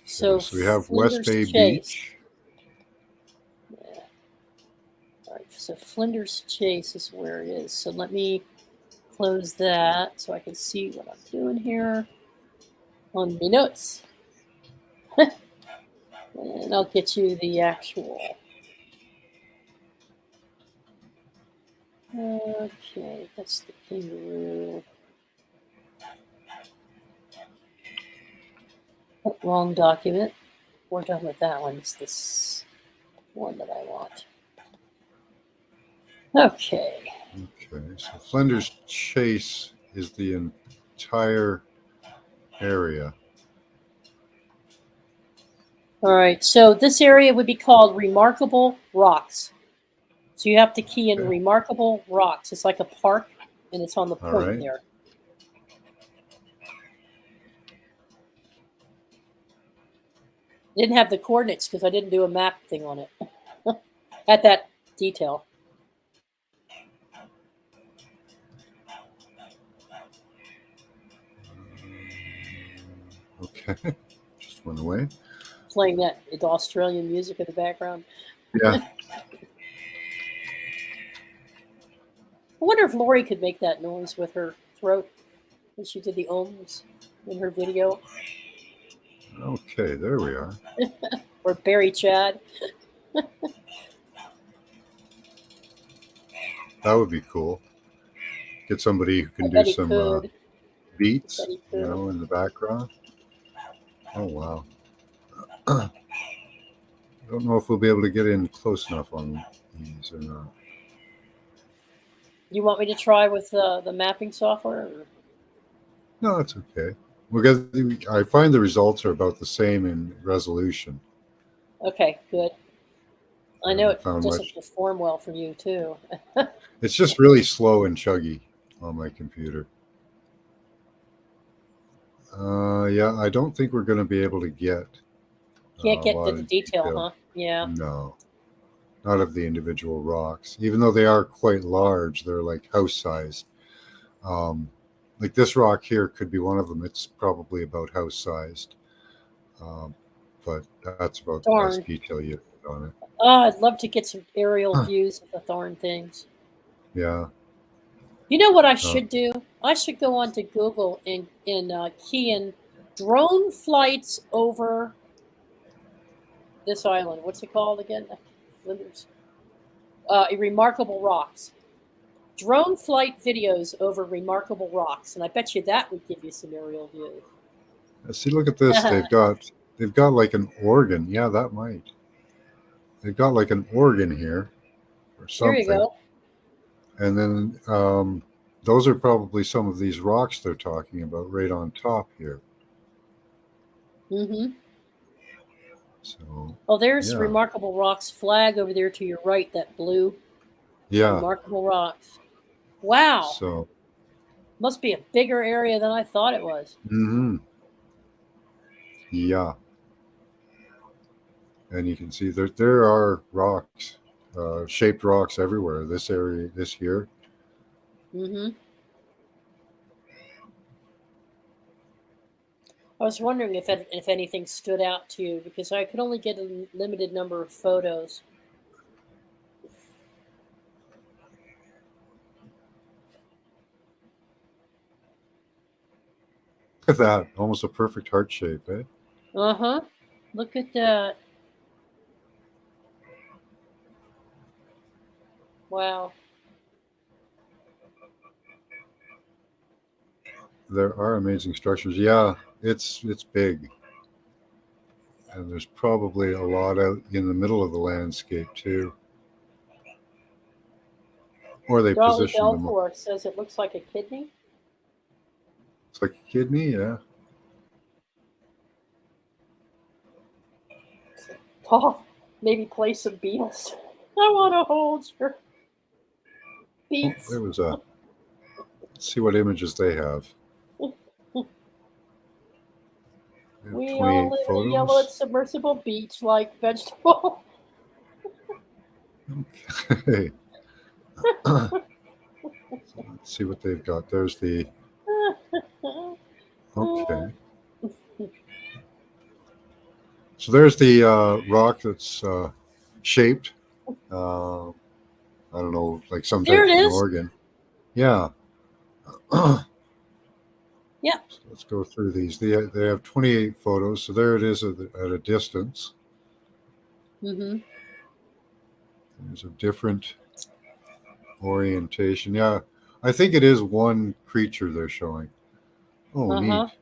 So we have West Flinders Bay Chase. Beach. Yeah. All right. So Flinders Chase is where it is. So let me close that so I can see what I'm doing here on my notes. And I'll get you the actual. Okay, that's the kangaroo. Oh, wrong document. We're done with that one. It's this one that I want. Okay. Okay. So Flinders Chase is the entire area. All right. So this area would be called Remarkable Rocks. So you have to key in Okay. Remarkable Rocks. It's like a park, and it's on the All point right. there. Didn't have the coordinates because I didn't do a map thing on it at that detail. Okay. Just went away. Playing that the Australian music in the background. Yeah. I wonder if Lori could make that noise with her throat when she did the ohms in her video. Okay. There we are. Or Barry Chad. That would be cool. Get somebody who can I do bet he some could. beats, I bet he could. in the background. Oh wow. I don't know if we'll be able to get in close enough on these or not. You want me to try with the mapping software? Or? No, it's okay. Because I find the results are about the same in resolution. Okay, good. I know it found doesn't perform well for you too. It's just really slow and chuggy on my computer. Yeah, I don't think we're going to be able to get. Can't a get lot to the of detail, huh? Yeah. No, not of the individual rocks. Even though they are quite large, they're like house sized. Like this rock here could be one of them. It's probably about house sized, but that's about the best detail you get on it. Oh, I'd love to get some aerial views of the thorn things. Yeah. You know what I should do? I should go onto Google and key in drone flights over this island. What's it called again? Flinders. Remarkable rocks. Drone flight videos over remarkable rocks, and I bet you that would give you some aerial view. See, look at this. They've got like an organ. Yeah, that might. They've got like an organ here or There something. you go. And then those are probably some of these rocks they're talking about right on top here. Mm-hmm. So Oh, there's yeah. Remarkable Rocks flag over there to your right, that blue. Yeah. Remarkable Rocks. Wow. So Must be a bigger area than I thought it was. Yeah. And you can see there are rocks, shaped rocks everywhere. This area, this here. Mm-hmm. I was wondering if anything stood out to you, because I could only get a limited number of photos. Look at that. Almost a perfect heart shape, eh? Uh-huh. Look at that. Wow. There are amazing structures. Yeah, it's big. And there's probably a lot out in the middle of the landscape too. Or they Dolly position them. Belcourt says it looks like a kidney. It's like a kidney, yeah. Oh, maybe play some Beatles. I want to hold your Oh, beats. there was a. Let's see what images they have. They have We 28 all live in a yellow photos. and submersible beach like vegetable. Okay. So let's see what they've got. There's the. Okay. So there's the rock that's shaped. I don't know, like some There type it of an is. organ. Yeah. Yeah. So let's go through these. They have 28 photos. So there it is at a distance. Mm-hmm. There's a different orientation. Yeah. I think it is one creature they're showing. Oh, Uh-huh. neat.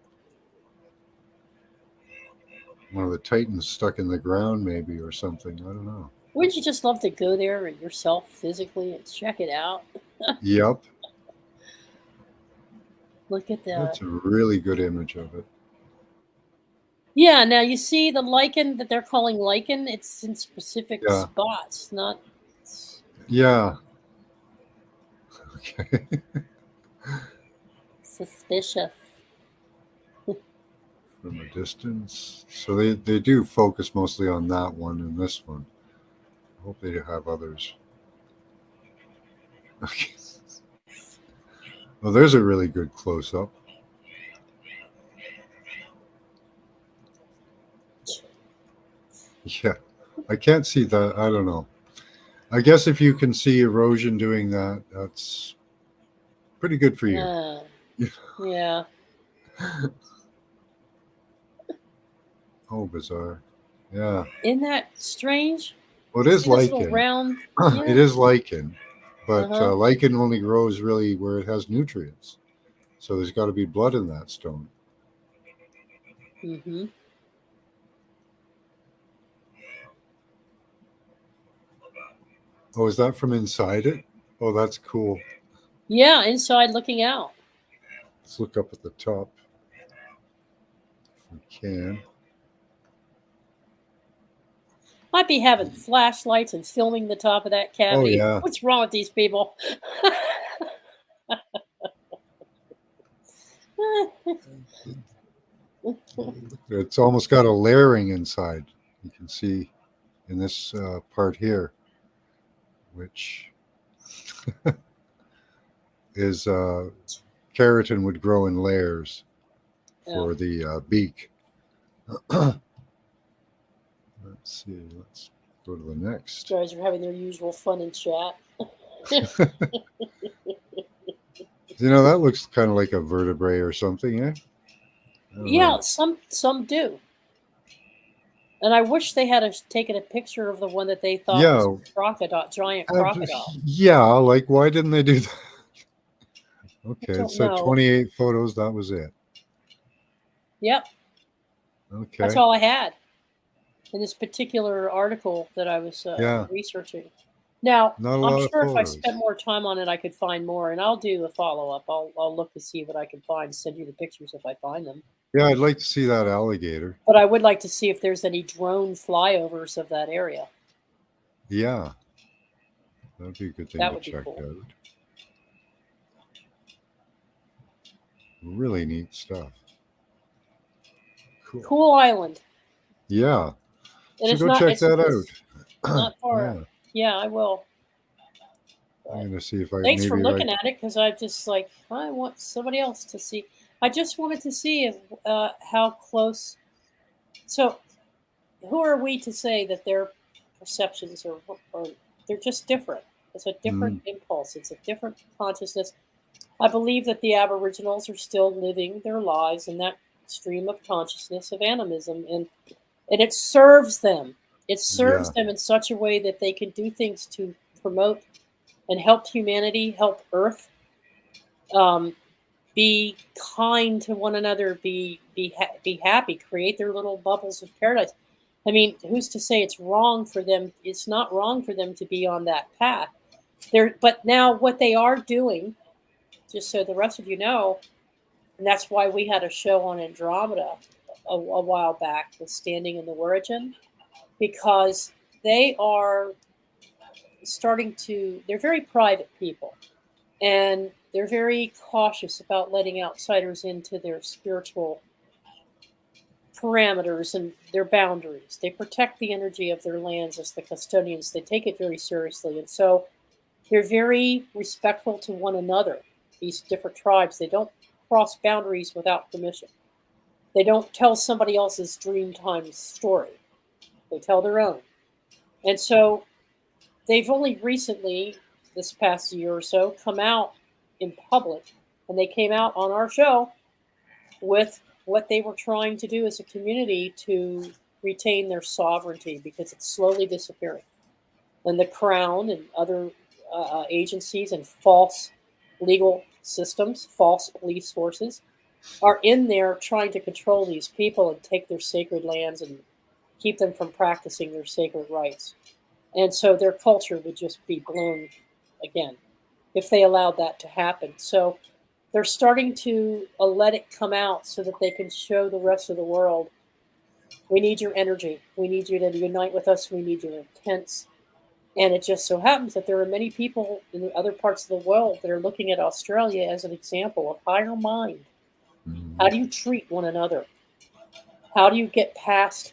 One of the titans stuck in the ground, maybe, or something. I don't know. Wouldn't you just love to go there and yourself physically and check it out? Yep. Look at that. That's a really good image of it. Yeah, now you see the lichen that they're calling lichen, it's in specific Yeah. spots, not. Yeah. Okay. Suspicious. From a distance. So they do focus mostly on that one and this one. I hope they have others. Okay. Well, there's a really good close-up. Yeah. I can't see that. I don't know. I guess if you can see erosion doing that, that's pretty good for you. Yeah. Oh, bizarre. Yeah. Isn't that strange? Well, it is See this little lichen. round. It is lichen, but Uh-huh. lichen only grows really where it has nutrients. So there's got to be blood in that stone. Mm-hmm. Oh, is that from inside it? Oh, that's cool. Yeah, inside looking out. Let's look up at the top if we can. Might be having flashlights and filming the top of that cavity. Oh, yeah. What's wrong with these people? It's almost got a layering inside. You can see in this part here, which is keratin would grow in layers for the beak. Let's see. Let's go to the next. These guys are having their usual fun in chat. You know, that looks kind of like a vertebrae or something, eh? I don't Yeah, know. some do. And I wish they had taken a picture of the one that they thought Yeah. was a crocodile, giant crocodile. Yeah, like why didn't they do that? Okay, it don't said know. 28 photos. That was it. Yep, Okay. that's all I had in this particular article that I was Yeah. researching. Now, Not a I'm lot of sure if I photos. spent more time on it, I could find more, and I'll do a follow up. I'll look to see what I can find. Send you the pictures if I find them. Yeah, I'd like to see that alligator. But I would like to see if there's any drone flyovers of that area. Yeah. That'd be a good thing That to would be check cool. out. Really neat stuff. Cool island. Yeah. And So it's go not, check it's, that it's out. not far. Yeah. Yeah, I will. I'm gonna see if I Thanks for maybe looking at it, because I just like, I want somebody else to see. I just wanted to see if, how close. So, who are we to say that their perceptions are they're just different? It's a different impulse. It's a different consciousness. I believe that the Aboriginals are still living their lives in that stream of consciousness of animism, and it serves them. It serves them in such a way that they can do things to promote and help humanity, help Earth, be kind to one another, be happy, create their little bubbles of paradise. I mean, who's to say it's wrong for them? It's not wrong for them to be on that path. But now what they are doing, just so the rest of you know, and that's why we had a show on Andromeda a while back with Standing in the Origin, because they are starting to, they're very private people, and they're very cautious about letting outsiders into their spiritual parameters and their boundaries. They protect the energy of their lands as the custodians. They take it very seriously. And so they're very respectful to one another, these different tribes. They don't cross boundaries without permission. They don't tell somebody else's Dreamtime story. They tell their own. And so they've only recently, this past year or so, come out in public, and they came out on our show with what they were trying to do as a community to retain their sovereignty, because it's slowly disappearing. And the Crown and other agencies and false legal systems, false police forces, are in there trying to control these people and take their sacred lands and keep them from practicing their sacred rights. And so their culture would just be blown again if they allowed that to happen. So they're starting to let it come out so that they can show the rest of the world, we need your energy. We need you to unite with us. We need your intents. And it just so happens that there are many people in the other parts of the world that are looking at Australia as an example of higher mind. How do you treat one another? How do you get past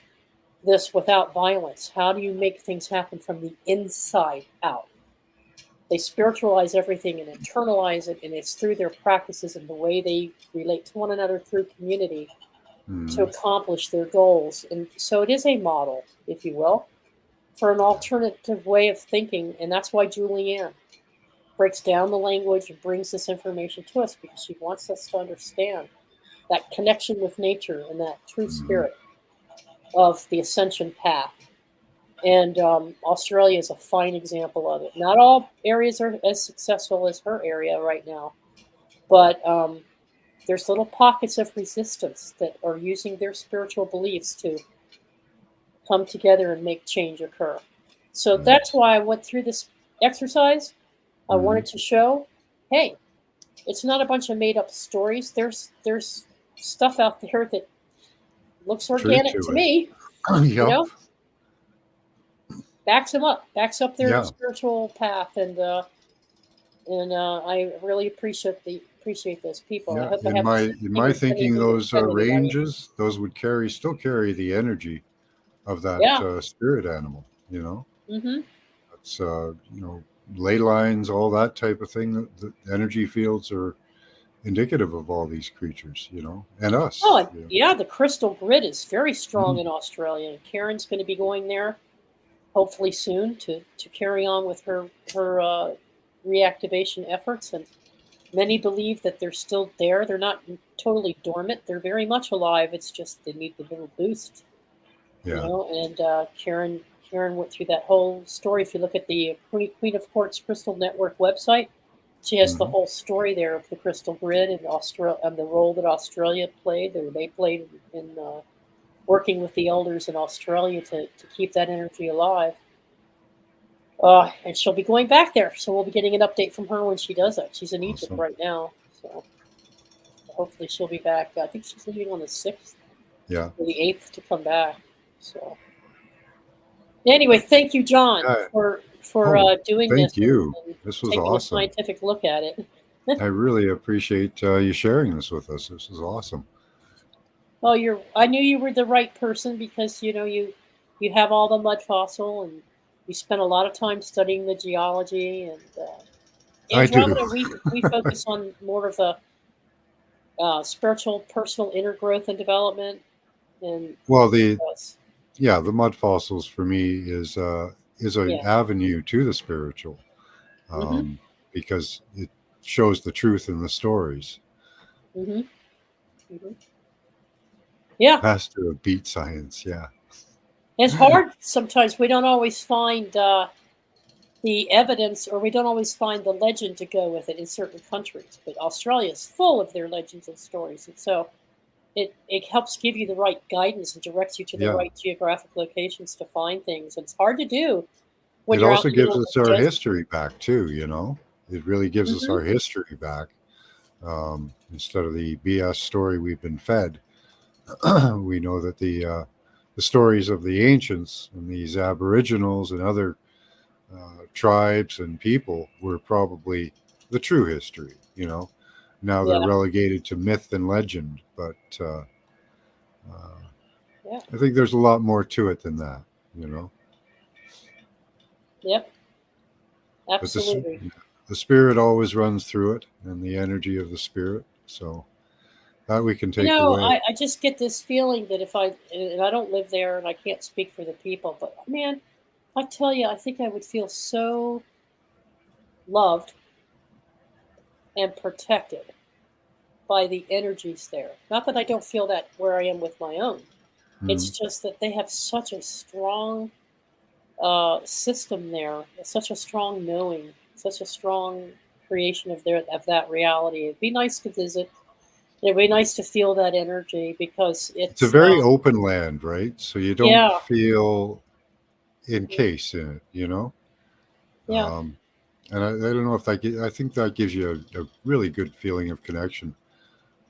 this without violence? How do you make things happen from the inside out? They spiritualize everything and internalize it, and it's through their practices and the way they relate to one another through community to accomplish their goals. And so it is a model, if you will, for an alternative way of thinking. And that's why Julianne breaks down the language and brings this information to us, because she wants us to understand that connection with nature and that true spirit of the ascension path. And Australia is a fine example of it. Not all areas are as successful as her area right now, but there's little pockets of resistance that are using their spiritual beliefs to come together and make change occur. So that's why I went through this exercise. I wanted to show, hey, it's not a bunch of made up stories. There's stuff out there that looks organic to me. You know, backs them up, backs up their spiritual path, and I really appreciate those people. I hope I have in my thinking, those ranges, those would still carry the energy of that spirit animal. You know, it's ley lines, all that type of thing. The energy fields are indicative of all these creatures, and us. Oh, yeah, the crystal grid is very strong in Australia. Karen's going to be going there hopefully soon to carry on with her reactivation efforts. And many believe that they're still there. They're not totally dormant. They're very much alive. It's just they need the little boost You Yeah. know, and Karen went through that whole story. If you look at the Queen of Quartz Crystal Network website, she has the Mhm. whole story there of the crystal grid and Australia and the role that Australia played, or they played in working with the elders in Australia to keep that energy alive. And she'll be going back there, so we'll be getting an update from her when she does that. She's in Egypt Awesome. right now, so hopefully she'll be back. I think she's leaving on the 6th Yeah. or the 8th to come back. So anyway, thank you, John, Yeah. for Oh, doing this thank you. and This was taking a awesome. scientific look at it. I really appreciate you sharing this with us. This is awesome. Well, I knew you were the right person because you have all the mud fossil and you spent a lot of time studying the geology and I do. Andromeda. We focus on more of a spiritual, personal inner growth and development, and Well, yes, the mud fossils for me is an yeah, avenue to the spiritual, mm-hmm, um, because it shows the truth in the stories. mm-hmm, mm-hmm. Yeah. Has to beat science. Yeah. It's hard sometimes. We don't always find the evidence, or we don't always find the legend to go with it in certain countries. But Australia is full of their legends and stories, and so it helps give you the right guidance and directs you to the Yeah. right geographic locations to find things. It's hard to do when It you're out also in the gives middle of us the our desert. history back too. It really gives us Hmm. our history back, instead of the BS story we've been fed. We know that the stories of the ancients and these aboriginals and other tribes and people were probably the true history. Now they're Yeah, relegated to myth and legend, but uh, yeah, I think there's a lot more to it than that. You know, yep, but absolutely. the spirit always runs through it, and the energy of the spirit. So that we can take away. I just get this feeling that if and I don't live there and I can't speak for the people, but man, I tell you, I think I would feel so loved and protected by the energies there. Not that I don't feel that where I am with my own. It's Mhm. just that they have such a strong system there, such a strong knowing, such a strong creation of that reality. It'd be nice to visit. It'd be nice to feel that energy because It's a it's very open land, right? So you don't yeah, feel encased in it. yeah, Um, and I don't know if I think that gives you a really good feeling of connection.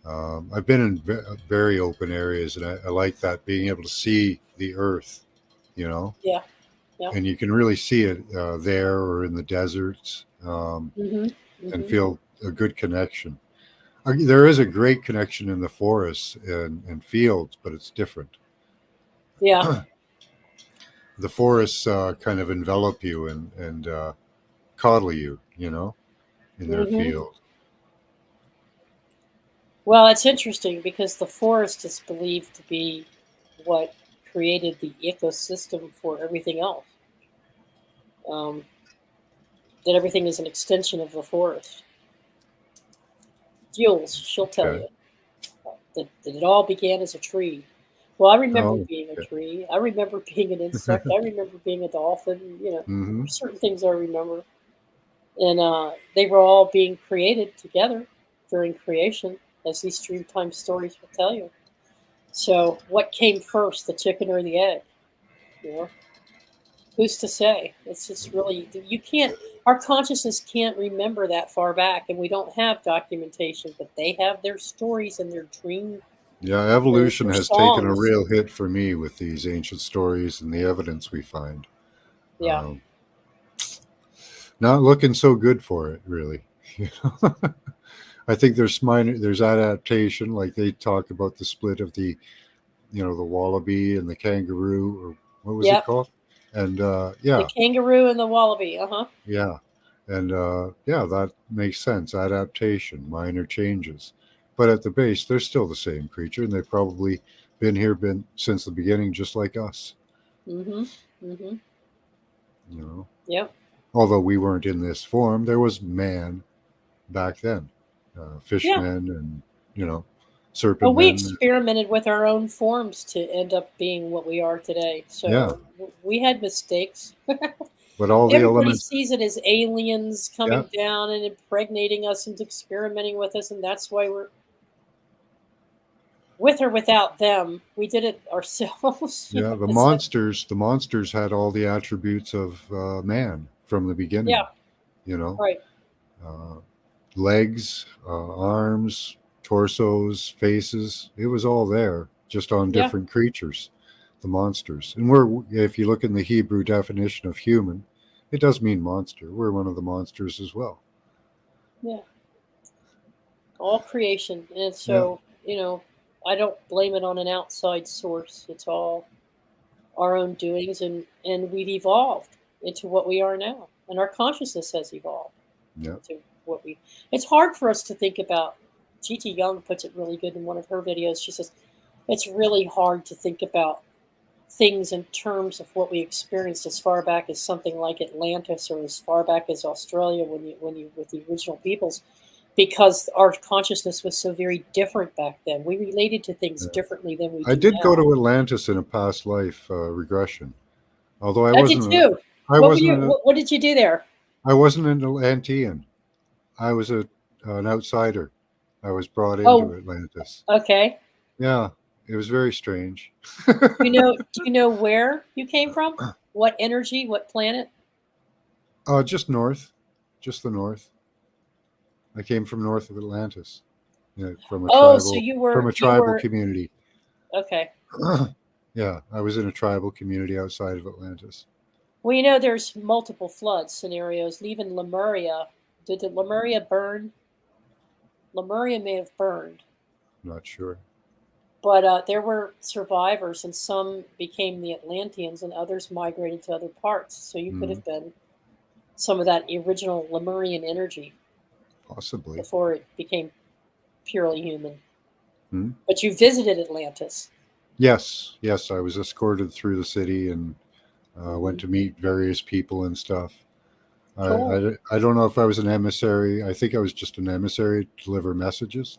I've been in very open areas, and I like that, being able to see the earth, you know, yeah, yeah. and you can really see it there or in the deserts, Mhm. and Mhm. feel a good connection. There is a great connection in the forests and fields, but it's different. Yeah. The forests kind of envelop you and coddle you, in their Mhm. field. Well, it's interesting because the forest is believed to be what created the ecosystem for everything else. Um, that everything is an extension of the forest. Jules, she'll tell Okay. you that it all began as a tree. Well, I remember Oh, being a okay. tree. I remember being an insect. I remember being a dolphin. Hmm. There's certain things I remember. And they were all being created together during creation, as these Dreamtime stories will tell you. So, what came first, the chicken or the egg? You know, who's to say? It's just really you can't. Our consciousness can't remember that far back, and we don't have documentation. But they have their stories and their dream, Yeah, evolution their has taken a songs. real hit for me with these ancient stories and the evidence we find. Yeah, Um, Not looking so good for it, really. You know? I think there's adaptation, like they talk about the split of the wallaby and the kangaroo, or what was it yep. called? And The kangaroo and the wallaby. Uh huh. yeah, and that makes sense. Adaptation, minor changes, but at the base, they're still the same creature, and they've probably been since the beginning, just like us. Mhm. Mhm. You know, Yep. although we weren't in this form, there was man back then, Yeah. fishmen, and you know, serpent But we men. experimented with our own forms to end up being what we are today. So Yeah. we had mistakes. But all the Everybody elements. sees it as aliens coming Yeah. down and impregnating us and experimenting with us, and that's why we're with or without them. We did it ourselves. Yeah, the monsters had all the attributes of man from the beginning. Yeah, You know, right. uh, legs, arms, torsos, faces. It was all there, just on Yeah. different creatures, the monsters. And if you look in the Hebrew definition of human, it does mean monster. We're one of the monsters as well. Yeah. All creation. And so, I don't blame it on an outside source. It's all our own doings, and we've evolved into what we are now. And our consciousness has evolved Yeah. to what we. It's hard for us to think about. G.T. Young puts it really good in one of her videos. She says it's really hard to think about things in terms of what we experienced as far back as something like Atlantis, or as far back as Australia when you with the original peoples, because our consciousness was so very different back then. We related to things Yeah. differently than we do I did now. go to Atlantis in a past life regression, although I I did wasn't. too. I What were wasn't. you? What did you do there? I wasn't an Atlantean. I was an outsider. I was brought into Oh, Atlantis. okay. Yeah, it was very strange. Do you know where you came from? What energy? What planet? Just north, just the north. I came from north of Atlantis, from a Oh, so tribal community. Okay. Yeah, I was in a tribal community outside of Atlantis. Well, there's multiple flood scenarios. Even Lemuria. Did the Lemuria burn? Lemuria may have burned, Not sure. but there were survivors, and some became the Atlanteans, and others migrated to other parts. So you could Mhm. have been some of that original Lemurian energy Possibly. before it became purely human. Hmm? But you visited Atlantis. Yes, I was escorted through the city and went to meet various people and stuff. Cool. I don't know if I was an emissary. I think I was just an emissary to deliver messages,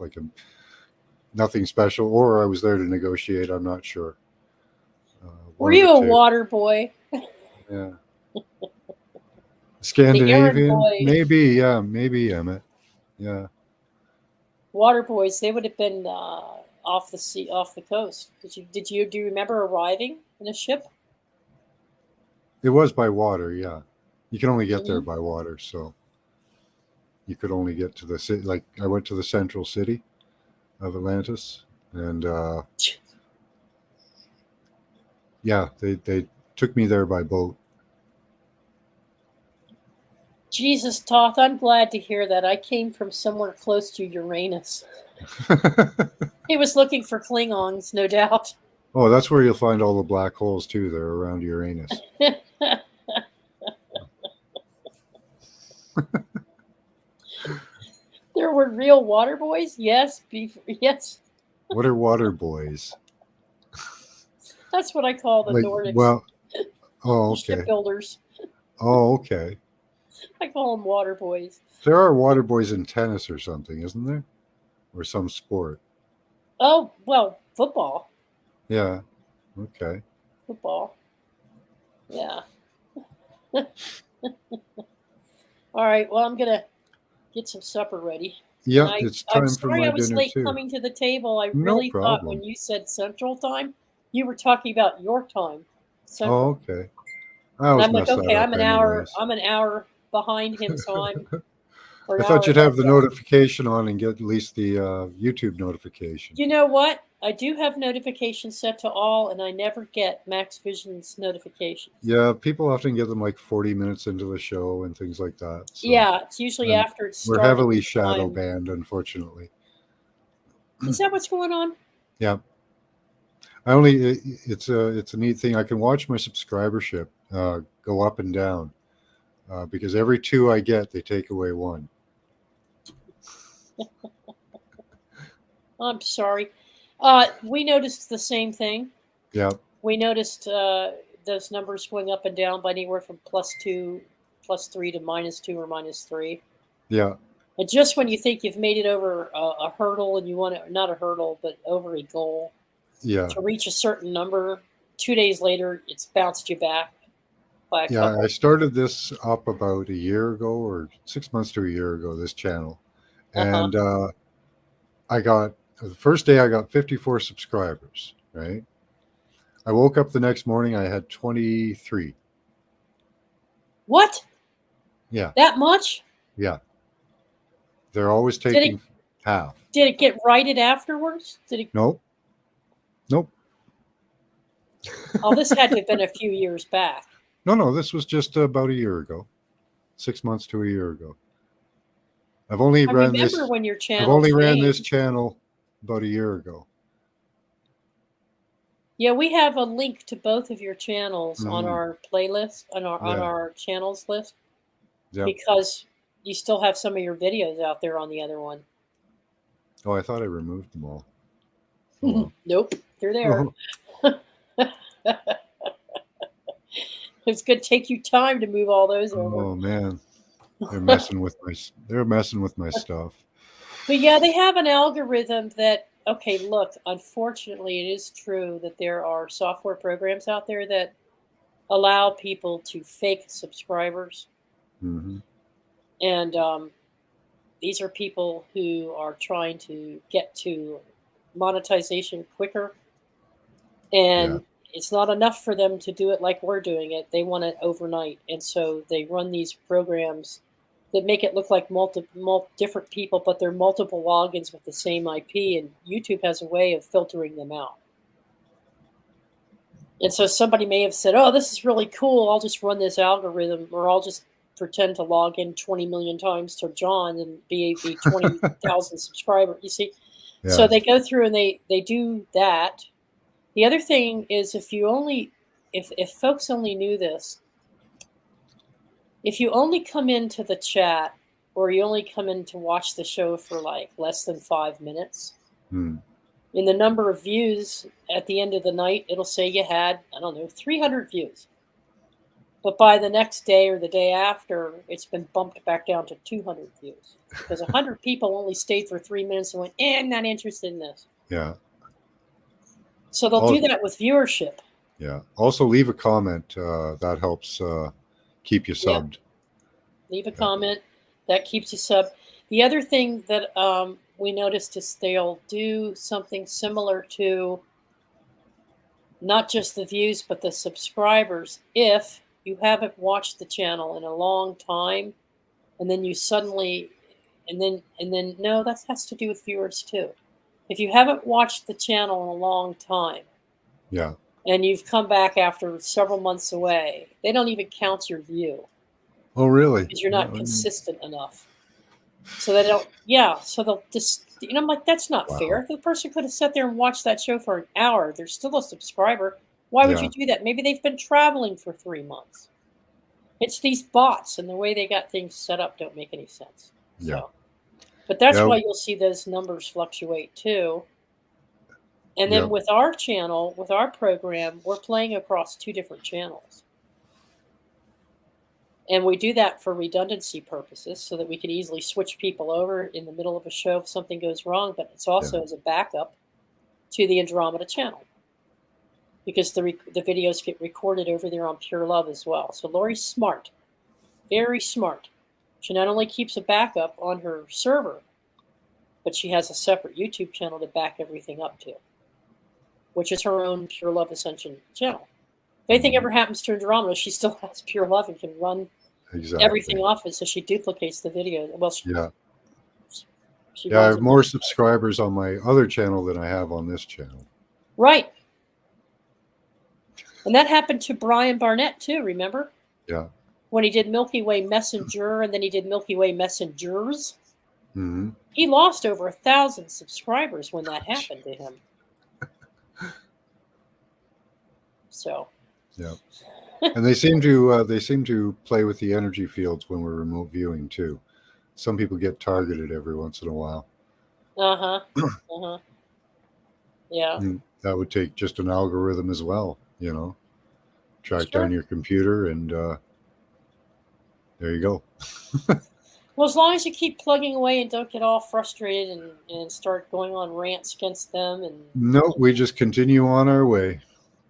nothing special, or I was there to negotiate. I'm not sure. Were One of you the a two. water boy? Yeah. The errand Scandinavian, boy. maybe. Yeah, maybe Emmett. Yeah. Water boys. They would have been off the sea, off the coast. Do you remember arriving in a ship? It was by water. Yeah, you can only get there Mhm. by water, so you could only get to the city. Like I went to the central city of Atlantis, and yeah, they took me there by boat. Jesus, Toth, I'm glad to hear that. I came from somewhere close to Uranus. He was looking for Klingons, no doubt. Oh, that's where you'll find all the black holes too. They're around Uranus. There were real water boys? Yes. Yes. What are water boys? That's what I call the Like, Nordics. well, oh, The okay. shipbuilders. Oh, okay. I call them water boys. There are water boys in tennis or something, isn't there? Or some sport. Oh, well, football. Yeah. Okay. Football. Yeah. All right. Well, I'm going to get some supper ready. Yeah, And it's I'm time for sorry my I was dinner late too. coming to the table. I No really thought when problem. you said Central Time, you were talking about your time. Central. Oh, okay. I And always I'm like, mess that okay, up anyways. I'm an hour behind him, so I'm. Or I an thought hour you'd ahead, have the yeah. notification on and get at least the YouTube notification. You know what? I do have notifications set to all, and I never get Max Vision's notifications. Yeah, people often get them like 40 minutes into the show and things like that. So Yeah, it's usually after it's we're started. heavily shadow time. banned, unfortunately. Is that what's going on? Yeah. It's a neat thing. I can watch my subscribership go up and down because every 2 I get, they take away 1. I'm sorry. We noticed the same thing. Yeah. We noticed those numbers going up and down by anywhere from +2, +3 to -2 or -3. Yeah. And just when you think you've made it over a hurdle and you want to, not a hurdle, but over a goal Yeah. to reach a certain number, 2 days later, it's bounced you back by a Yeah, couple. I started this up about a year ago or 6 months to a year ago, this channel. Uh-huh. And I got, the first day I got 54 subscribers, right? I woke up the next morning, I had 23. What? Yeah, That much? yeah. They're always Did taking it half. did it get righted afterwards? Did it? Nope. Nope. Oh, this had to have been a few years back. No, this was just about a year ago. 6 months to a year ago. I've only I ran remember this. when your I've channel. only ran this channel about a year ago. Yeah, we have a link to both of your channels on Mhm. our playlist on Yeah. our channels list Yeah. because you still have some of your videos out there on the other one. Oh, I thought I removed them all. Oh, well. Nope, they're there. It's going to take you time to move all those over. Oh man, they're messing with my. They're messing with my stuff. But yeah, they have an algorithm that, okay, look, unfortunately, it is true that there are software programs out there that allow people to fake subscribers. Hmm. And these are people who are trying to get to monetization quicker. And Yeah. it's not enough for them to do it like we're doing it. They want it overnight. And so they run these programs that make it look like different people, but they're multiple logins with the same IP. And YouTube has a way of filtering them out. And so somebody may have said, oh, this is really cool. I'll just run this algorithm, or I'll just pretend to log in 20 million times to John and be 20,000 subscriber. You see? Yeah. So they go through and they do that. The other thing is if folks only knew this, if you only come into the chat or you only come in to watch the show for like less than 5 minutes, Hmm. in the number of views at the end of the night, it'll say you had, 300 views. But by the next day or the day after, it's been bumped back down to 200 views. Because 100 people only stayed for 3 minutes and went, I'm not interested in this. Yeah. So they'll do that with viewership. Yeah. Also, leave a comment. That helps keep you subbed. Leave a comment. That keeps you sub. The other thing that we noticed is they'll do something similar to not just the views, but the subscribers. If you haven't watched the channel in a long time, and then you suddenly, and then no, that has to do with viewers too. If you haven't watched the channel in a long time, Yeah. and you've come back after several months away, they don't even count your view. Oh, really? Because you're not consistent enough. So they don't, so they'll just, I'm like, that's not fair. The person could have sat there and watched that show for an hour. They're still a subscriber. Why would you do that? Maybe they've been traveling for 3 months. It's these bots and the way they got things set up don't make any sense. Yeah. So, but that's why you'll see those numbers fluctuate too. And then with our channel, with our program, we're playing across 2 different channels. And we do that for redundancy purposes so that we can easily switch people over in the middle of a show if something goes wrong, but it's also as a backup to the Andromeda channel because the videos get recorded over there on Pure Love as well. So Lori's smart, very smart. She not only keeps a backup on her server, but she has a separate YouTube channel to back everything up to, which is her own Pure Love Ascension channel. If anything ever happens to Andromeda, she still has Pure Love and can run everything off it, so she duplicates the video. Well, I have more subscribers on my other channel than I have on this channel. Right. And that happened to Brian Barnett too, remember? Yeah. When he did Milky Way Messenger and then he did Milky Way Messengers. Mm-hmm. He lost over 1,000 subscribers when that happened to him. So. Yeah. And they seem to play with the energy fields when we're remote viewing too. Some people get targeted every once in a while. Yeah. And that would take just an algorithm as well, track down your computer and there you go. Well, as long as you keep plugging away and don't get all frustrated and start going on rants against them and No, we just continue on our way.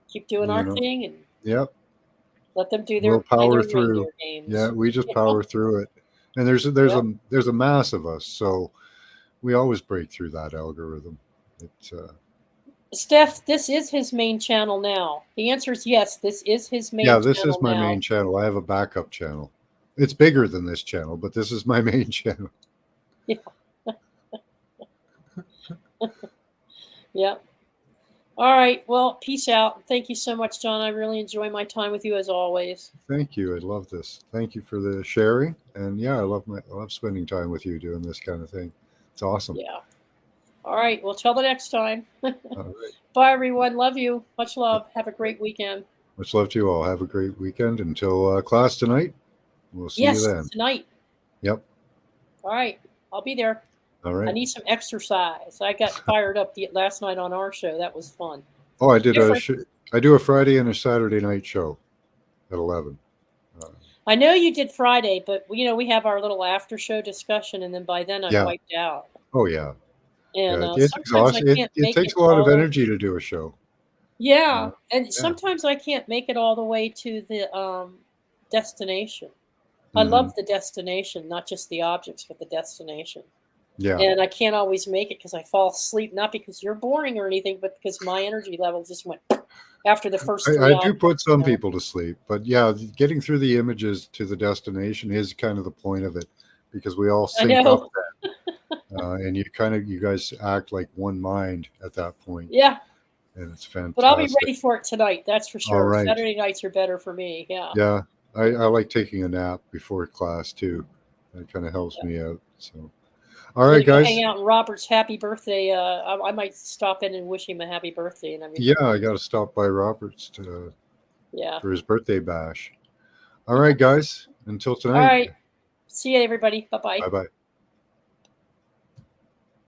keep doing You our know. thing and Yep. let them do We'll play power their through. reindeer games. Yeah, we just You know? power through it. And there's Yep. a mass of us, so we always break through that algorithm. It's Steph, this is his main channel now. The answer is yes. This is his main yeah, channel this is my now. main channel. I have a backup channel. It's bigger than this channel, but this is my main channel. Yeah. Yep. All right. Well, peace out. Thank you so much, John. I really enjoy my time with you as always. Thank you. I love this. Thank you for the sharing. And yeah, I love spending time with you doing this kind of thing. It's awesome. Yeah. All right. Well, till the next time. All right. Bye, everyone. Love you. Much love. Have a great weekend. Much love to you all. Have a great weekend. Until class tonight. We'll see you then. Tonight. Yep. All right. I'll be there. All right. I need some exercise. I got fired up last night on our show. That was fun. Oh, I did I do a Friday and a Saturday night show at 11. I know you did Friday, but we have our little after show discussion, and then by then I'm wiped out. Oh yeah. And it's exhausting. It takes a lot of energy to do a show. Yeah, and sometimes I can't make it all the way to the destination. I love the destination, not just the objects, but the destination. Yeah. And I can't always make it because I fall asleep, not because you're boring or anything, but because my energy level just went after the first 3 I do put some people to sleep, but yeah, getting through the images to the destination is kind of the point of it, because we all sync up then. And you guys act like one mind at that point. Yeah. And it's fantastic. But I'll be ready for it tonight, that's for sure. All right. Saturday nights are better for me. Yeah. Yeah. I like taking a nap before class too. That kind of helps me out. So all right, guys. Hang out on Robert's happy birthday. I might stop in and wish him a happy birthday and everything. Yeah, I got to stop by Robert's for his birthday bash. All right, guys. Until tonight. All right. See you, everybody. Bye-bye. Bye-bye.